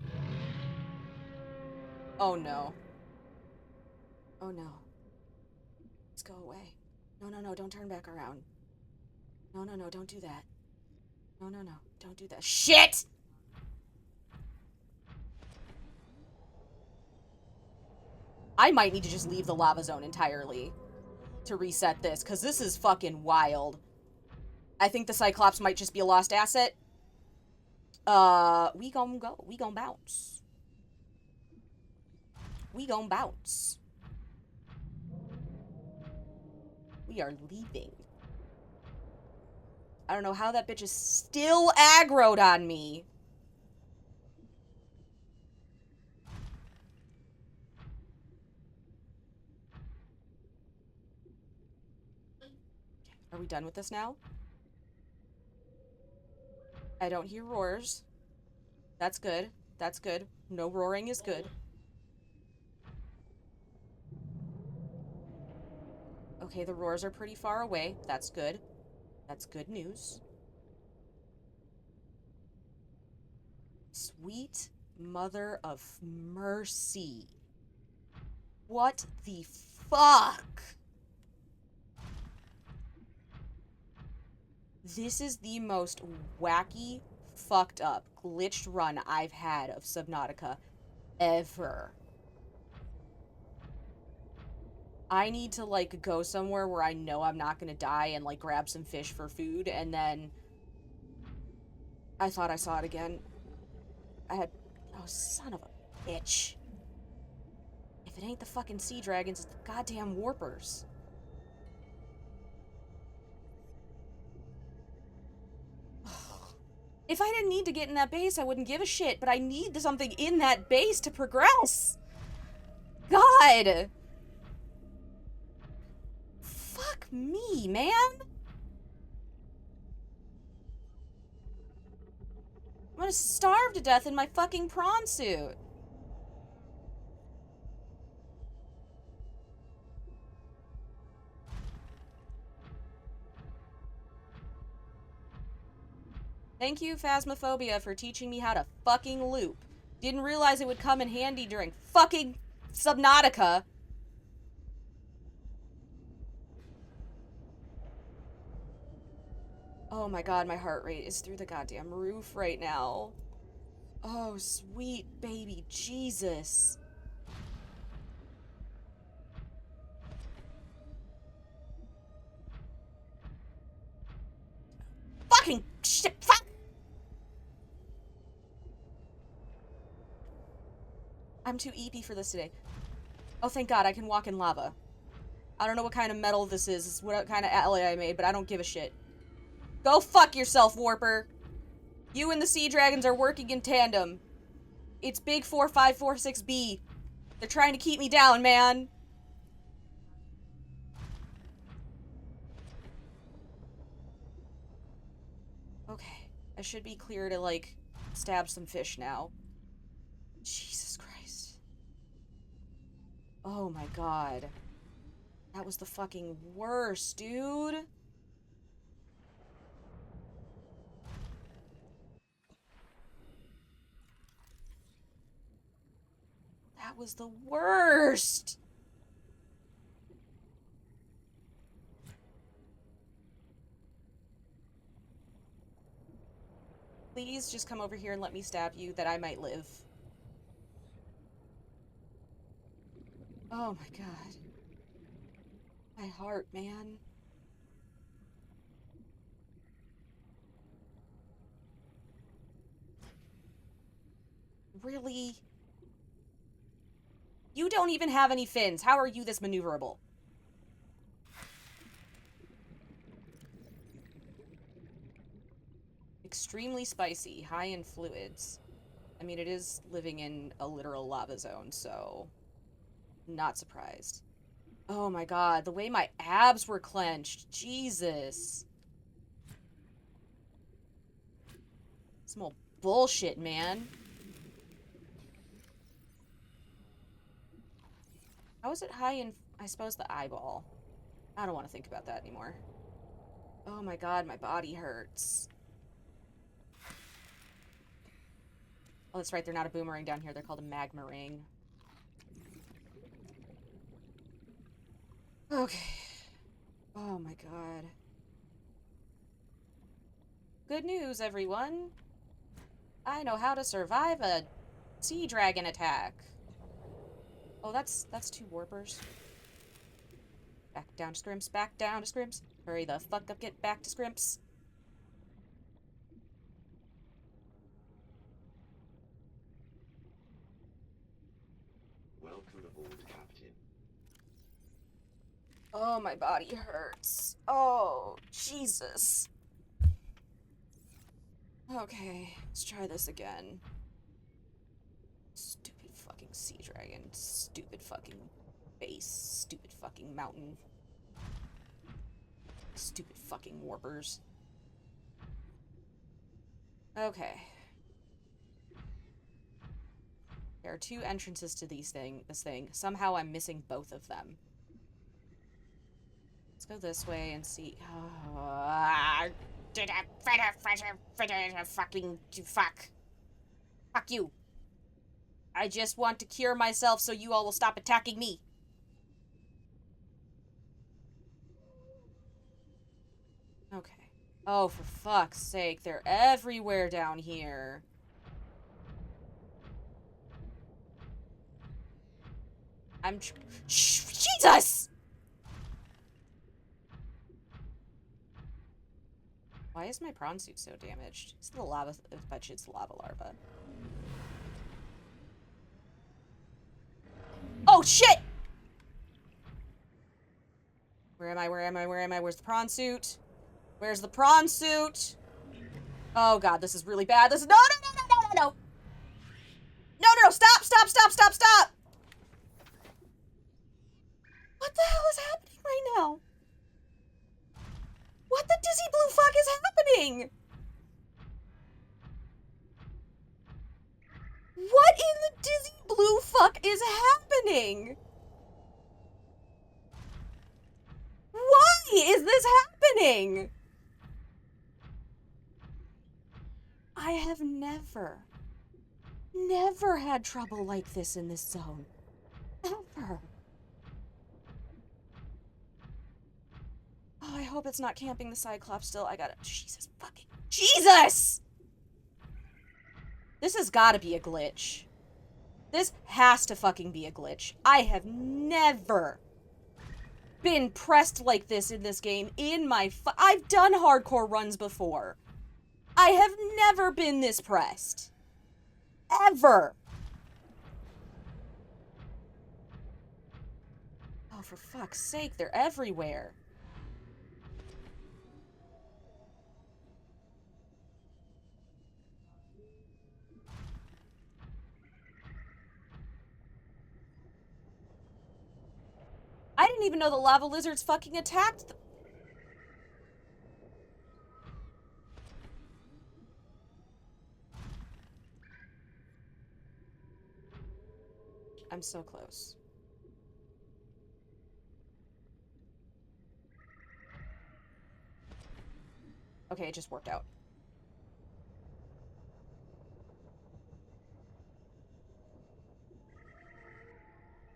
Oh no. Oh no. Let's go away. No, no, no, don't turn back around. No, no, no, don't do that. No, no, no, don't do that. Shit! I might need to just leave the lava zone entirely to reset this, because this is fucking wild. I think the Cyclops might just be a lost asset. We gon' go. We gon' bounce. We gon' bounce. We are leaving. I don't know how that bitch is still aggroed on me. Are we done with this now? I don't hear roars. That's good. That's good. No roaring is good. Okay, the roars are pretty far away. That's good. That's good news. Sweet mother of mercy. What the fuck? This is the most wacky, fucked up, glitched run I've had of Subnautica ever. I need to, like, go somewhere where I know I'm not gonna die and, like, grab some fish for food, and then... I thought I saw it again. I had... Oh, son of a bitch. If it ain't the fucking sea dragons, it's the goddamn warpers. If I didn't need to get in that base, I wouldn't give a shit, but I need something in that base to progress. God! Fuck me, man! I'm gonna starve to death in my fucking prawn suit. Thank you, Phasmophobia, for teaching me how to fucking loop. Didn't realize it would come in handy during fucking Subnautica. Oh my god, my heart rate is through the goddamn roof right now. Oh, sweet baby Jesus. Fucking shit, fuck! I'm too eepy for this today. Oh, thank God, I can walk in lava. I don't know what kind of metal this is, what kind of alloy I made, but I don't give a shit. Go fuck yourself, Warper! You and the Sea Dragons are working in tandem. It's Big 4546B. They're trying to keep me down, man. Okay, I should be clear to, like, stab some fish now. Jesus Christ. Oh my god. That was the fucking worst, dude. That was the worst. Please just come over here and let me stab you that I might live. Oh my god. My heart, man. Really? You don't even have any fins. How are you this maneuverable? Extremely spicy, high in fluids. I mean, it is living in a literal lava zone, so not surprised. Oh my god, the way my abs were clenched. Jesus. Some old bullshit, man. How is it high in, I suppose, the eyeball? I don't want to think about that anymore. Oh my god, my body hurts. Oh, that's right, they're not a boomerang down here. They're called a magma ring. Okay. Oh my god. Good news, everyone. I know how to survive a sea dragon attack. Oh, that's two warpers. Back down to Scrimps, back down to Scrimps. Hurry the fuck up, get back to Scrimps. Welcome aboard, Captain. Oh, my body hurts. Oh, Jesus. Okay, let's try this again. Stupid fucking sea dragon. Stupid fucking base. Stupid fucking mountain. Stupid fucking warpers. Okay. There are two entrances to this thing. Somehow I'm missing both of them. Let's go this way and see. Fucking fuck. Fuck you. I just want to cure myself so you all will stop attacking me. Okay. Oh, for fuck's sake. They're everywhere down here. Jesus! Why is my prawn suit so damaged? It's the lava. I bet you it's the lava larva. Oh, shit! Where am I? Where am I? Where am I? Where's the prawn suit? Where's the prawn suit? Oh, God, this is really bad. This is... No, no, no, no, no, no, no! No, no, no! Stop, stop, stop, stop, stop! What the hell is happening right now? What the dizzy blue fuck is happening? What in the dizzy blue fuck is happening? Why is this happening? I have never had trouble like this in this zone. Ever. Oh, I hope it's not camping the Cyclops still. I gotta... Jesus fucking... Jesus! This has gotta be a glitch. This has to fucking be a glitch. I have never been pressed like this in this game in my... I've done hardcore runs before. I have never been this pressed. Ever. Oh, for fuck's sake, they're everywhere. I didn't even know the lava lizards fucking attacked them. I'm so close. Okay, it just worked out.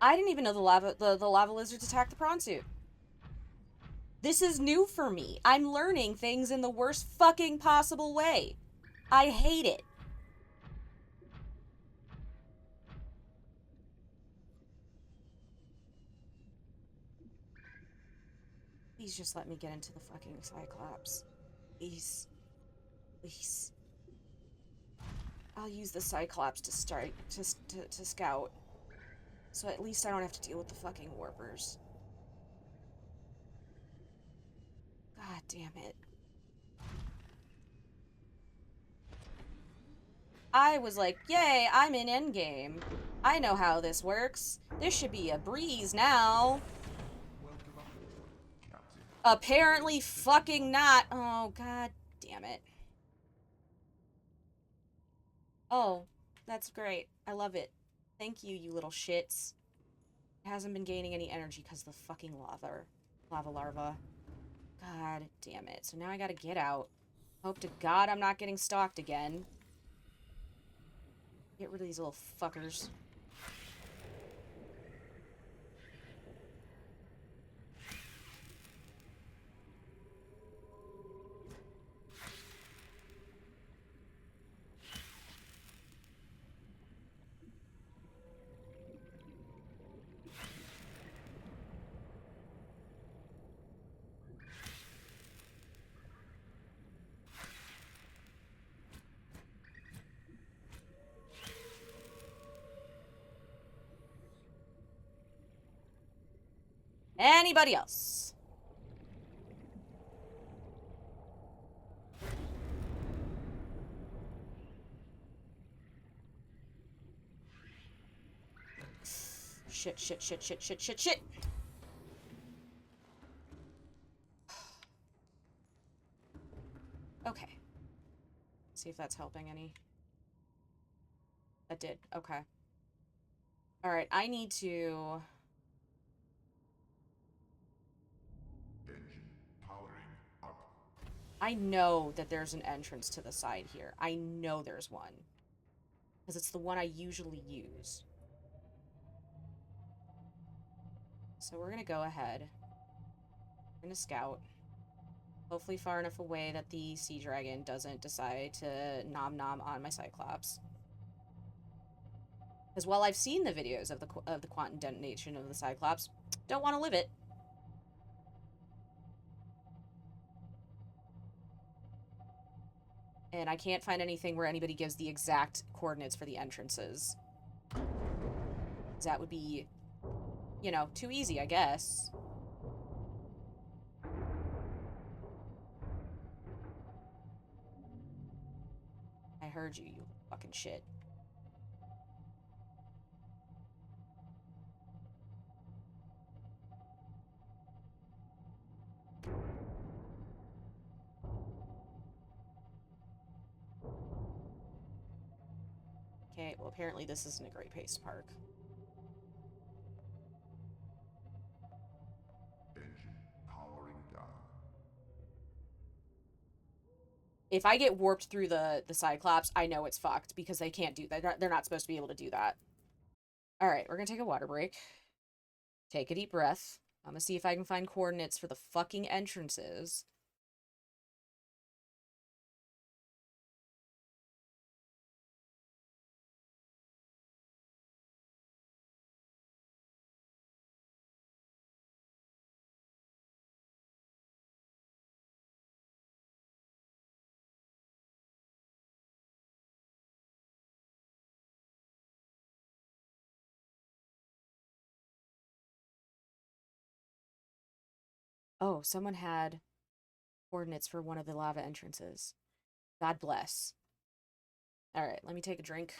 I didn't even know the lava lizards attacked the prawn suit. This is new for me. I'm learning things in the worst fucking possible way. I hate it. Please just let me get into the fucking Cyclops. Please. Please. I'll use the Cyclops to start to scout. So at least I don't have to deal with the fucking warpers. God damn it. I was like, yay, I'm in endgame. I know how this works. This should be a breeze now. Welcome aboard, Captain. Apparently fucking not. Oh, god damn it. Oh, that's great. I love it. Thank you, you little shits. It hasn't been gaining any energy because of the fucking lava larva. God damn it. So now I gotta get out. Hope to God I'm not getting stalked again. Get rid of these little fuckers. Anybody else? Shit, shit, shit, shit, shit, shit, shit. Okay. See if that's helping any. That did. Okay. Alright, I need to... Engine powering up. I know that there's an entrance to the side here. I know there's one. Because it's the one I usually use. So we're gonna go ahead. We're gonna scout. Hopefully far enough away that the sea dragon doesn't decide to nom nom on my Cyclops. Because while I've seen the videos of the quantum detonation of the Cyclops, don't want to live it. And I can't find anything where anybody gives the exact coordinates for the entrances. That would be, you know, too easy, I guess. I heard you, you fucking shit. Okay, well apparently this isn't a great pace to park. Engine powering down. If I get warped through the Cyclops, I know it's fucked because they can't do that. They're not supposed to be able to do that. Alright, we're gonna take a water break. Take a deep breath. I'm gonna see if I can find coordinates for the fucking entrances. Oh, someone had coordinates for one of the lava entrances. God bless. Alright, let me take a drink.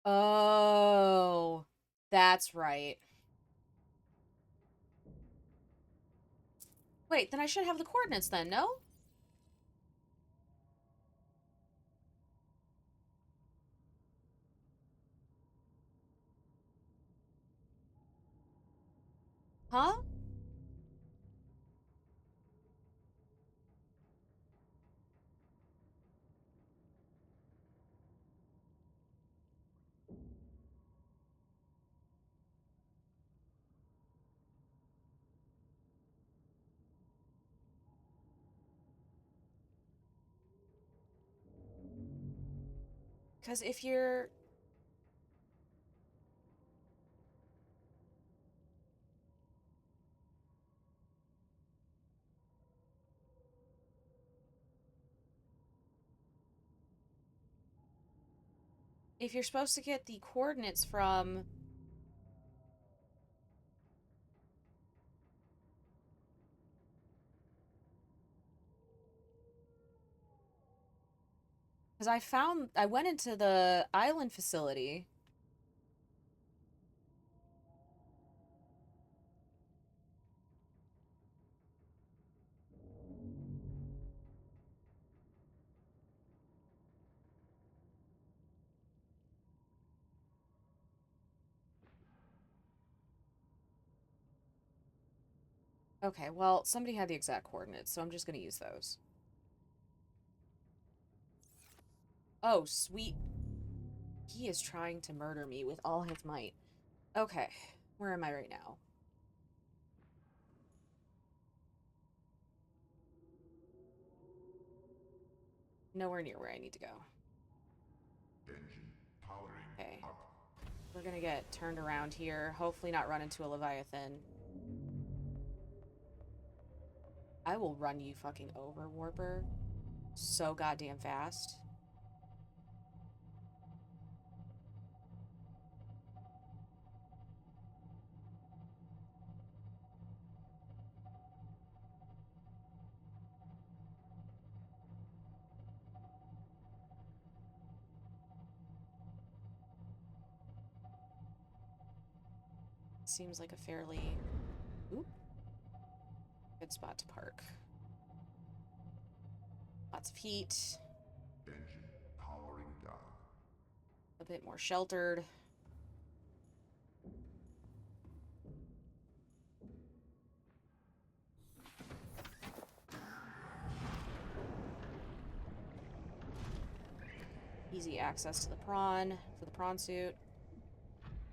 Oh, that's right. Wait, then I should have the coordinates then, no? Huh? Because if you're supposed to get the coordinates from, because I went into the island facility. Okay, well, somebody had the exact coordinates, so I'm just gonna use those. Oh, sweet. He is trying to murder me with all his might. Okay, where am I right now? Nowhere near where I need to go. Engine powering Okay, up. we're gonna get turned around here. Hopefully not run into a Leviathan. I will run you fucking over, Warper. So goddamn fast. Seems like a fairly... Oop. Good spot to park. Lots of heat. Engine powering down. A bit more sheltered. Easy access to the prawn for the prawn suit.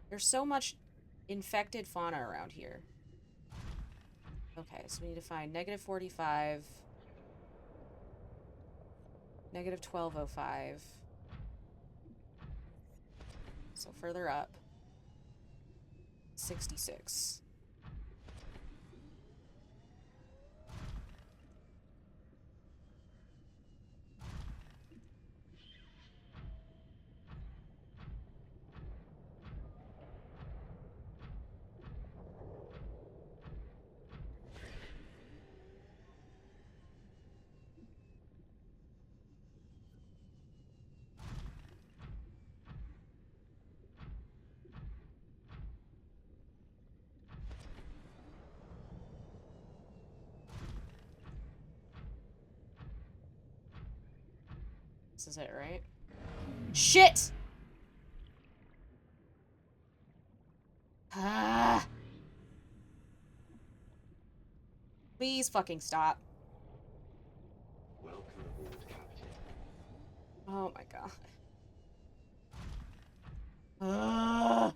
There's so much infected fauna around here. Okay, so we need to find negative 45, negative 1205. So further up, 66. This is it, right? Shit! Ah! Please fucking stop. Welcome aboard, Captain. Oh my god. Ah!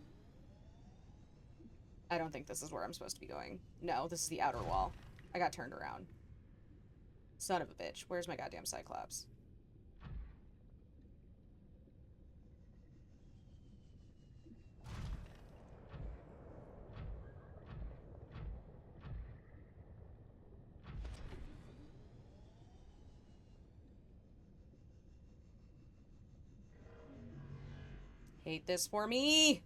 I don't think this is where I'm supposed to be going. No, this is the outer wall. I got turned around. Son of a bitch. Where's my goddamn Cyclops? Hate this for me!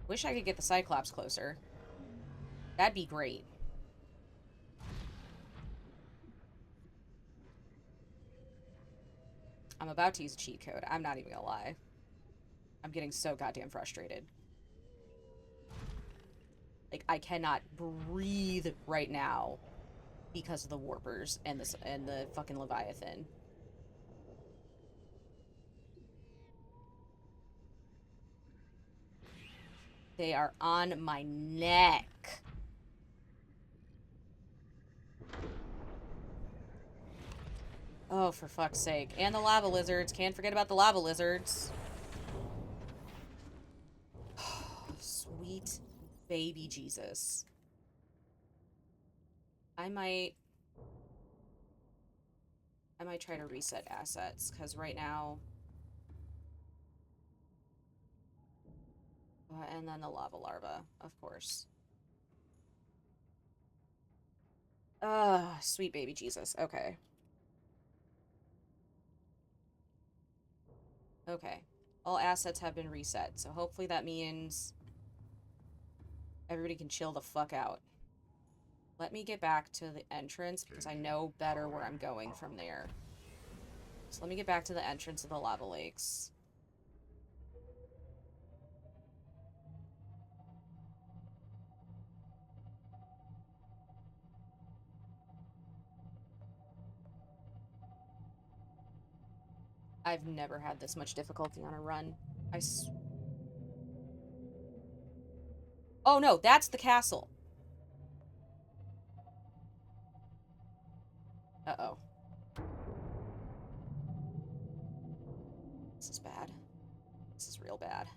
Wish I could get the Cyclops closer. That'd be great. I'm about to use a cheat code. I'm not even gonna lie. I'm getting so goddamn frustrated. Like, I cannot breathe right now because of the warpers and the fucking Leviathan. They are on my neck. Oh, for fuck's sake. And the lava lizards. Can't forget about the lava lizards. Sweet baby Jesus. I might try to reset assets, because right now... and then the lava larva, of course. Sweet baby Jesus. Okay. Okay. All assets have been reset, so hopefully that means everybody can chill the fuck out. Let me get back to the entrance, because I know better where I'm going from there. So let me get back to the entrance of the lava lakes. I've never had this much difficulty on a run. Oh no, that's the castle. Uh-oh. This is bad. This is real bad.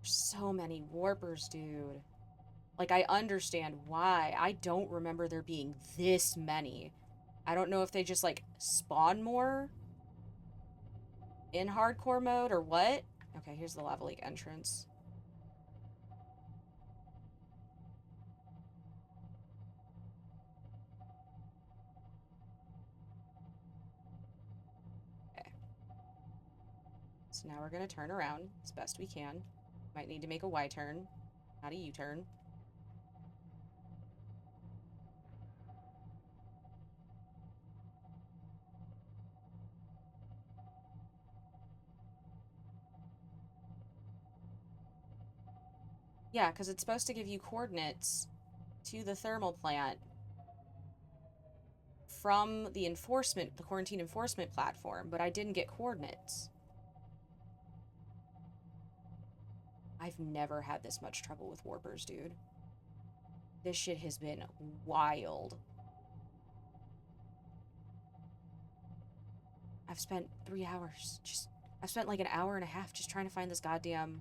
There's so many warpers, dude. Like, I understand why. I don't remember there being this many. I don't know if they just, like, spawn more in hardcore mode or what. Okay, here's the lava lake entrance. Okay. So now we're gonna turn around as best we can. Might need to make a Y turn, not a U turn. Yeah, because it's supposed to give you coordinates to the thermal plant from the quarantine enforcement platform, but I didn't get coordinates. I've never had this much trouble with warpers, dude. This shit has been wild. I've spent 3 hours I've spent like an hour and a half just trying to find this goddamn...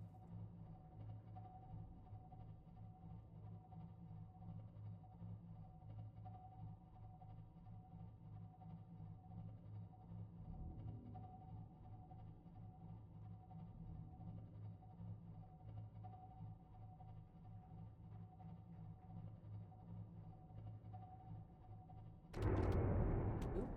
Ooh.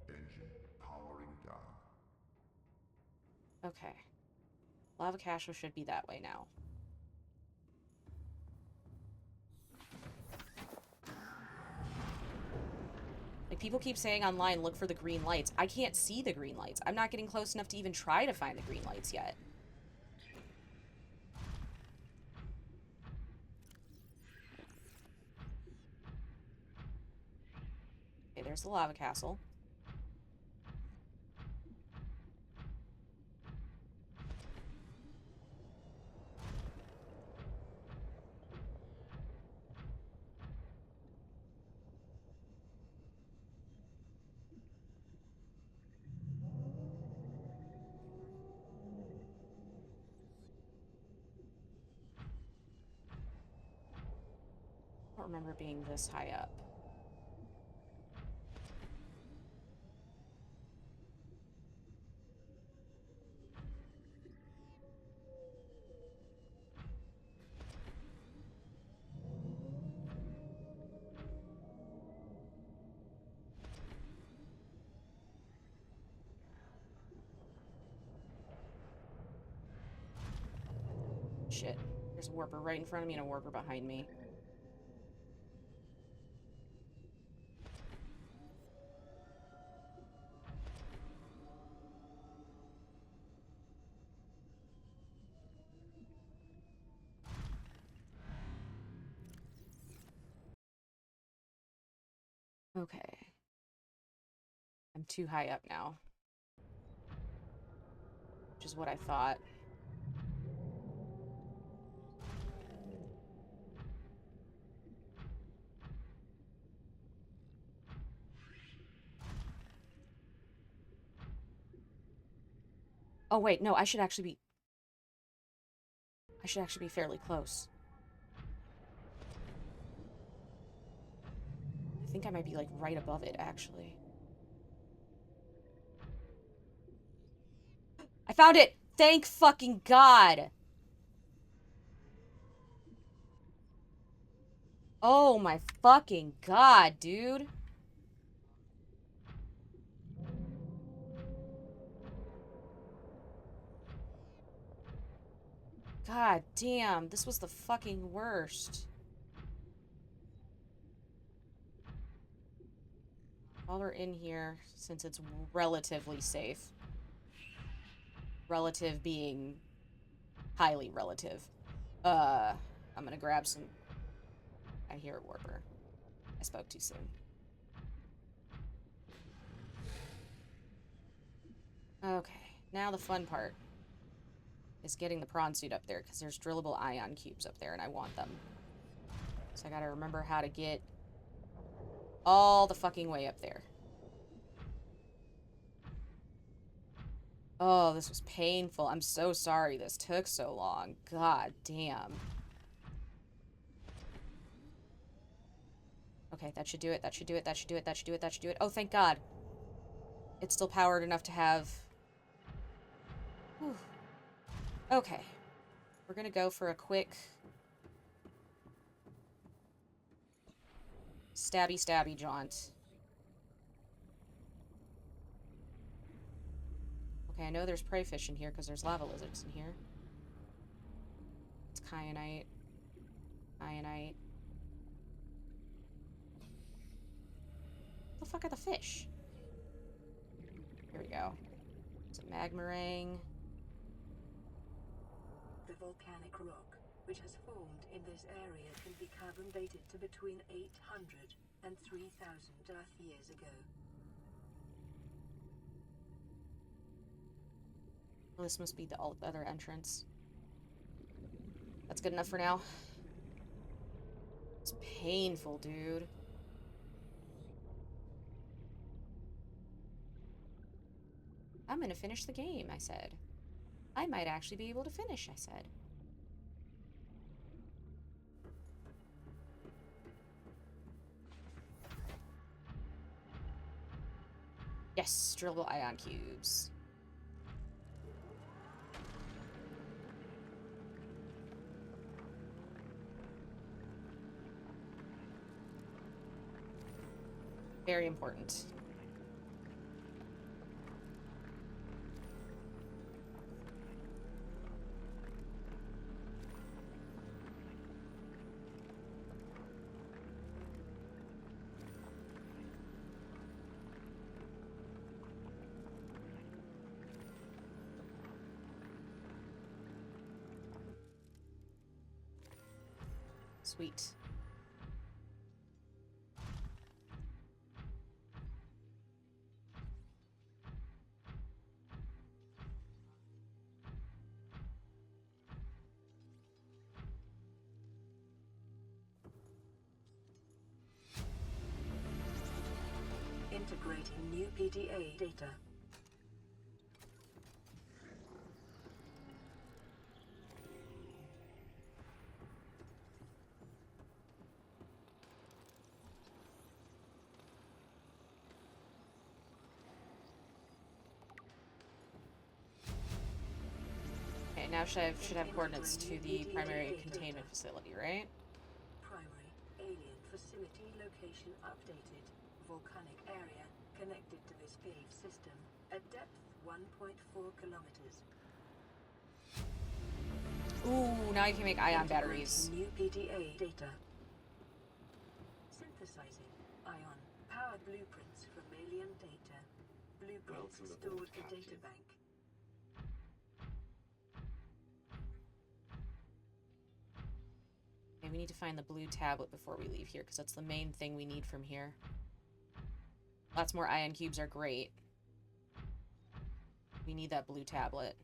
Engine powering down. Okay. Lava cache should be that way now. Like, people keep saying online, look for the green lights. I can't see the green lights. I'm not getting close enough to even try to find the green lights yet. Okay, there's the lava castle. remember being this high up. Shit. There's a warper right in front of me and a warper behind me. Okay. I'm too high up now. Which is what I thought. Oh wait, no, I should actually be fairly close. I think I might be like right above it, actually. I found it! Thank fucking God! Oh my fucking God, dude. God damn, this was the fucking worst. While we're in here, since it's relatively safe. Relative being highly relative. I'm gonna grab some... I hear a warper. I spoke too soon. Okay, now the fun part is getting the prawn suit up there, because there's drillable ion cubes up there, and I want them. So I gotta remember how to get all the fucking way up there. Oh, this was painful. I'm so sorry this took so long. God damn. Okay, that should do it. That should do it. That should do it. That should do it. That should do it. Oh, thank God. It's still powered enough to have... Whew. Okay. We're gonna go for a quick... stabby jaunt. Okay, I know there's prey fish in here because there's lava lizards in here. It's kyanite. Kyanite. What the fuck are the fish? Here we go. It's a magmarang. The volcanic rock, which has formed in this area, can be carbon dated to between 800 and 3,000 Earth years ago. Well, this must be the other entrance. That's good enough for now. It's painful, dude. I'm gonna finish the game, I said. I might actually be able to finish, I said. Yes, drillable ion cubes. Very important. Sweet. Integrating new PDA data. now should have coordinates to the primary containment facility, right? Primary alien facility location updated. Volcanic area connected to this cave system at depth 1.4 kilometers. Ooh, now you can make ion batteries. New PDA data. Synthesizing ion powered blueprints from alien data. Blueprints Welcome stored aboard, in Captain. data bank. Okay, we need to find the blue tablet before we leave here, because that's the main thing we need from here. Lots more ion cubes are great. We need that blue tablet.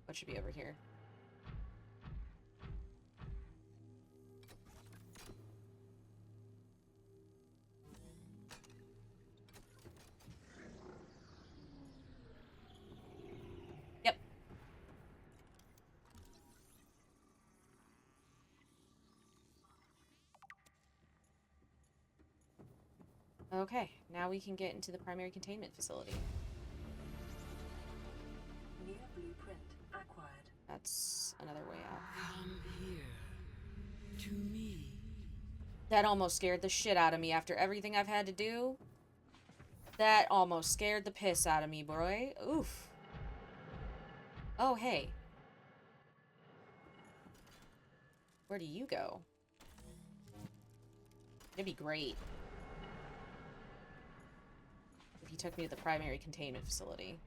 What should be over here? Yep. Okay, now we can get into the primary containment facility. New blueprint acquired. That's another way out. Come here. To me. That almost scared the shit out of me after everything I've had to do. That almost scared the piss out of me, boy. Oof. Oh, hey. Where do you go? It'd be great if you took me to the primary containment facility.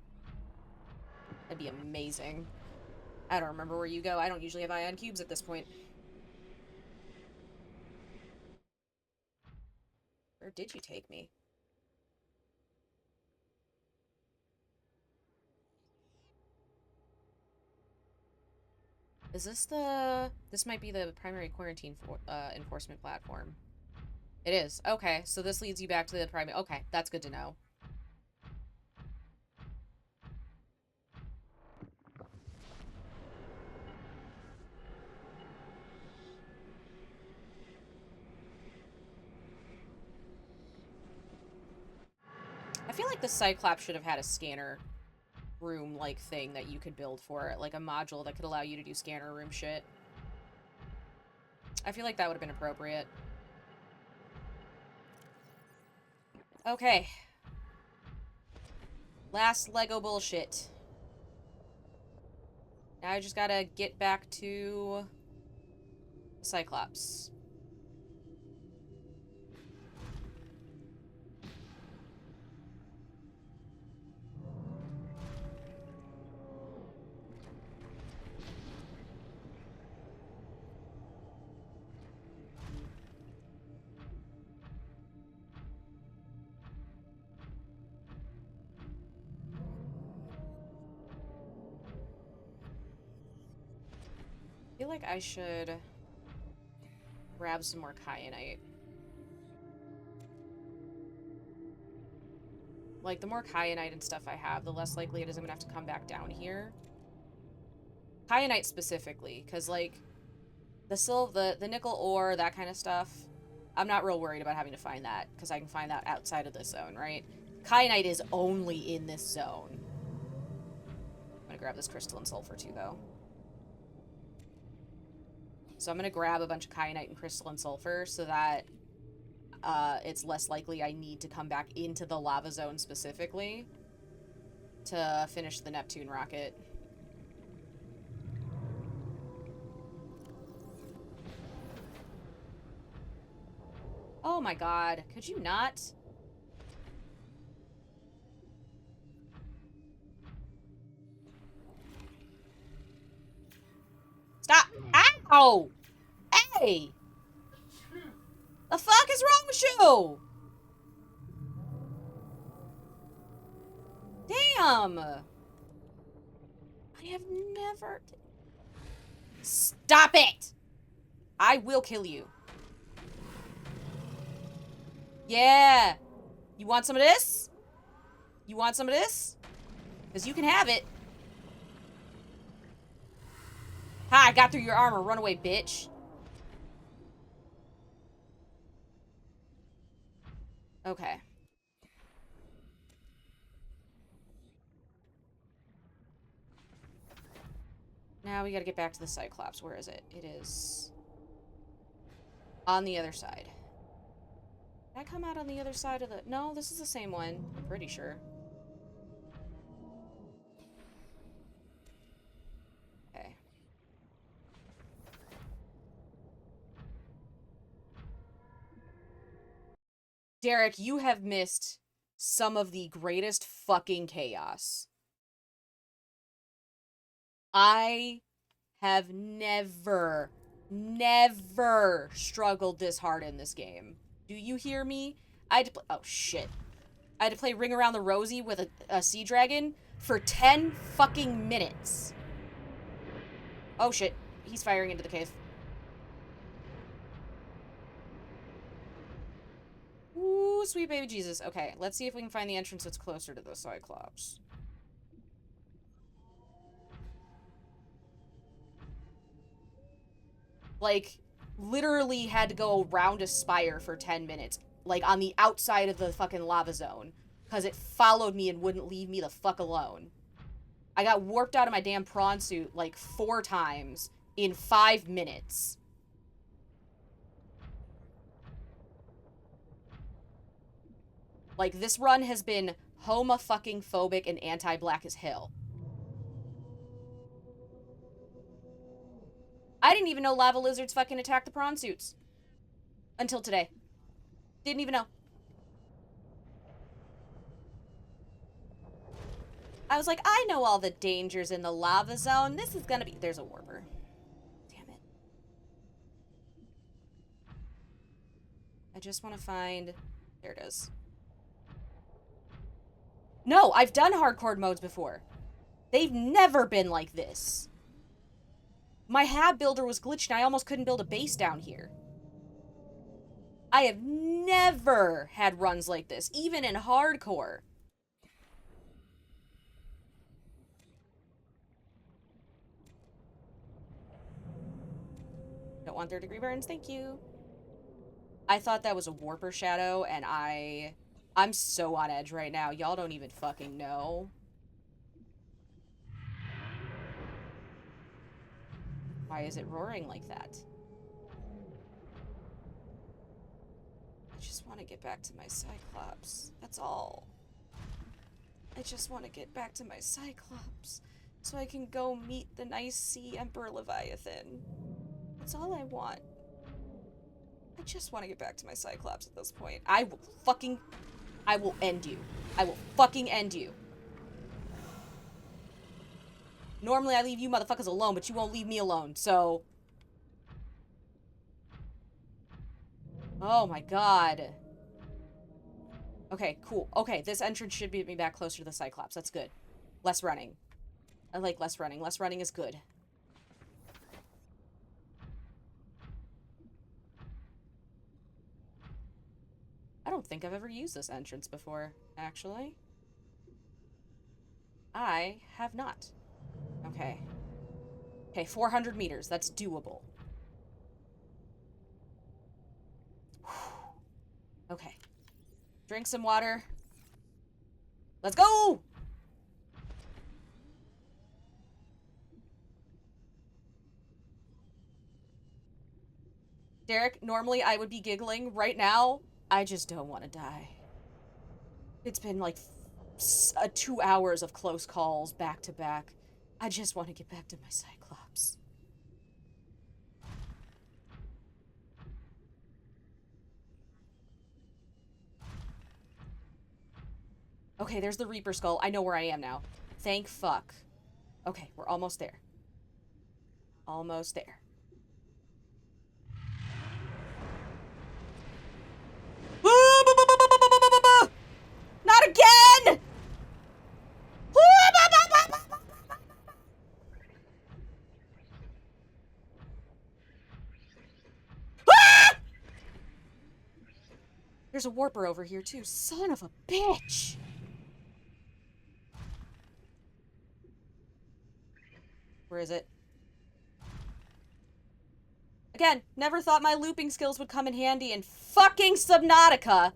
That'd be amazing. I don't remember where you go. I don't usually have ion cubes at this point. Where did you take me? Is this the... This might be the primary quarantine enforcement platform. It is. Okay, so this leads you back to the primary... Okay, that's good to know. I feel like the Cyclops should have had a scanner room-like thing that you could build for it. Like a module that could allow you to do scanner room shit. I feel like that would have been appropriate. Okay. Last Lego bullshit. Now I just gotta get back to Cyclops. I feel like I should grab some more kyanite. Like, the more kyanite and stuff I have, the less likely it is I'm gonna have to come back down here. Kyanite specifically, because, like, the nickel ore, that kind of stuff, I'm not real worried about having to find that, because I can find that outside of this zone, right? Kyanite is only in this zone. I'm gonna grab this crystalline sulfur, too, though. So I'm gonna grab a bunch of kyanite and crystalline sulfur so that it's less likely I need to come back into the lava zone specifically to finish the Neptune rocket. Oh my god, could you not? Stop! Ow! Hey! The fuck is wrong with you? Damn! I have never... Stop it! I will kill you. Yeah! You want some of this? You want some of this? Because you can have it. Ha! I got through your armor. Run away, bitch. Okay. Now we gotta get back to the Cyclops. Where is it? It is on the other side. Did I come out on the other side of the... No, this is the same one. I'm pretty sure. Okay. Derek, you have missed some of the greatest fucking chaos. I have never struggled this hard in this game. Do you hear me? I had to play... Oh, shit. I had to play Ring Around the Rosie with a sea dragon for 10 fucking minutes. Oh, shit. He's firing into the cave. Ooh, sweet baby Jesus. Okay, let's see if we can find the entrance that's closer to the Cyclops. Like, literally had to go around a spire for 10 minutes. Like, on the outside of the fucking lava zone. Because it followed me and wouldn't leave me the fuck alone. I got warped out of my damn prawn suit, like, 4 times in 5 minutes. Like, this run has been homo-fucking-phobic and anti-black as hell. I didn't even know lava lizards fucking attack the prawn suits. Until today. Didn't even know. I was like, I know all the dangers in the lava zone. This is gonna be... There's a warper. Damn it. I just want to find... There it is. No, I've done hardcore modes before. They've never been like this. My hab builder was glitched and I almost couldn't build a base down here. I have never had runs like this, even in hardcore. Don't want third-degree burns, thank you. I thought that was a warper shadow, and I'm so on edge right now. Y'all don't even fucking know. Why is it roaring like that? I just want to get back to my Cyclops. That's all. I just want to get back to my Cyclops so I can go meet the nice sea Emperor Leviathan. That's all I want. I just want to get back to my Cyclops at this point. I will end you. I will fucking end you. Normally I leave you motherfuckers alone, but you won't leave me alone, so... Oh my god. Okay, cool. Okay, this entrance should get me back closer to the Cyclops. That's good. Less running. I like less running. Less running is good. I don't think I've ever used this entrance before, actually. I have not. Okay. Okay, 400 meters. That's doable. Okay. Drink some water. Let's go! Derek, normally I would be giggling. Right now, I just don't want to die. It's been like 2 hours of close calls back to back. I just want to get back to my Cyclops. Okay, there's the Reaper Skull. I know where I am now. Thank fuck. Okay, we're almost there. Almost there. Not again! There's a warper over here too. Son of a bitch! Where is it? Again, never thought my looping skills would come in handy in fucking Subnautica.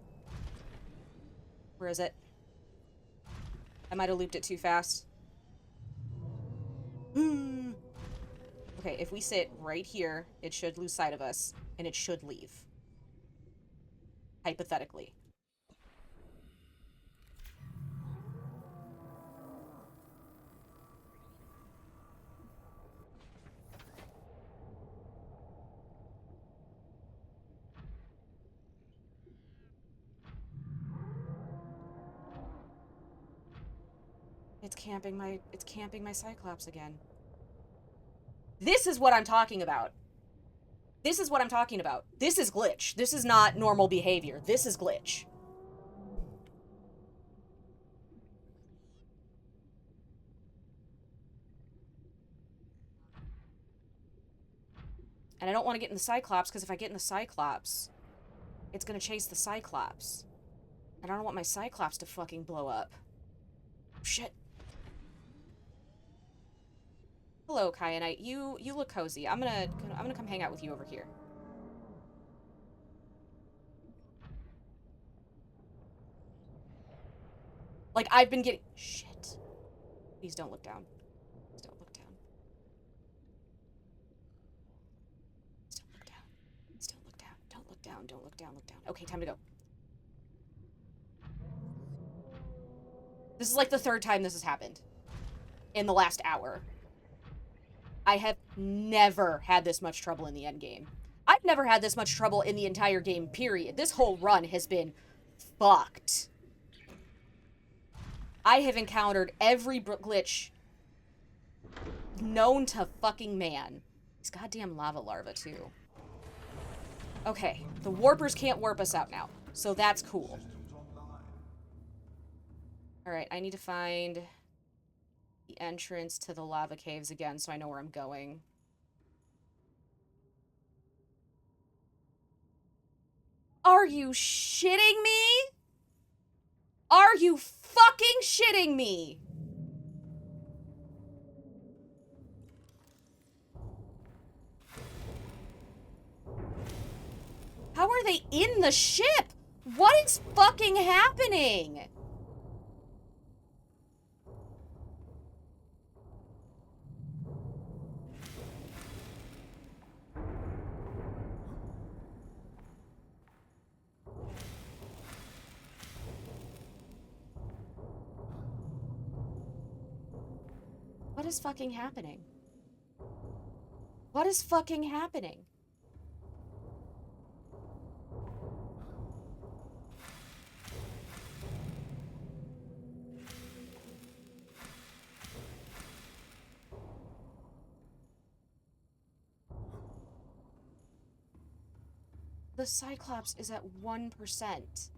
Where is it? I might have looped it too fast. Okay, if we sit right here, it should lose sight of us, and it should leave. Hypothetically. It's camping my Cyclops again. This is what I'm talking about. This is what I'm talking about. This is glitch. This is not normal behavior. This is glitch. And I don't want to get in the Cyclops, because if I get in the Cyclops, it's going to chase the Cyclops. And I don't want my Cyclops to fucking blow up. Shit. Hello, Kyanite. You look cozy. I'm gonna come hang out with you over here. Like, I've been getting... Shit. Please don't look down. Please don't look down. Please don't look down. Please don't look down. Don't look down. Don't look down. Look down. Okay, time to go. This is like the third time this has happened. In the last hour. I have never had this much trouble in the endgame. I've never had this much trouble in the entire game, period. This whole run has been fucked. I have encountered every glitch known to fucking man. These goddamn lava larvae, too. Okay, the warpers can't warp us out now, so that's cool. Alright, I need to find the entrance to the lava caves again so I know where I'm going. Are you shitting me? Are you fucking shitting me? How are they in the ship? What is fucking happening? What is fucking happening? What is fucking happening? The Cyclops is at 1%.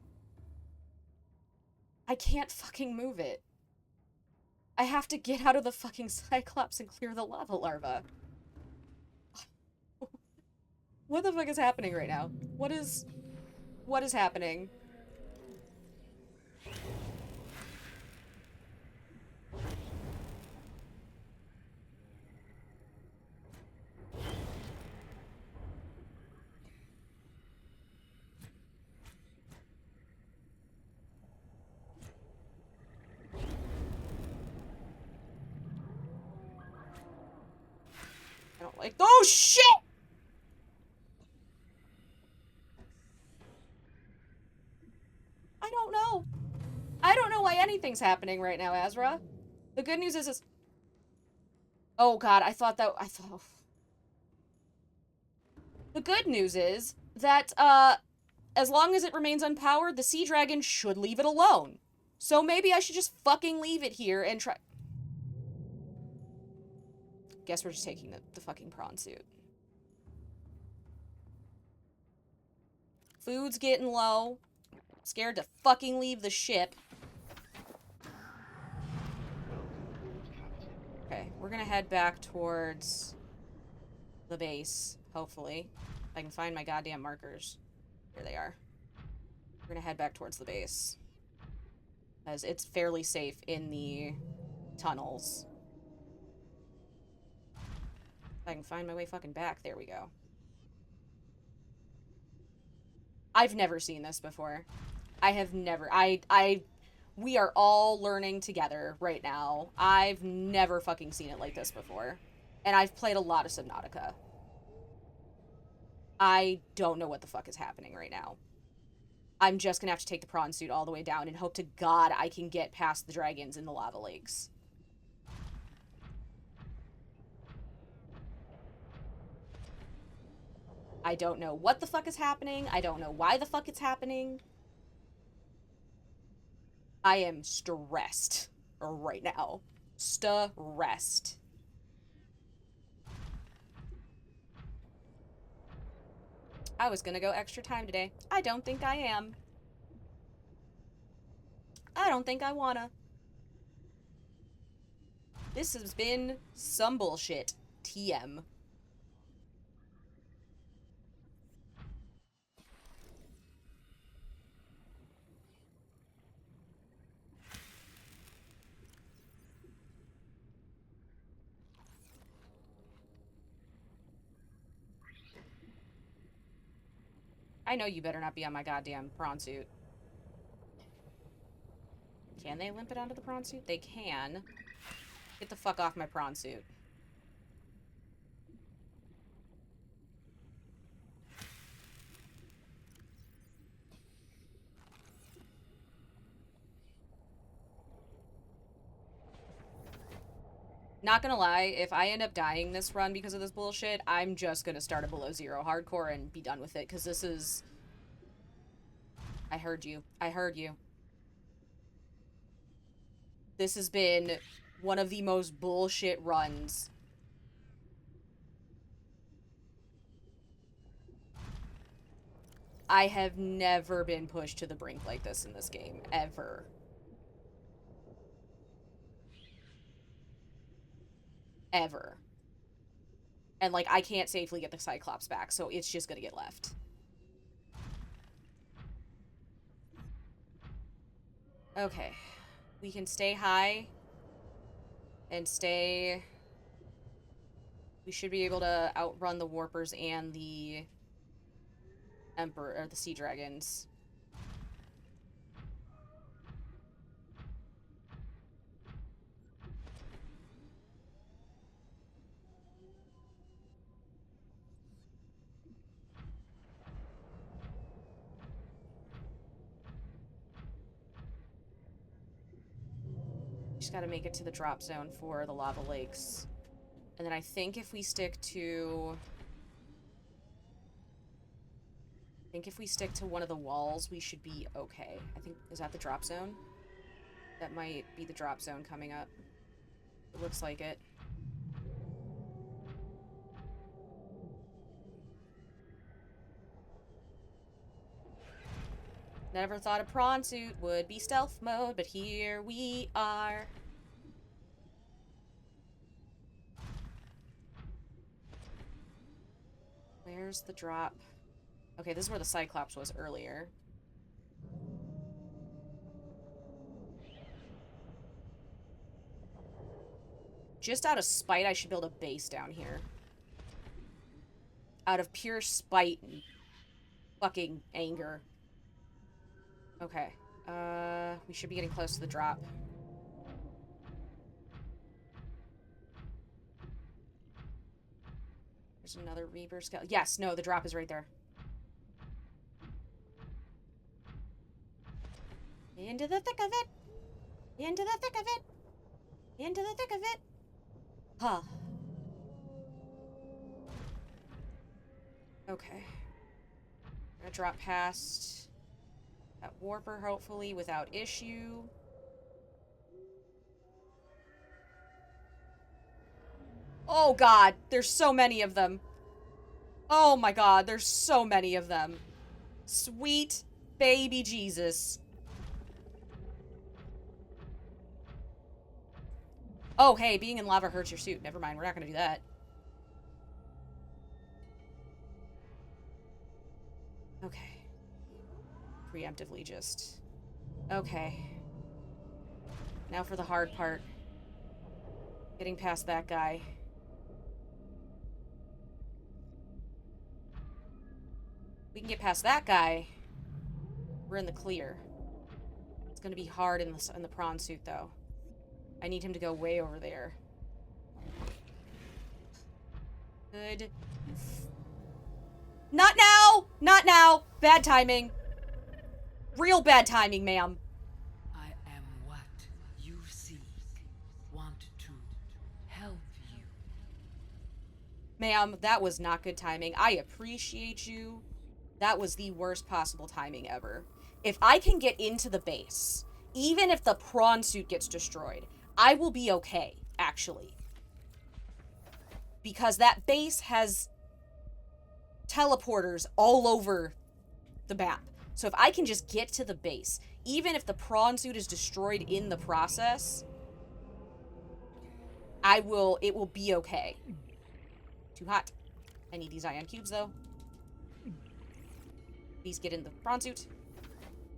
I can't fucking move it. I have to get out of the fucking Cyclops and clear the lava larva. What the fuck is happening right now? What is happening? I don't like- Oh shit! I don't know. I don't know why anything's happening right now, Azra. The good news is oh god, I thought... The good news is that, as long as it remains unpowered, the sea dragon should leave it alone. So maybe I should just fucking leave it here and try... Guess we're just taking the fucking prawn suit. Food's getting low. Scared to fucking leave the ship. Okay, we're gonna head back towards the base, hopefully. If I can find my goddamn markers. Here they are. We're gonna head back towards the base. As it's fairly safe in the tunnels. If I can find my way fucking back, there we go. I've never seen this before. I have never, we are all learning together right now. I've never fucking seen it like this before. And I've played a lot of Subnautica. I don't know what the fuck is happening right now. I'm just gonna have to take the prawn suit all the way down and hope to God I can get past the dragons in the lava lakes. I don't know what the fuck is happening. I don't know why the fuck it's happening. I am stressed right now. Stressed. I was gonna go extra time today. I don't think I am. I don't think I wanna. This has been some bullshit. TM. I know you better not be on my goddamn prawn suit. Can they limp it onto the prawn suit? They can. Get the fuck off my prawn suit. Not gonna lie, if I end up dying this run because of this bullshit, I'm just gonna start a below zero hardcore and be done with it, because this is... I heard you. I heard you. This has been one of the most bullshit runs. I have never been pushed to the brink like this in this game. Ever. Ever. And, like, I can't safely get the Cyclops back, so it's just gonna get left. Okay. We can stay high. And stay... We should be able to outrun the Warpers and the Emperor, or the Sea Dragons. Just gotta make it to the drop zone for the lava lakes. And then I think if we stick to... I think if we stick to one of the walls, we should be okay. I think... Is that the drop zone? That might be the drop zone coming up. It looks like it. Never thought a prawn suit would be stealth mode, but here we are. Where's the drop? Okay, this is where the Cyclops was earlier. Just out of spite, I should build a base down here. Out of pure spite and fucking anger. Okay. We should be getting close to the drop. There's another Reaper skeleton. Yes, no, the drop is right there. Into the thick of it! Into the thick of it! Into the thick of it! Huh. Okay. I'm gonna drop past that Warper, hopefully, without issue. Oh god, there's so many of them. Oh my god, there's so many of them. Sweet baby Jesus. Oh, hey, being in lava hurts your suit. Never mind, we're not gonna do that. Okay. Preemptively just... Okay. Now for the hard part. Getting past that guy. We can get past that guy. We're in the clear. It's gonna be hard in the prawn suit, though. I need him to go way over there. Good. Not now! Not now! Bad timing. Real bad timing, ma'am. I am what you seek. Want to help you. Ma'am, that was not good timing. I appreciate you. That was the worst possible timing ever. If I can get into the base, even if the prawn suit gets destroyed, I will be okay, actually. Because that base has teleporters all over the map. So if I can just get to the base, even if the prawn suit is destroyed in the process, it will be okay. Too hot. I need these ion cubes, though. Please get in the prawn suit.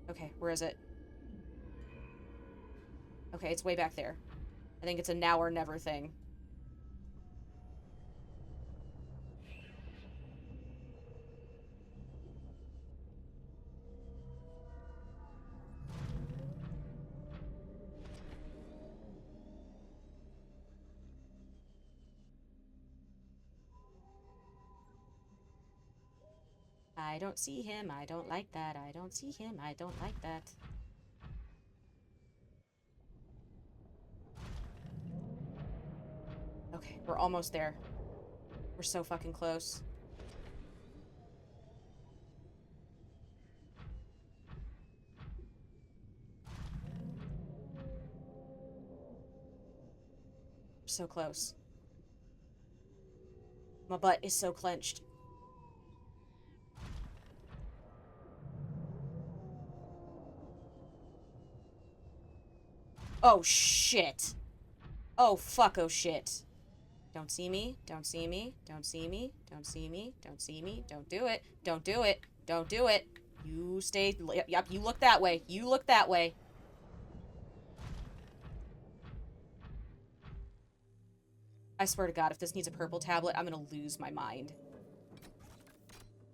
Okay, where is it? Okay, it's way back there. I think it's a now or never thing. I don't see him. I don't like that. I don't see him. I don't like that. Okay, we're almost there. We're so fucking close. We're so close. My butt is so clenched. Oh, shit. Oh, fuck, oh, shit. Don't see me. Don't see me. Don't see me. Don't see me. Don't see me. Don't do it. Don't do it. Don't do it. You stay... Yep, you look that way. You look that way. I swear to God, if this needs a purple tablet, I'm gonna lose my mind.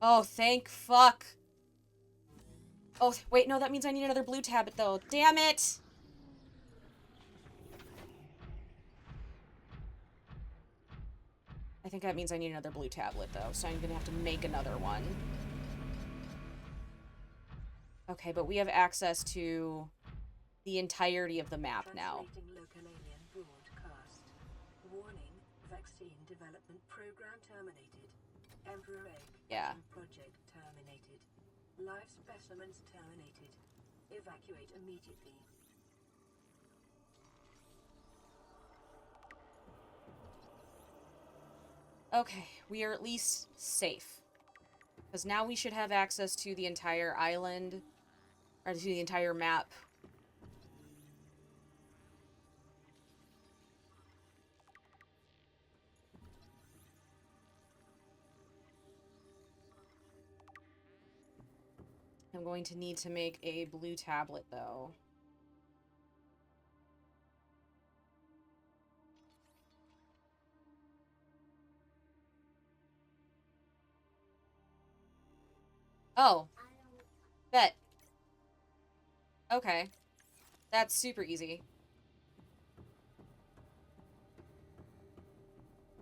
Oh, thank fuck. Oh, wait, no, that means I need another blue tablet, though. Damn it! I think that means I need another blue tablet, though, so I'm gonna have to make another one. Okay, but we have access to the entirety of the map now. Translating local alien broadcast. Warning, vaccine development program terminated. Emperor Egg Yeah. project terminated. Live specimens terminated. Evacuate immediately. Okay, we are at least safe. Because now we should have access to the entire island, or to the entire map. I'm going to need to make a blue tablet, though. Oh. Bet. Okay. That's super easy.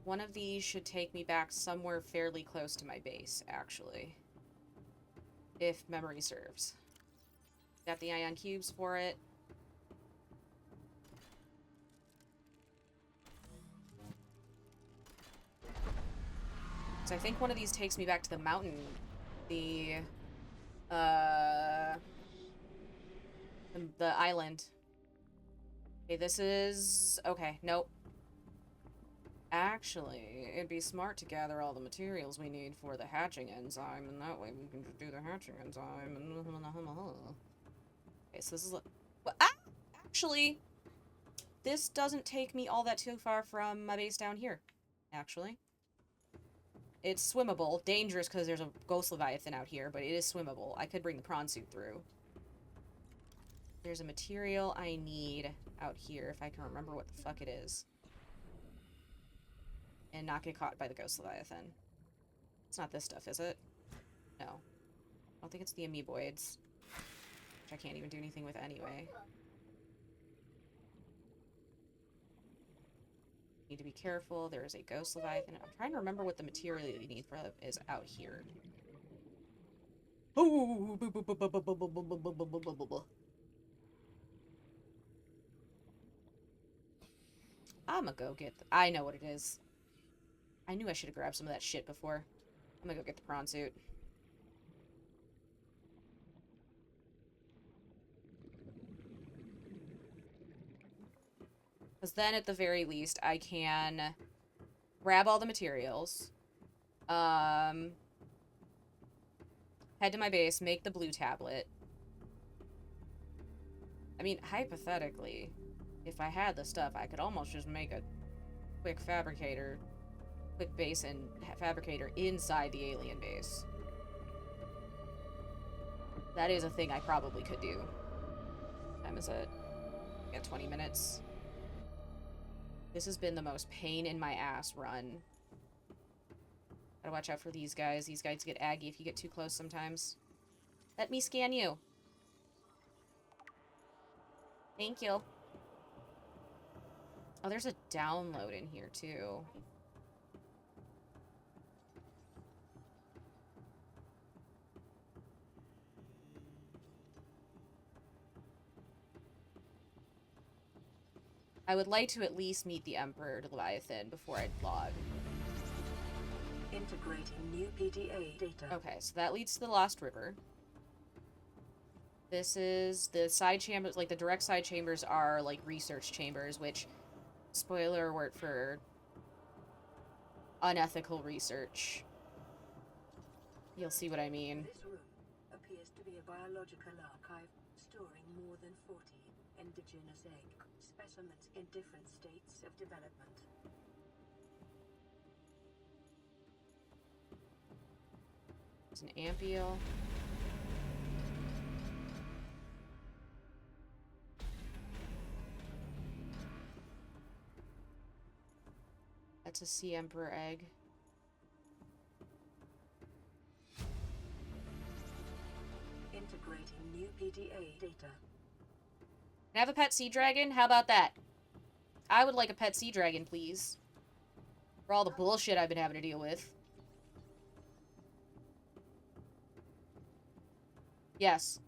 One of these should take me back somewhere fairly close to my base, actually. If memory serves. Got the ion cubes for it. So I think one of these takes me back to the mountain. The island. Okay, this is... Okay, nope. Actually, it'd be smart to gather all the materials we need for the hatching enzyme, and that way we can just do the hatching enzyme. Okay, so this is... Well, actually, this doesn't take me all that too far from my base down here, actually. It's swimmable. Dangerous because there's a ghost leviathan out here, but it is swimmable. I could bring the prawn suit through. There's a material I need out here, if I can remember what the fuck it is. And not get caught by the ghost leviathan. It's not this stuff, is it? No. I don't think it's the amoeboids. Which I can't even do anything with anyway. Need to be careful. There is a ghost leviathan. I'm trying to remember what the material you need for it is out here. I'ma go get I know what it is. I knew I should have grabbed some of that shit before. I'm gonna go get the prawn suit. Because then, at the very least, I can grab all the materials. Head to my base, make the blue tablet. I mean, hypothetically, if I had the stuff, I could almost just make a quick base and fabricator inside the alien base. That is a thing I probably could do. What time is it? I got 20 minutes. This has been the most pain in my ass run. Gotta watch out for these guys. These guys get aggy if you get too close sometimes. Let me scan you. Thank you. Oh, there's a download in here, too. I would like to at least meet the Emperor Leviathan before I log. Integrating new PDA data. Okay, so that leads to the Lost River. This is the side chambers, like the direct side chambers are like research chambers, which, spoiler alert for unethical research. You'll see what I mean. This room appears to be a biological archive storing more than 40 indigenous egg specimens in different states of development. It's an ampiel. That's a Sea Emperor egg. Integrating new PDA data. Can I have a pet sea dragon? How about that? I would like a pet sea dragon, please. For all the bullshit I've been having to deal with. Yes.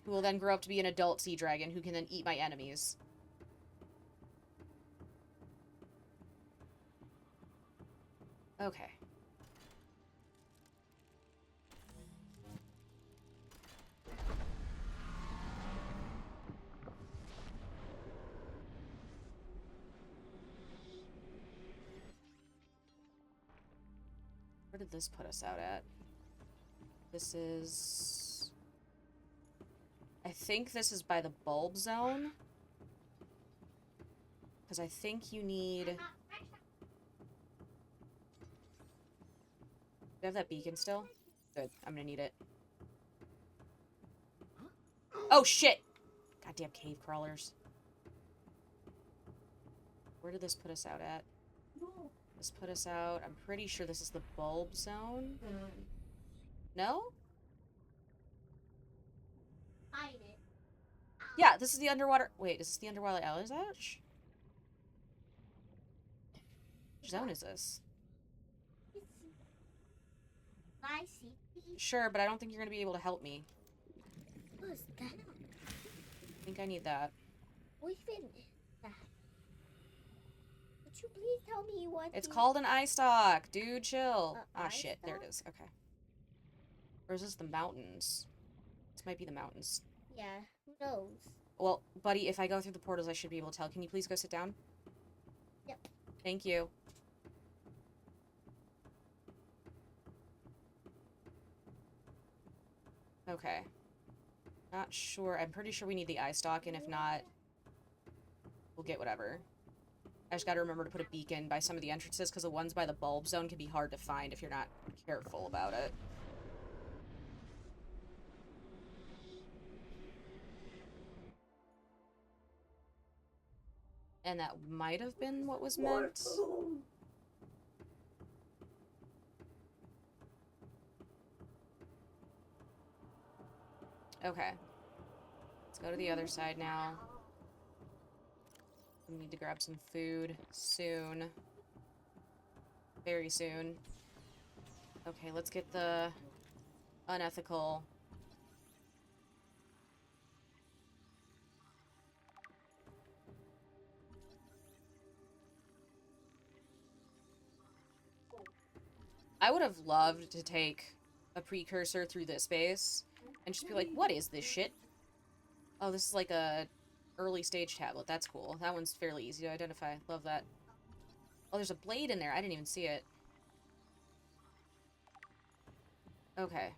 Who will then grow up to be an adult sea dragon who can then eat my enemies. Okay. Where did this put us out at? This is... I think this is by the bulb zone. Because I think you need... Do you have that beacon still? Good. I'm gonna need it. Oh, shit! Goddamn cave crawlers. Where did this put us out at? This put us out... I'm pretty sure this is the bulb zone. No? Hide it. Yeah, this is the underwater... Wait, is this the underwater Elizage? Which zone is this? I see. Sure, but I don't think you're gonna be able to help me. What's that? I think I need that. We finished that. Would you please tell me what It's the- called an eye stalk. Dude, chill. Ah, eye shit. There it stalk? is. Okay. Or is this the mountains? This might be the mountains. Yeah, who knows? Well, buddy, if I go through the portals, I should be able to tell. Can you please go sit down? Yep. Thank you. Okay. Not sure. I'm pretty sure we need the eye stalk, and if not, we'll get whatever. I just gotta remember to put a beacon by some of the entrances, because the ones by the bulb zone can be hard to find if you're not careful about it. And that might have been what was meant. Okay. Let's go to the other side now. We need to grab some food soon. Very soon. Okay, let's get the unethical. I would have loved to take a precursor through this base and just be like, what is this shit? Oh, this is like a early stage tablet. That's cool. That one's fairly easy to identify. Love that. Oh, there's a blade in there. I didn't even see it. Okay.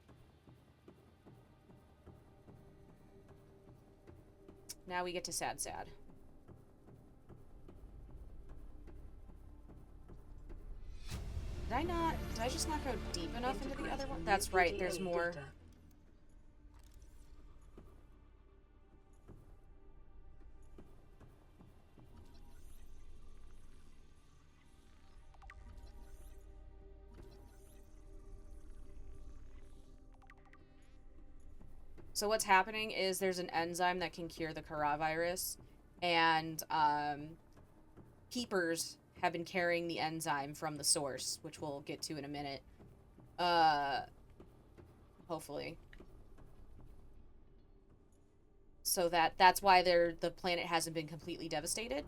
Now we get to sad. Did I just not go deep enough into the other one? That's right, there's more. Data. So what's happening is there's an enzyme that can cure the coronavirus, and keepers have been carrying the enzyme from the source, which we'll get to in a minute. Hopefully. So that's why the planet hasn't been completely devastated.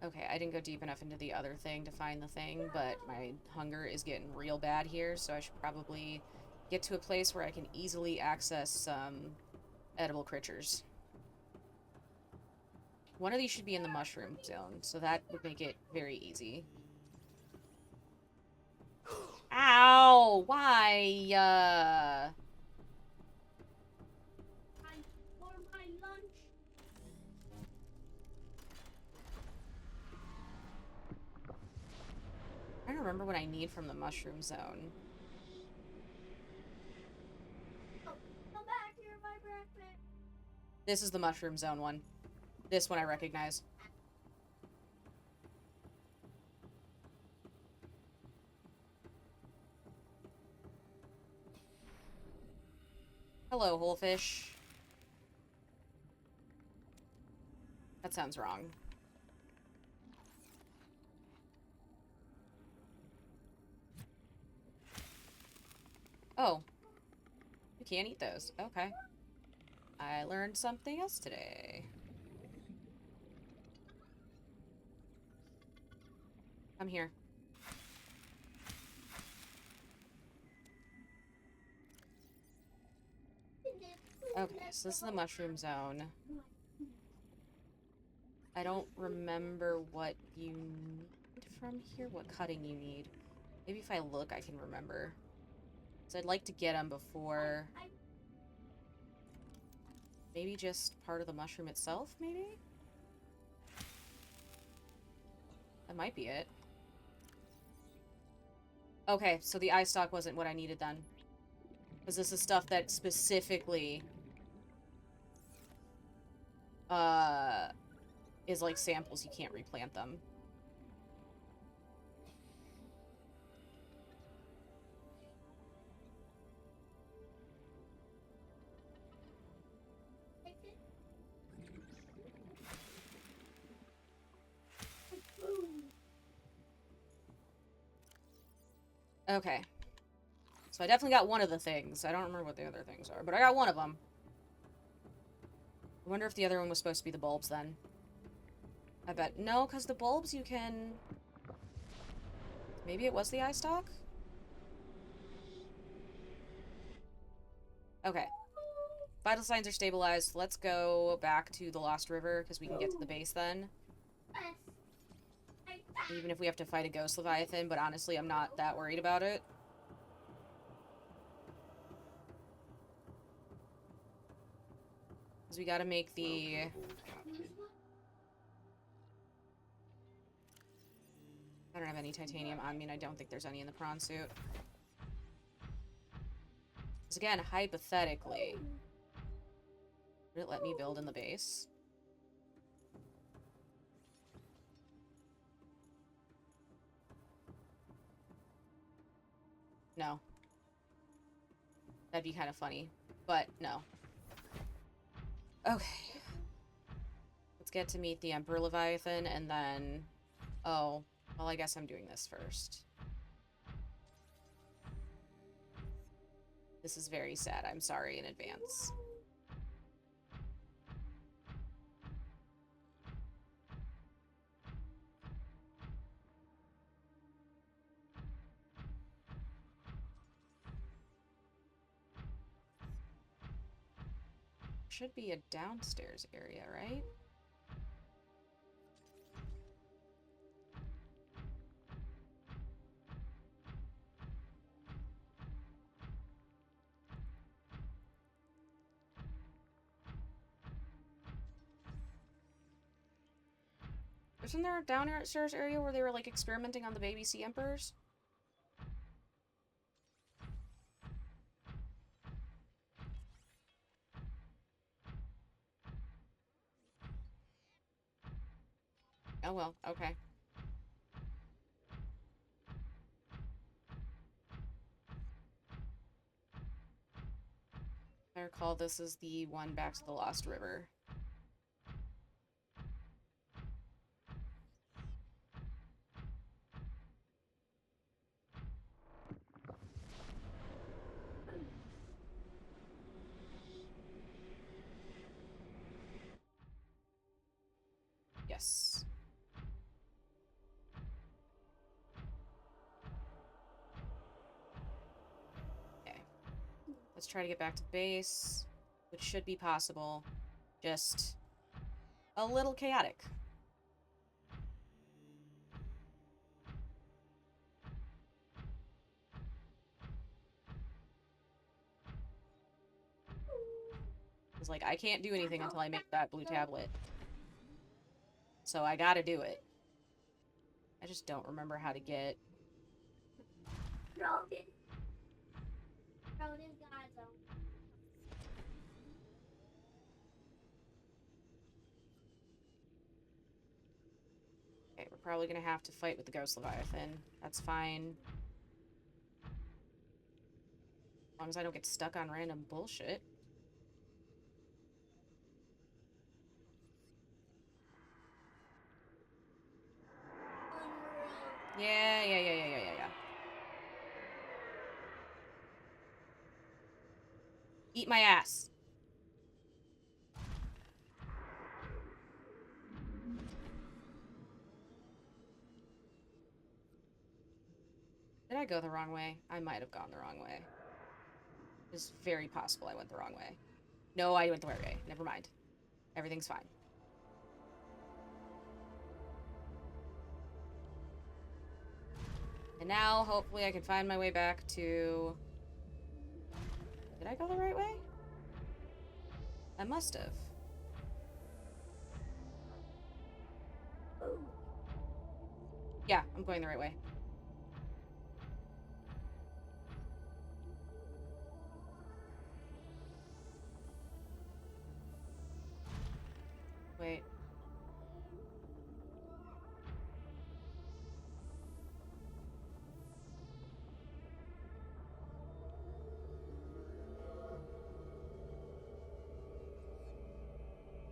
Okay, I didn't go deep enough into the other thing to find the thing, but my hunger is getting real bad here, so I should probably get to a place where I can easily access some edible creatures. One of these should be in the mushroom zone, so that would make it very easy. Ow! Why? Time for my lunch. I don't remember what I need from the mushroom zone. Oh, come back here, my breakfast. This is the mushroom zone one. This one I recognize. Hello, whole fish. That sounds wrong. Oh. You can't eat those. Okay. I learned something else today. Come here. Okay, so this is the mushroom zone. I don't remember what you need from here, what cutting you need. Maybe if I look, I can remember. So I'd like to get them before... Maybe just part of the mushroom itself, maybe? That might be it. Okay, so the eye stalk wasn't what I needed then. Because this is stuff that specifically... is like samples, you can't replant them. Okay. So I definitely got one of the things. I don't remember what the other things are, but I got one of them. I wonder if the other one was supposed to be the bulbs then. I bet. No, because the bulbs you can... Maybe it was the eye stalk? Okay. Vital signs are stabilized. Let's go back to the Lost River, because we can get to the base then. Even if we have to fight a ghost leviathan, but honestly, I'm not that worried about it. Because we gotta make the... I don't have any titanium on me, and I don't think there's any in the prawn suit. Because again, hypothetically... Would it let me build in the base? No. That'd be kind of funny. But, no. Okay. Let's get to meet the Emperor Leviathan, and then... Oh. Well, I guess I'm doing this first. This is very sad. I'm sorry in advance. Should be a downstairs area, right? Isn't there a downstairs area where they were, like, experimenting on the baby sea emperors? Oh, well, okay. I recall this is the one back to the Lost River. Yes. Okay. Let's try to get back to base, which should be possible. Just a little chaotic. It's like, I can't do anything until I make that blue tablet. So I gotta do it. I just don't remember how to get... Okay, we're probably gonna have to fight with the Ghost Leviathan. That's fine. As long as I don't get stuck on random bullshit. Yeah. Eat my ass. Did I go the wrong way? I might have gone the wrong way. It's very possible I went the wrong way. No, I went the right way. Never mind. Everything's fine. And now, hopefully, I can find my way back to... Did I go the right way? I must have. Yeah, I'm going the right way. Wait.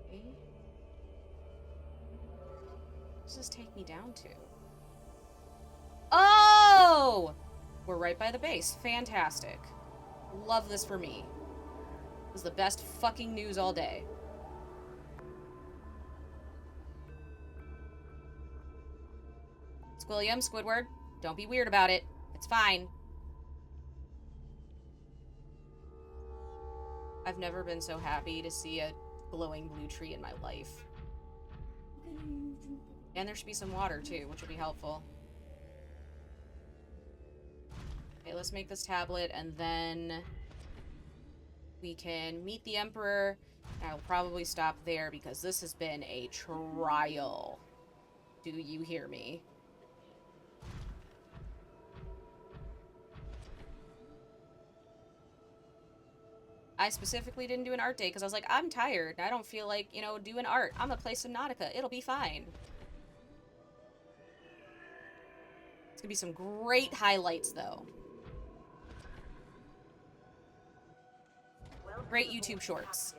Okay. What does this take me down to? Oh! We're right by the base. Fantastic. Love this for me. This is the best fucking news all day. Squilliam, Squidward, don't be weird about it. It's fine. I've never been so happy to see a glowing blue tree in my life. And there should be some water, too, which will be helpful. Okay, let's make this tablet, and then we can meet the Emperor. I'll probably stop there, because this has been a trial. Do you hear me? I specifically didn't do an art day because I was like, I'm tired. I don't feel like, you know, doing art. I'm gonna play Subnautica. It'll be fine. It's gonna be some great highlights, though. Great YouTube shorts.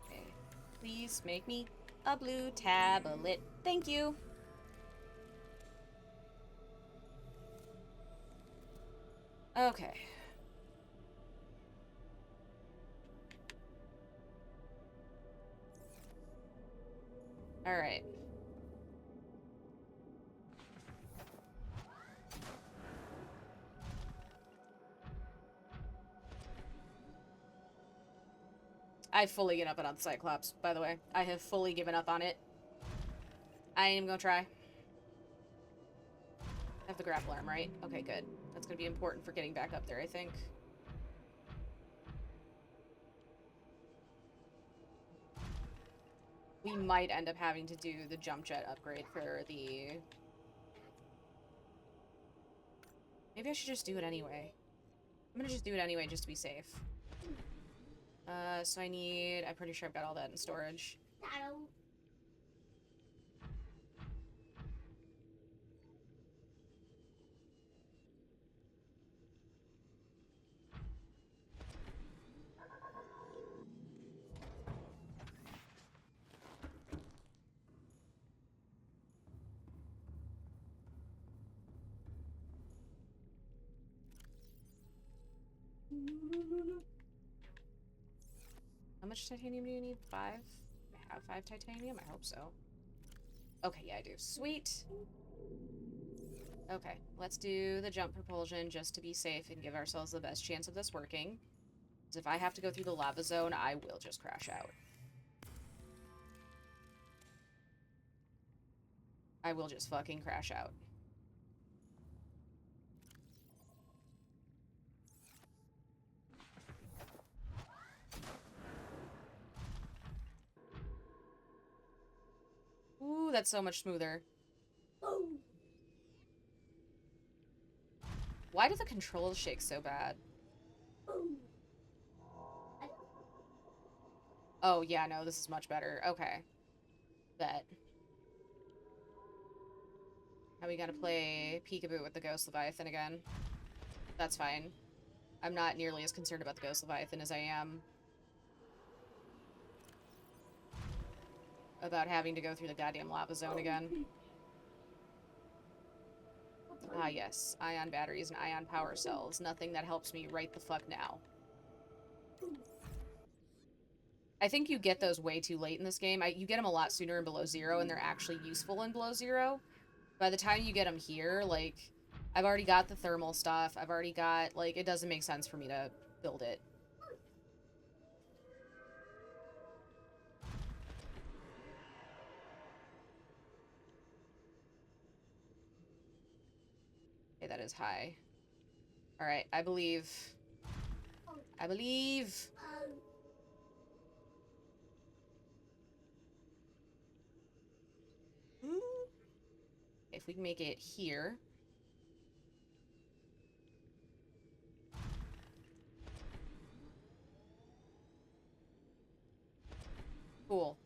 Okay. Please make me a blue tablet. Thank you. Okay. All right. I've fully given up on the Cyclops, by the way. I have fully given up on it. I ain't even gonna try. I have the grapple arm, right? Okay, good. That's gonna be important for getting back up there, I think. We might end up having to do the jump jet upgrade for the... Maybe I should just do it anyway. I'm gonna just do it anyway just to be safe. So I'm pretty sure I've got all that in storage. How much titanium do you need? 5? I have 5 titanium? I hope so. Okay, yeah, I do. Sweet! Okay, let's do the jump propulsion just to be safe and give ourselves the best chance of this working. Because if I have to go through the lava zone, I will just crash out. I will just fucking crash out. Ooh, that's so much smoother. Why do the controls shake so bad? Oh, yeah, no, this is much better. Okay. Bet. Now we gotta play peekaboo with the Ghost Leviathan again. That's fine. I'm not nearly as concerned about the Ghost Leviathan as I am about having to go through the goddamn lava zone again. Ah, yes. Ion batteries and ion power cells. Nothing that helps me right the fuck now. I think you get those way too late in this game. You get them a lot sooner in Below Zero, and they're actually useful in Below Zero. By the time you get them here, like, I've already got the thermal stuff. I've already got, like, it doesn't make sense for me to build it. Okay, that is high. Alright, I believe. I believe. If we can make it here. Cool.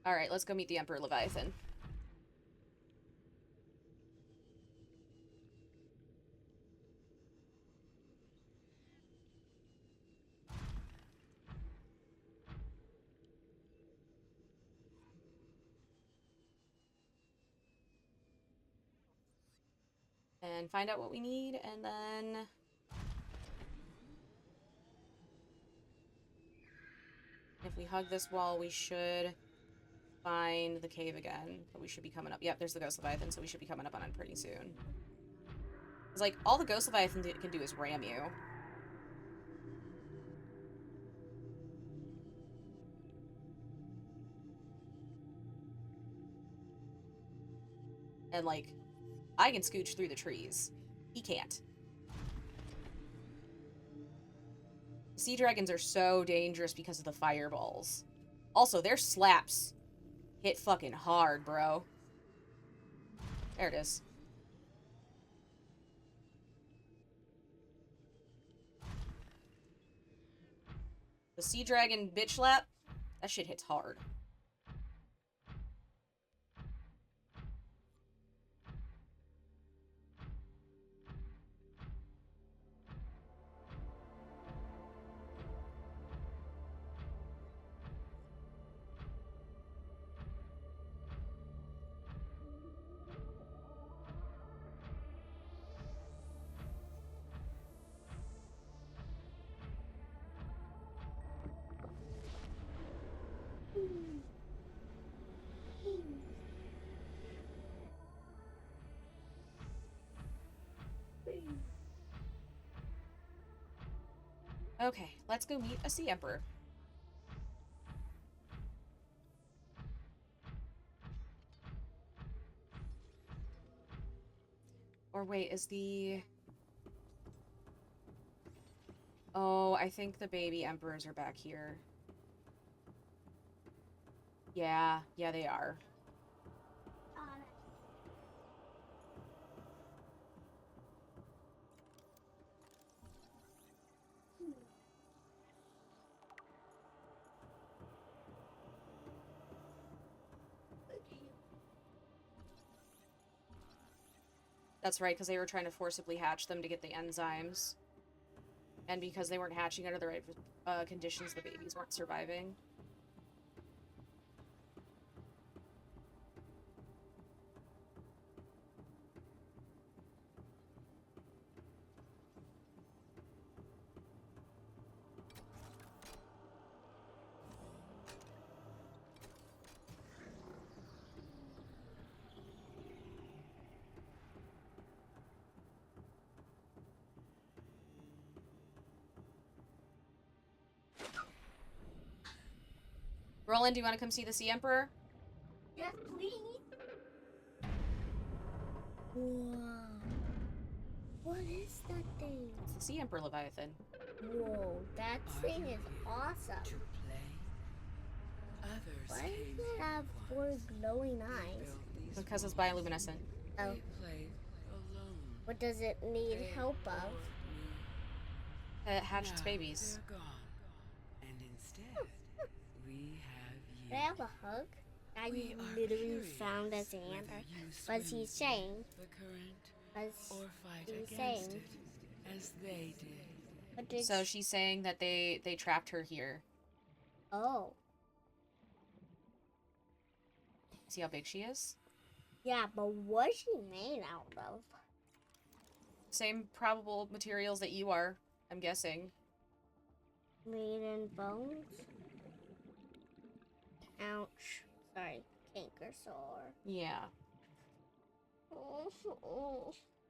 Alright, let's go meet the Emperor Leviathan. And find out what we need, and then... if we hug this wall, we should find the cave again. But we should be coming up. Yep, there's the Ghost Leviathan, so we should be coming up on it pretty soon. It's like, all the Ghost Leviathan can do is ram you. And, like, I can scooch through the trees. He can't. Sea dragons are so dangerous because of the fireballs. Also, their slaps hit fucking hard, bro. There it is. The sea dragon bitch slap, that shit hits hard. Okay, let's go meet a sea emperor. Or wait, is the... Oh, I think the baby emperors are back here. Yeah, they are. That's right, because they were trying to forcibly hatch them to get the enzymes. And because they weren't hatching under the right conditions, the babies weren't surviving. Roland, do you want to come see the Sea Emperor? Yes, please. Whoa. What is that thing? It's the Sea Emperor Leviathan. Whoa, that thing is awesome. To play. Others Why came does it here have four once. glowing They eyes? built these Because it's walls. bioluminescent. Oh, They played alone. what does it need They help of? adored me. It hatched its Now babies. they're gone. And instead, we have you. Can I have a hug? I We are literally curious found as an whether answer. you What's swim he saying? the current What's or fight he against saying? it as they did. What did So she's saying that they trapped her here. Oh. See how big she is? Yeah, but what's she made out of? Same probable materials that you are, I'm guessing. Made in bones? Ouch. Sorry, canker sore. Yeah.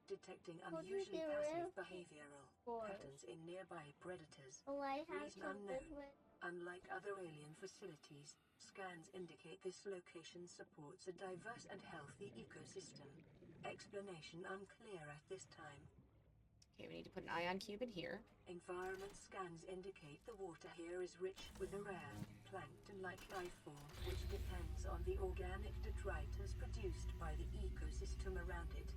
Detecting How do you unusually get rid passive of behavioral pores? patterns in nearby predators. Oh, I have Reason something unknown. with... Unlike other alien facilities, scans indicate this location supports a diverse and healthy ecosystem. Explanation unclear at this time. Okay, we need to put an ion cube in here. Environment scans indicate the water here is rich with a rare, plankton-like life form, which depends on the organic detritus produced by the ecosystem around it.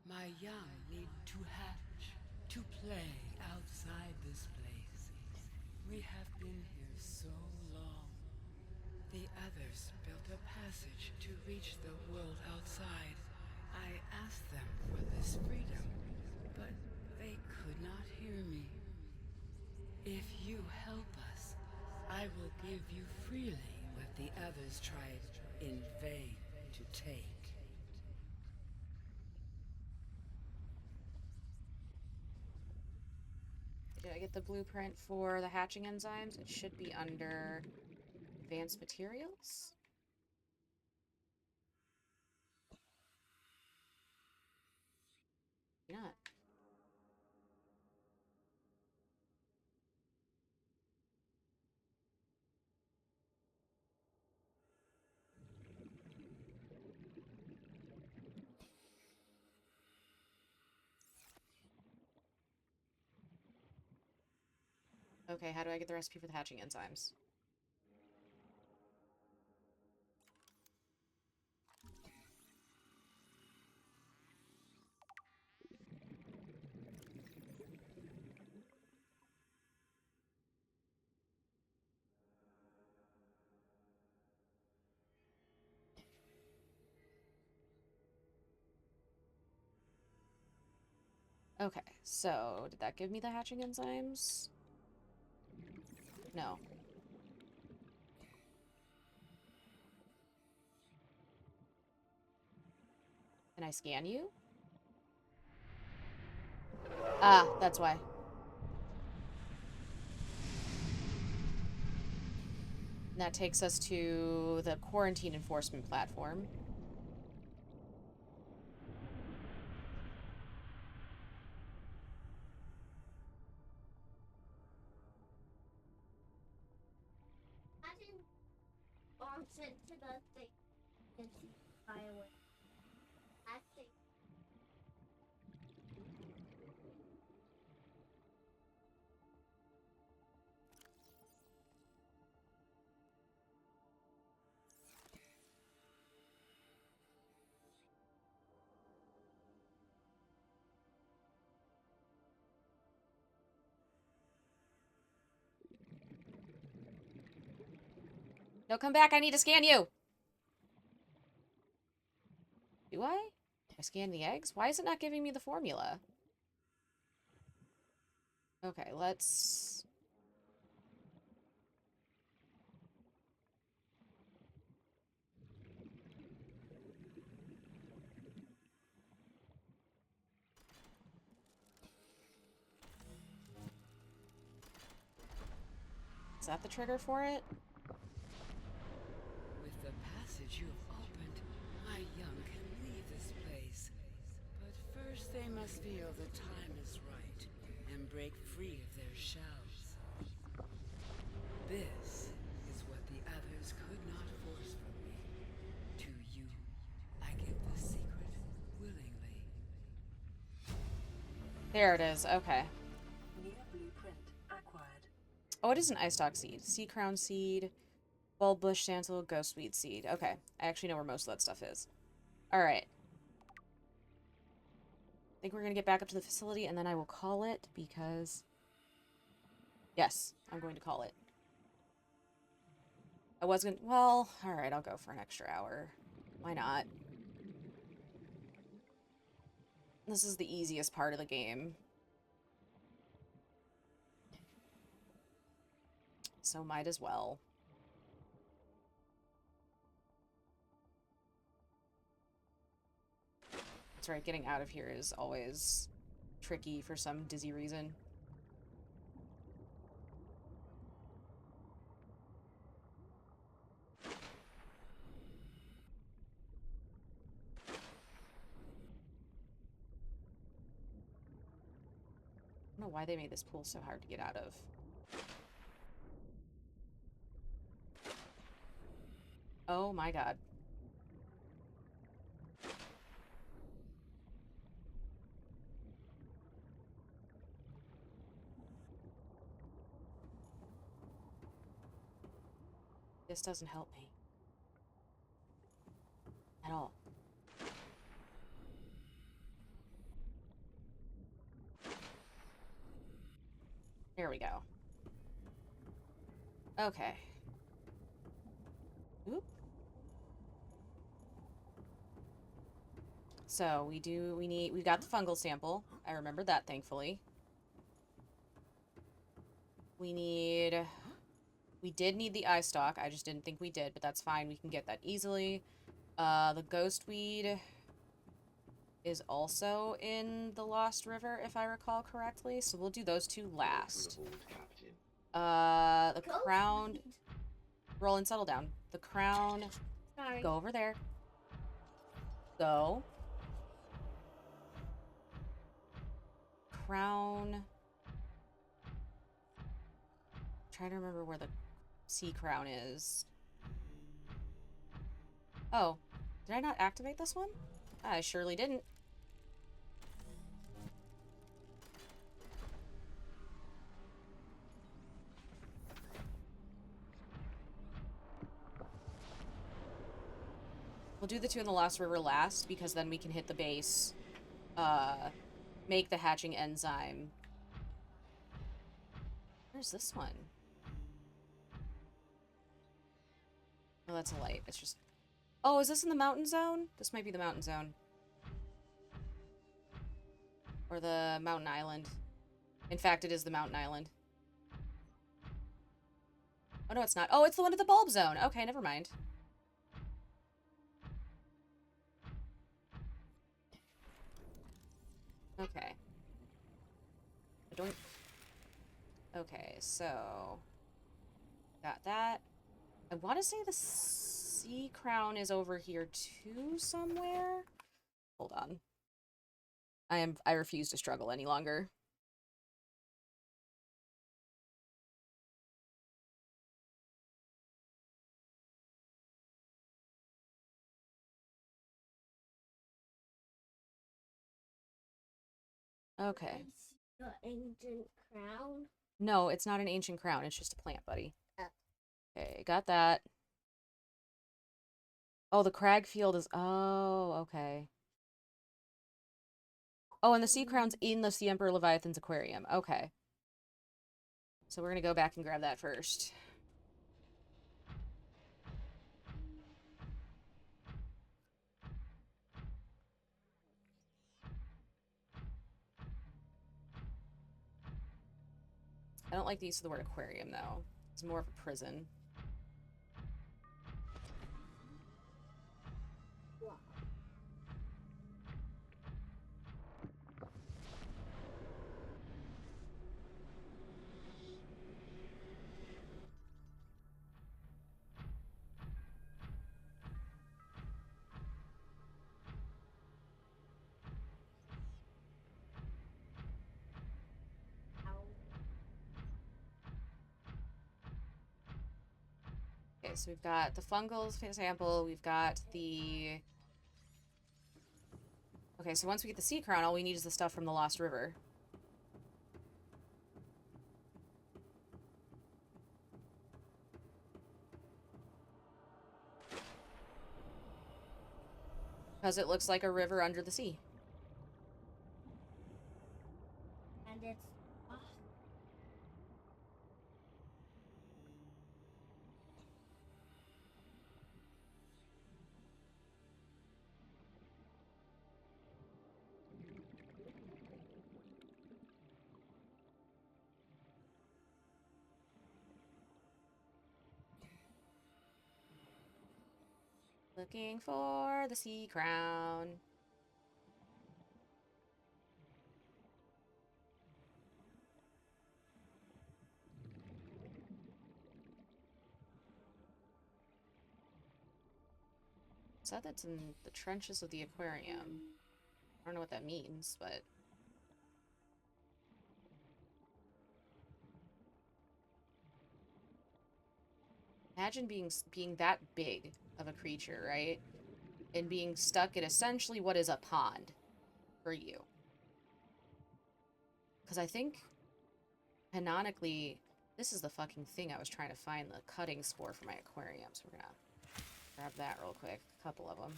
My young need to hatch, to play outside this place. We have been here so long. The others built a passage to reach the world outside. I asked them for this freedom, but they could not hear me. If you help us, I will give you freely what the others tried in vain to take. Did I get the blueprint for the hatching enzymes? It should be under advanced materials. Maybe not. Okay, how do I get the recipe for the hatching enzymes? Okay, so did that give me the hatching enzymes? No. Can I scan you? Ah, that's why. And that takes us to the quarantine enforcement platform. I didn't bounce into the thing and fly away. I think. No, come back. I need to scan you. Do I? I scan the eggs? Why is it not giving me the formula? Okay, let's... Is that the trigger for it? With the passage you have opened, my young can leave this place. But first they must feel the time is right and break free of their shells. This is what the others could not force from me. To you, I give the secret willingly. There it is. Okay. New blueprint acquired. Oh, it is an eye stalk seed. Sea crown seed, bulb bush santal, ghostweed seed. Okay. I actually know where most of that stuff is. Alright. I think we're going to get back up to the facility, and then I will call it, because... Yes, I'm going to call it. I was going to... Well, alright, I'll go for an extra hour. Why not? This is the easiest part of the game. So might as well. That's right, getting out of here is always tricky for some dizzy reason. I don't know why they made this pool so hard to get out of. Oh my god. This doesn't help me. At all. There we go. Okay. Oop. So, we got the fungal sample. I remembered that, thankfully. We did need the eye stalk. I just didn't think we did, but that's fine. We can get that easily. The ghost weed is also in the Lost River, if I recall correctly. So we'll do those two last. The crown... Roll and settle down. The crown... Sorry. Go over there. Go. Crown... Trying to remember where the sea crown is. Oh. Did I not activate this one? I surely didn't. We'll do the two in the Lost River last, because then we can hit the base, make the hatching enzyme. Where's this one? Oh, that's a light. It's just... Oh, is this in the mountain zone? This might be the mountain zone. Or the mountain island. In fact, it is the mountain island. Oh, no, it's not. Oh, it's the one at the bulb zone. Okay, never mind. Okay. Okay, so... Got that. I want to say the sea crown is over here too somewhere. Hold on. I refuse to struggle any longer. Okay. Your ancient crown. No, it's not an ancient crown. It's just a plant, buddy. Oh. Okay, got that. Oh, the crag field is... Oh, okay. Oh, and the sea crown's in the Sea Emperor Leviathan's aquarium. Okay. So we're gonna go back and grab that first. I don't like the use of the word aquarium, though. It's more of a prison. Wow. Okay, so we've got the fungal sample, we've got the... Okay, so once we get the sea crown, all we need is the stuff from the Lost River. Because it looks like a river under the sea. And it's Looking for the sea crown. Said that's in the trenches of the aquarium. I don't know what that means, but... Imagine being that big of a creature, right? And being stuck in essentially what is a pond for you. Because I think, canonically, this is the fucking thing I was trying to find, the cutting spore for my aquarium. So we're gonna grab that real quick. A couple of them.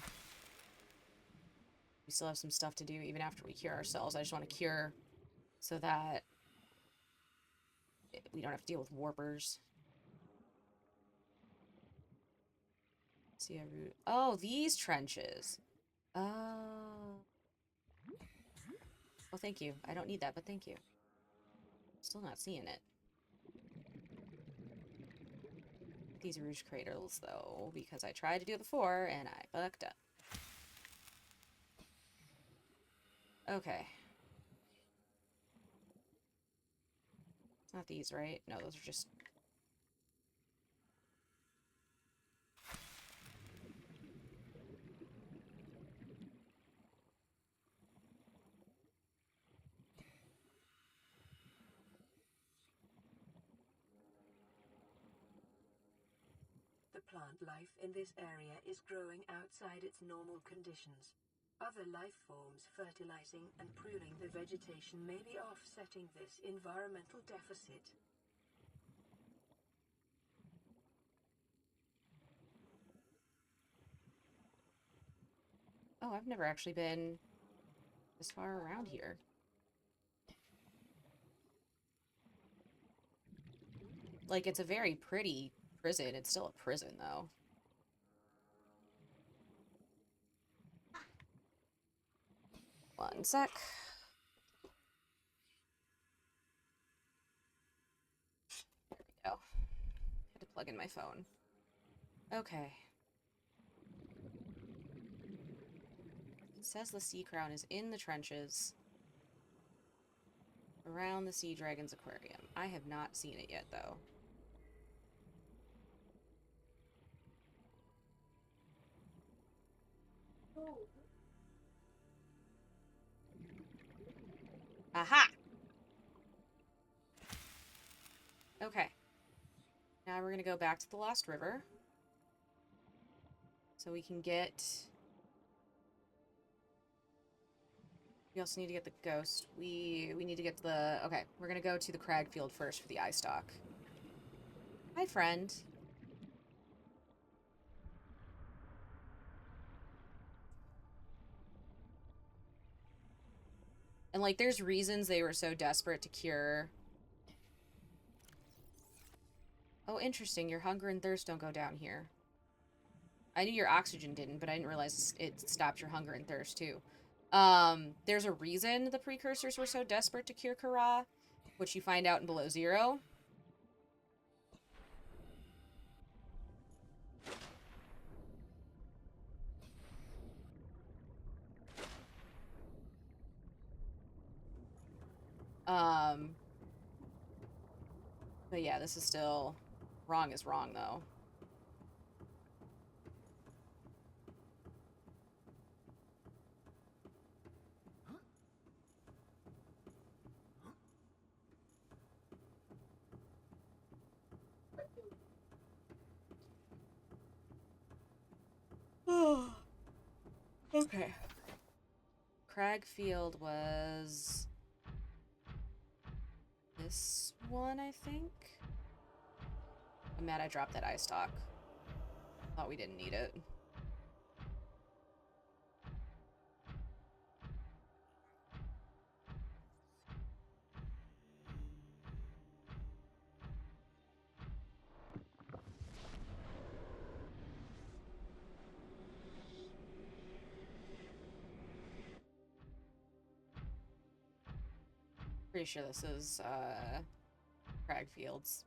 We still have some stuff to do even after we cure ourselves. I just want to cure so that we don't have to deal with warpers. See a root. Oh, these trenches. Oh. Oh, thank you. I don't need that, but thank you. Still not seeing it. These rouge cradles, though, because I tried to do it before and I fucked up. Okay. It's not these, right? No, those are just... The plant life in this area is growing outside its normal conditions. Other life forms fertilizing and pruning the vegetation may be offsetting this environmental deficit. Oh, I've never actually been this far around here. Like, it's a very pretty prison. It's still a prison, though. One sec. There we go. Had to plug in my phone. Okay. It says the sea crown is in the trenches around the sea dragon's aquarium. I have not seen it yet, though. Aha! Okay. Now we're gonna go back to the Lost River. So we can get... We also need to get the ghost. We need to get the... Okay, we're gonna go to the Cragfield first for the eye stalk. Hi, friend. And, like, there's reasons they were so desperate to cure... Oh, interesting. Your hunger and thirst don't go down here. I knew your oxygen didn't, but I didn't realize it stopped your hunger and thirst, too. There's a reason the precursors were so desperate to cure Kara, which you find out in Below Zero. But yeah, this is still... Wrong is wrong, though. Okay. Cragfield was... this one, I think? I'm mad I dropped that eye stalk. Thought we didn't need it. Pretty sure this is, Cragfields.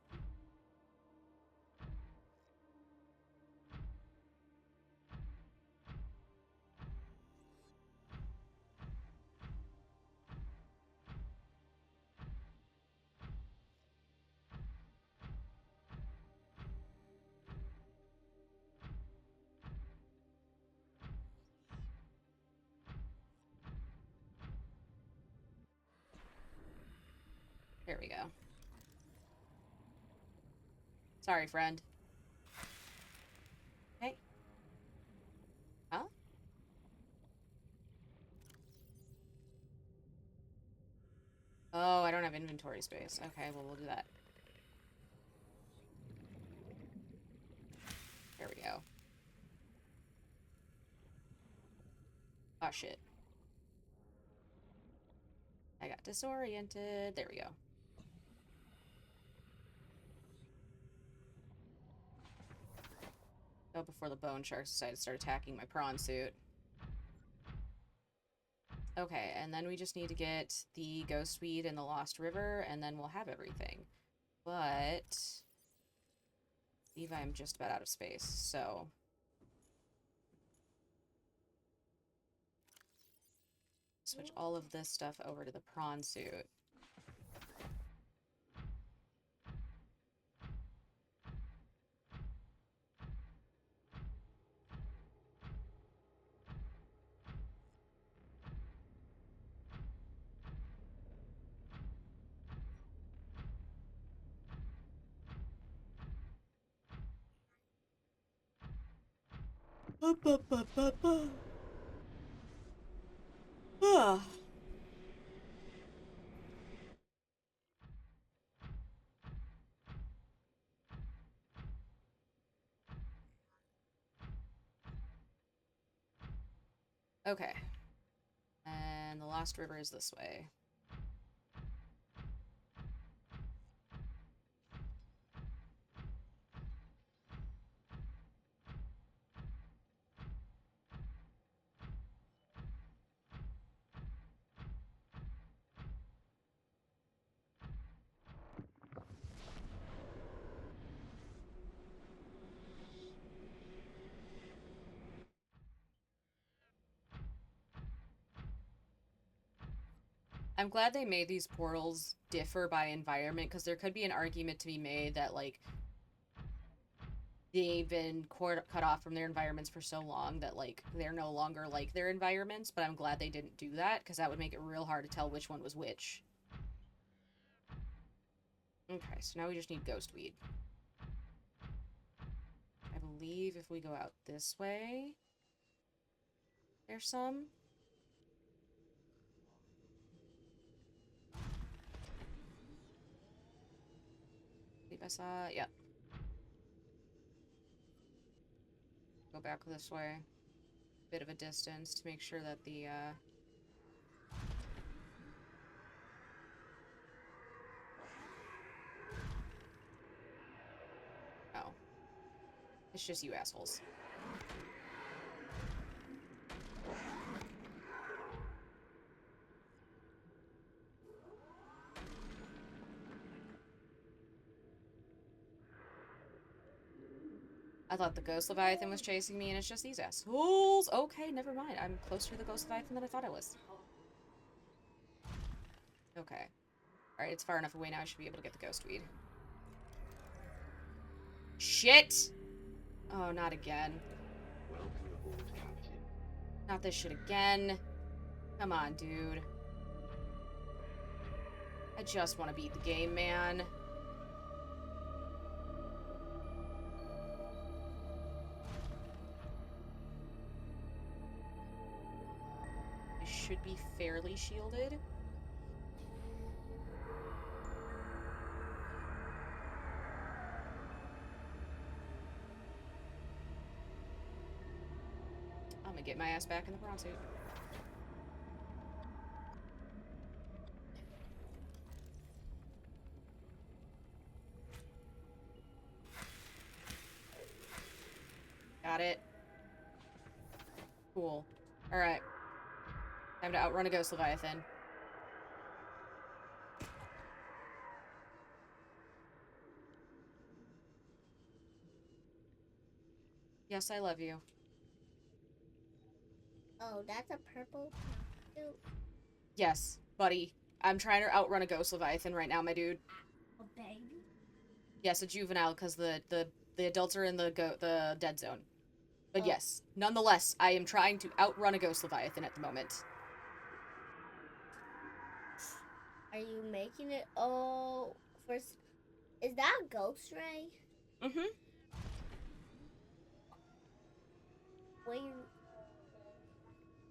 There we go. Sorry, friend. Hey. Huh? Oh, I don't have inventory space. Okay, well, we'll do that. There we go. Oh, shit. I got disoriented. There we go. Oh, before the bone sharks decided to start attacking my prawn suit. Okay, and then we just need to get the ghost weed in the Lost River, and then we'll have everything. But... I believe I'm just about out of space, so... Switch all of this stuff over to the prawn suit. Ah. Okay. And the Lost River is this way. I'm glad they made these portals differ by environment, because there could be an argument to be made that, like, they've been cut off from their environments for so long that, like, they're no longer like their environments, but I'm glad they didn't do that, because that would make it real hard to tell which one was which. Okay, so now we just need Ghostweed. I believe if we go out this way, there's some. I believe I saw, yep. Go back this way. Bit of a distance to make sure that the, oh. It's just you assholes. I thought the Ghost Leviathan was chasing me, and it's just these assholes. Okay, never mind. I'm closer to the Ghost Leviathan than I thought I was. Okay. Alright, it's far enough away now. I should be able to get the Ghostweed. Shit! Oh, not again. Welcome aboard, Captain. Not this shit again. Come on, dude. I just want to beat the game, man. I should be fairly shielded. I'm gonna get my ass back in the prawn suit. Got it. Cool. Alright. Time to outrun a Ghost Leviathan. Yes, I love you. Oh, that's a purple suit. Yes, buddy. I'm trying to outrun a Ghost Leviathan right now, my dude. A baby? Yes, a juvenile, because the adults are in the dead zone. But Oh. yes, nonetheless, I am trying to outrun a Ghost Leviathan at the moment. Are you making it? Oh, first, is that a ghost ray? Mm-hmm. Where?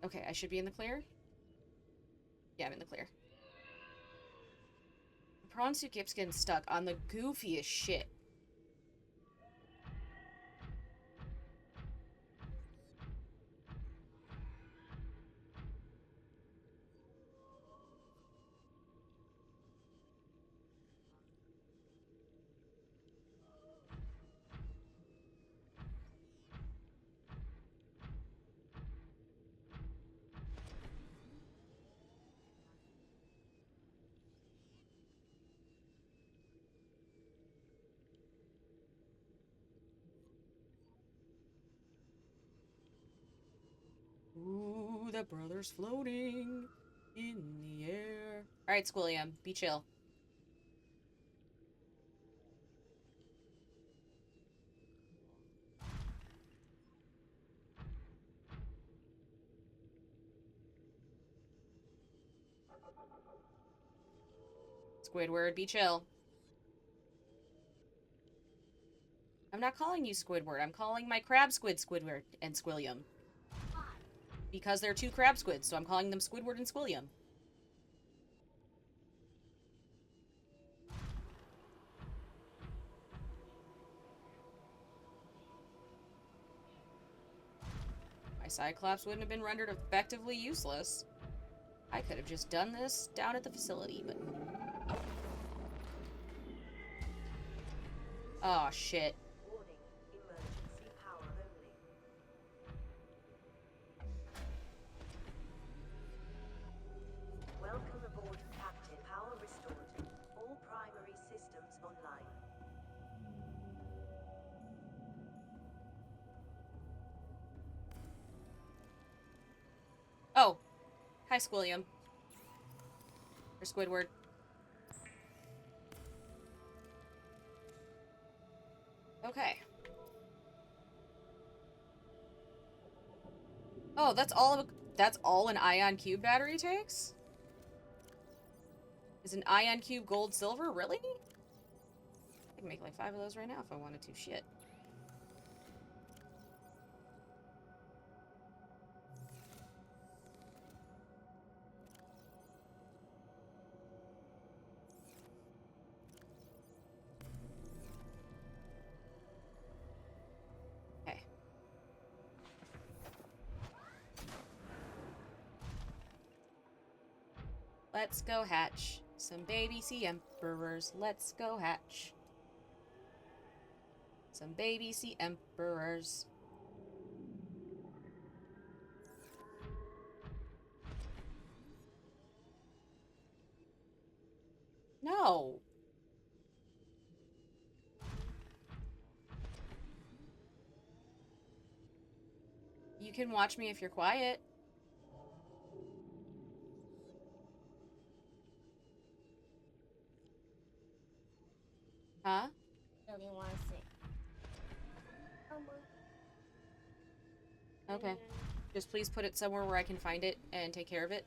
Okay, I should be in the clear? Yeah, I'm in the clear. The prawn suit keeps getting stuck on the goofiest shit. Ooh, that brother's floating in the air. Alright, Squilliam, be chill. Squidward, be chill. I'm not calling you Squidward. I'm calling my crab squid Squidward and Squilliam. Because they're two crab squids, so I'm calling them Squidward and Squilliam. My My Cyclops wouldn't have been rendered effectively useless. I could have just done this down at the facility, but... Oh, shit. Warning, emergency power only. Welcome aboard, Captain. Power restored. All primary systems online. Oh. Hi, Squilliam. Or Squidward. Okay. Oh, that's all an ion cube battery takes? Is an ion cube gold silver? Really? I can make like 5 of those right now if I wanted to. Shit. Okay. Let's go hatch some baby sea emperors. Let's go hatch some baby sea emperors. No. You can watch me if you're quiet. Huh? Really want to see. Okay. Just please put it somewhere where I can find it and take care of it.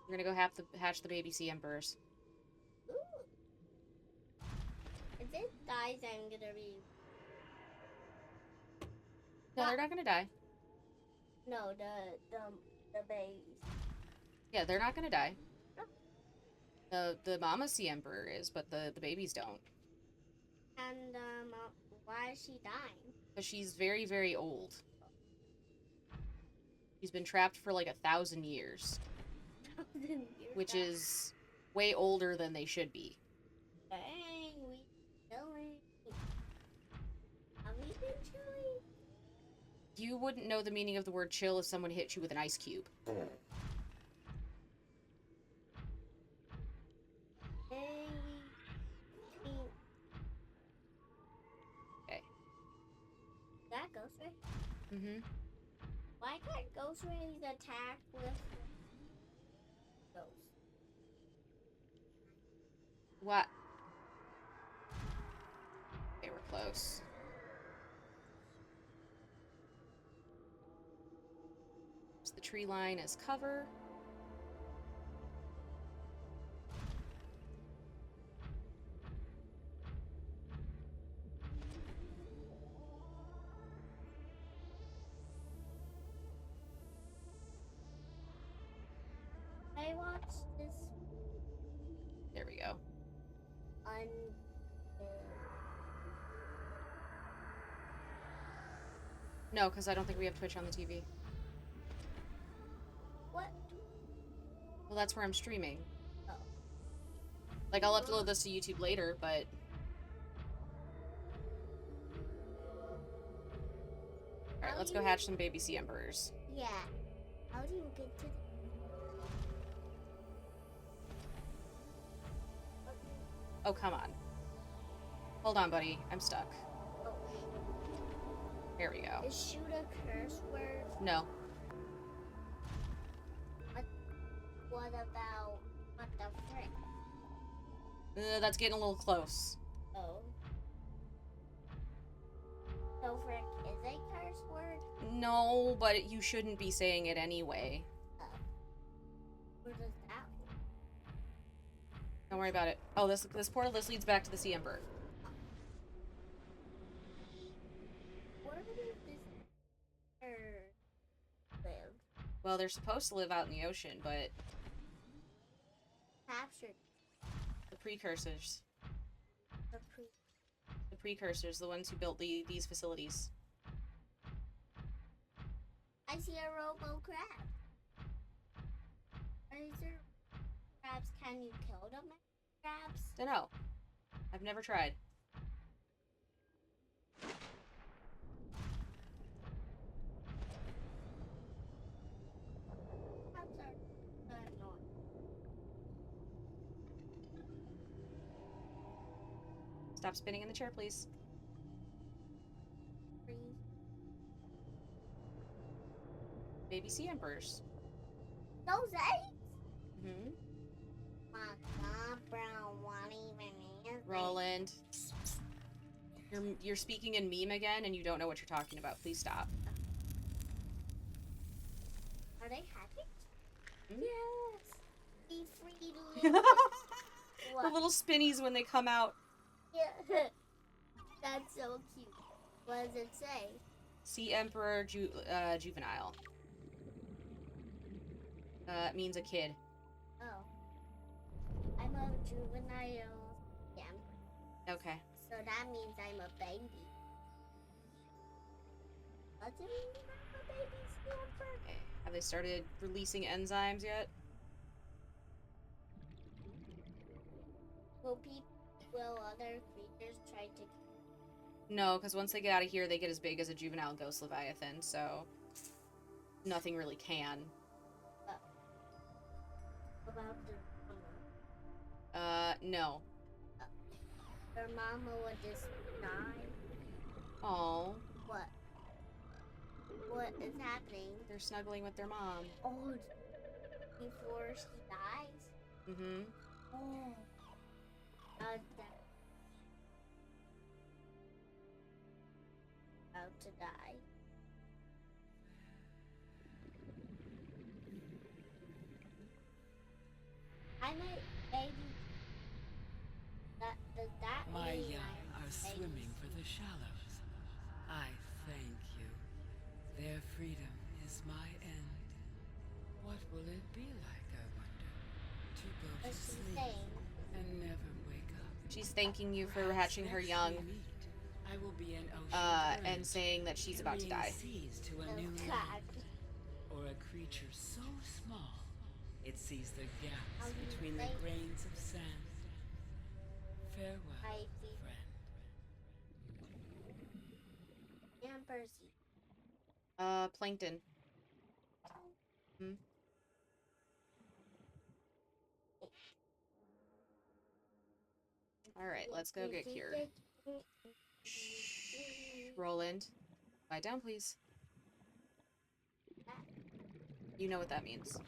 We're gonna go hatch the baby sea emperors. Ooh. If it dies, I'm gonna be. No, they're not gonna die. No, the babies. Yeah, they're not gonna die. The mama sea emperor is, but the babies don't. And why is she dying? Because she's very, very old. She's been trapped for like 1,000 years. Which is way older than they should be. Dang, we chilling. Have we been chilling? You wouldn't know the meaning of the word chill if someone hit you with an ice cube. Dang, we... Okay. That Ghost Ray? Mm-hmm. Why can't Ghost Rays attack with ghosts? What? Okay, we're close. Use the tree line as cover. I watched this There we go. on No, because I don't think we have Twitch on the TV. what? Well, that's where I'm streaming. Oh. Like, I'll upload this to YouTube later, but... Alright, let's go hatch some baby sea emperors. Yeah. How do you get to Oh, come on. Hold on, buddy. I'm stuck. oh, Here we go. is shoot a curse word? No. What about what the frick? That's getting a little close. Oh. So frick is a curse word? No, but you shouldn't be saying it anyway. Oh. Where does that one? Don't worry about it. Oh, this portal, this leads back to the Sea Emperor. Where does this Well, they're supposed to live out in the ocean, but Captured the precursors. the pre. The precursors, the ones who built these facilities. I see a robo crab. Are there crabs? Can you kill them? Crabs? Dunno. I've never tried. Crabs are annoying. Stop spinning in the chair, please. Freeze. Baby sea emperors. Those eggs? Mm-hmm. My God, brown, what even is Roland. You're speaking in meme again, and you don't know what you're talking about. Please stop. Are they happy? Hmm? Yes. Be free to The live. What? little spinnies when they come out. Yeah. That's so cute. What does it say? Sea emperor juvenile. It means a kid. Oh. I'm a juvenile scamper. Okay. So that means I'm a baby. What do you mean I'm a baby scamper? Okay. Have they started releasing enzymes yet? Will other creatures try to... No, because once they get out of here, they get as big as a juvenile ghost leviathan, so nothing really can. About their mama? No. Their mama would just die. Oh, What? What is happening? they're snuggling with their mom. Oh, before she dies? Mm-hmm. Oh. About to die. I'm a baby. Does that My mean young I'm are a baby? swimming for the shallows. I thank you. Their freedom is my end. What will it be like, I wonder, to go to What's she sleep saying? and never wake up? She's thanking you for Perhaps hatching her next young, we meet, I will be an ocean and saying that she's about to die. Seas to a Oh, new God. land, or a creature so small it sees the gaps How do you between the say- grains of sand. Farewell, I see. friend. And Percy. Plankton. Hmm? Alright, let's go get cured. Shh. Roland. Lie down, please. You know what that means.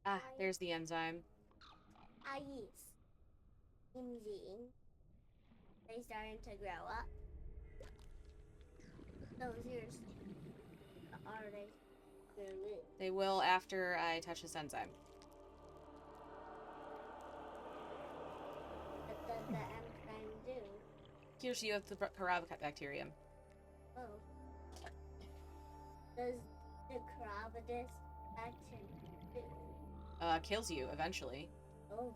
Ah, there's the enzyme. Yes. Indeed. They starting to grow up. So seriously, are they really? They will after I touch this enzyme. What does the enzyme do? Here's you have the Paravacterium. Oh. Does the Carabidas bacteria do? Kills you eventually. Oh.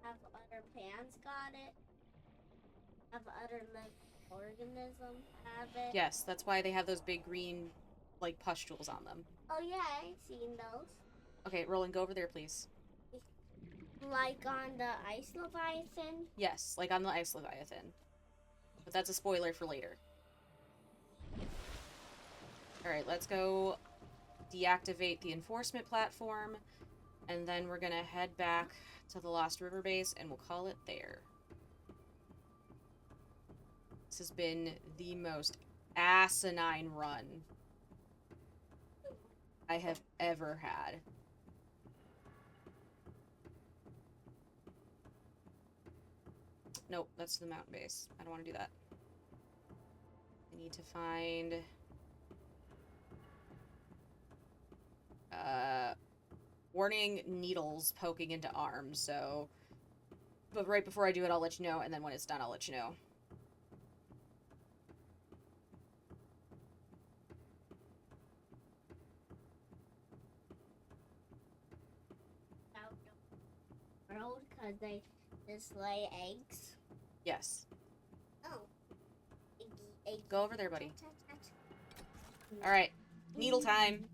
Have other plants got it? Have other like organisms have it? Yes, that's why they have those big green, like, pustules on them. Oh yeah, I've seen those. Okay, Roland, go over there, please. Like on the ice leviathan. Yes, like on the ice leviathan. But that's a spoiler for later. Alright, let's go deactivate the enforcement platform, and then we're gonna head back to the Lost River base, and we'll call it there. This has been the most asinine run I have ever had. Nope, that's the mountain base. I don't want to do that. I need to find... warning, needles poking into arms, so But right before I do it, I'll let you know, and then when it's done, I'll let you know. World, because they just lay eggs. Yes. Oh. Eggy. Go over there, buddy. Alright. Needle time.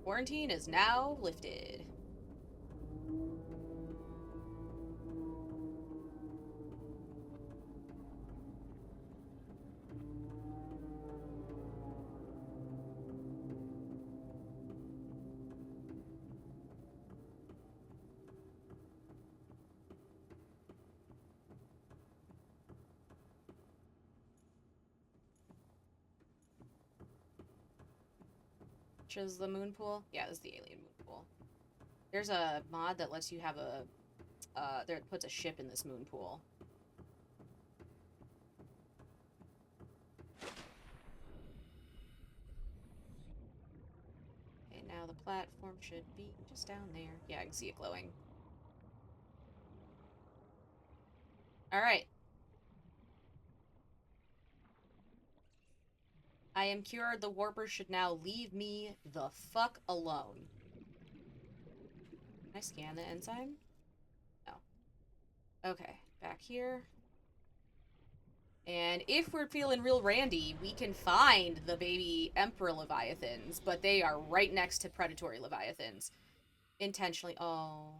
Quarantine is now lifted. Which is the moon pool? Yeah, this is the alien moon pool. There's a mod that lets you have a that puts a ship in this moon pool. Okay, now the platform should be just down there. Yeah, I can see it glowing. Alright. I am cured. The warper should now leave me the fuck alone. Can I scan the enzyme? No. Okay, back here. And if we're feeling real randy, we can find the baby Emperor Leviathans, but they are right next to predatory Leviathans. Intentionally. Oh.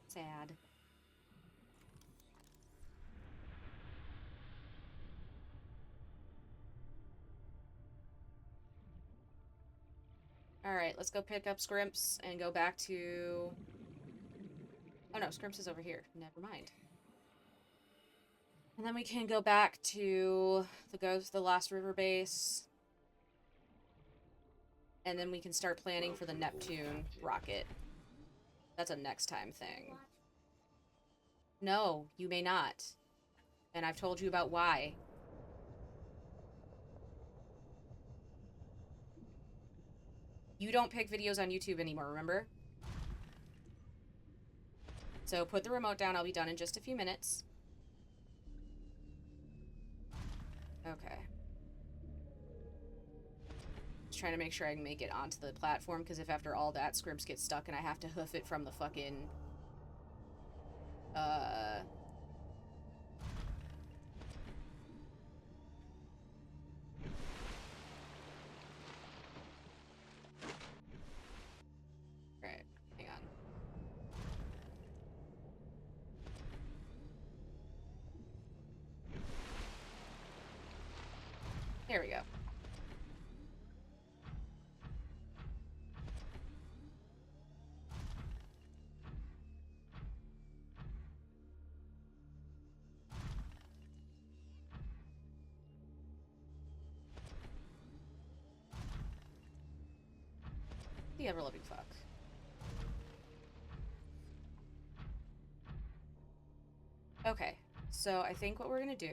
Sad. Alright, let's go pick up Scrimps and go back to... Oh no, Scrimps is over here. Never mind. And then we can go back to the Lost River base. And then we can start planning for the Neptune rocket. That's a next time thing. No, you may not. And I've told you about why. You don't pick videos on YouTube anymore, remember? So put the remote down. I'll be done in just a few minutes. Okay. Just trying to make sure I can make it onto the platform, because if after all that Scrimps gets stuck and I have to hoof it from the fucking... Right, hang on. There we go. The ever-loving fuck. Okay, so I think what we're gonna do...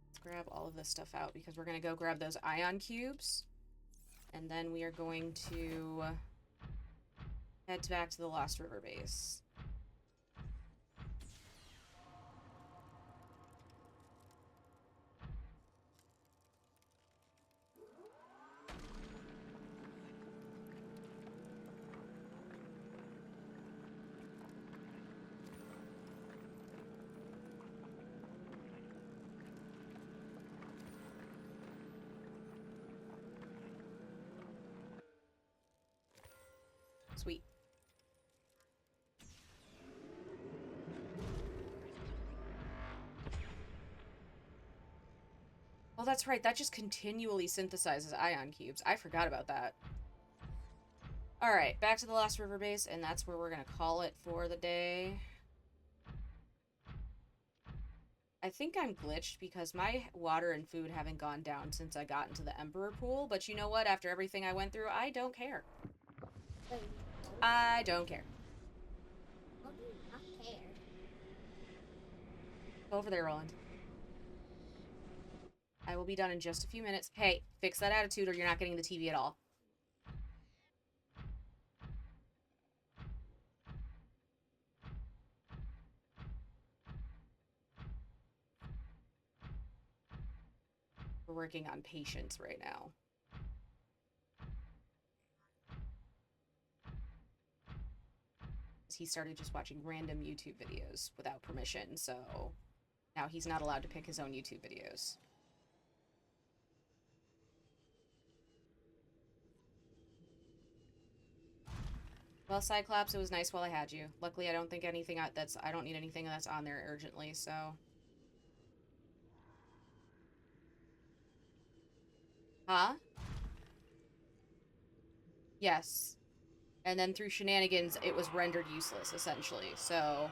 Let's grab all of this stuff out, because we're gonna go grab those ion cubes. And then we are going to head back to the Lost River base. Sweet. Oh, that's right. That just continually synthesizes ion cubes. I forgot about that. Alright, back to the last river base, and that's where we're gonna call it for the day. I think I'm glitched because my water and food haven't gone down since I got into the Emperor pool, but you know what? After everything I went through, I don't care. So, I don't care. how do you not care? Go over there, Roland. I will be done in just a few minutes. Hey, fix that attitude or you're not getting the TV at all. We're working on patience right now. He started just watching random YouTube videos without permission, so now he's not allowed to pick his own YouTube videos. Well, Cyclops, it was nice while I had you. Luckily, I don't think anything I don't need anything that's on there urgently, so. Huh? Yes. And then through shenanigans, it was rendered useless, essentially, so.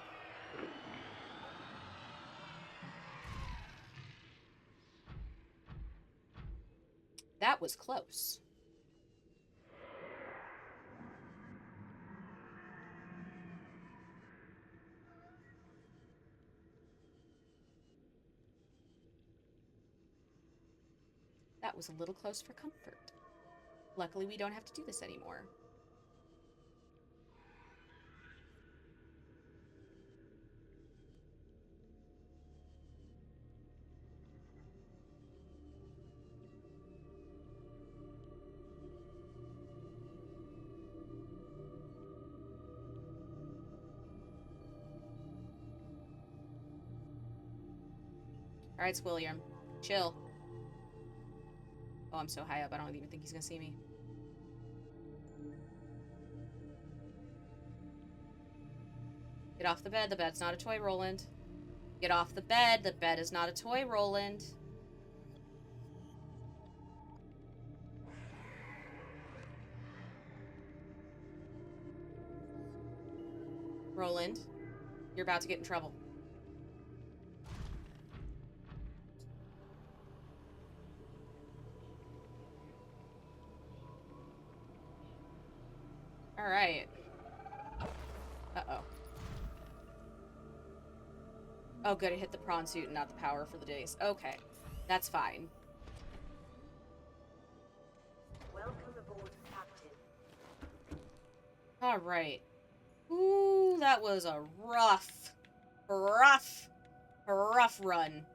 That was close. That was a little close for comfort. Luckily, we don't have to do this anymore. Alright, Squilliam. Chill. Oh, I'm so high up, I don't even think he's gonna see me. Get off the bed. The bed's not a toy, Roland. Get off the bed. The bed is not a toy, Roland. Roland, you're about to get in trouble. Alright. Uh-oh. Oh, good, it hit the prawn suit and not the power for the days. Okay. That's fine. Welcome aboard, Captain. Alright. Ooh, that was a rough run.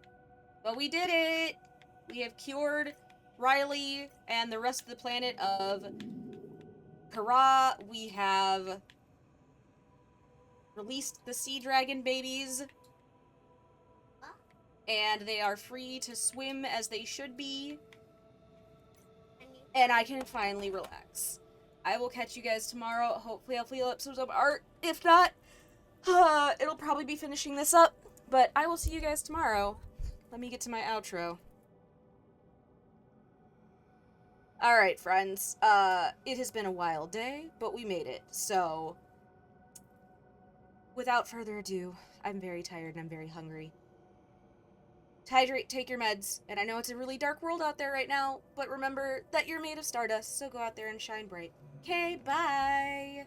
But we did it! We have cured Riley and the rest of the planet of Kara. We have released the sea dragon babies. And they are free to swim as they should be. And I can finally relax. I will catch you guys tomorrow. Hopefully I'll feel up some art. If not, it'll probably be finishing this up. But I will see you guys tomorrow. Let me get to my outro. Alright, friends. It has been a wild day, but we made it. So, without further ado, I'm very tired and I'm very hungry. Hydrate, take your meds, and I know it's a really dark world out there right now, but remember that you're made of stardust, so go out there and shine bright. Okay, bye!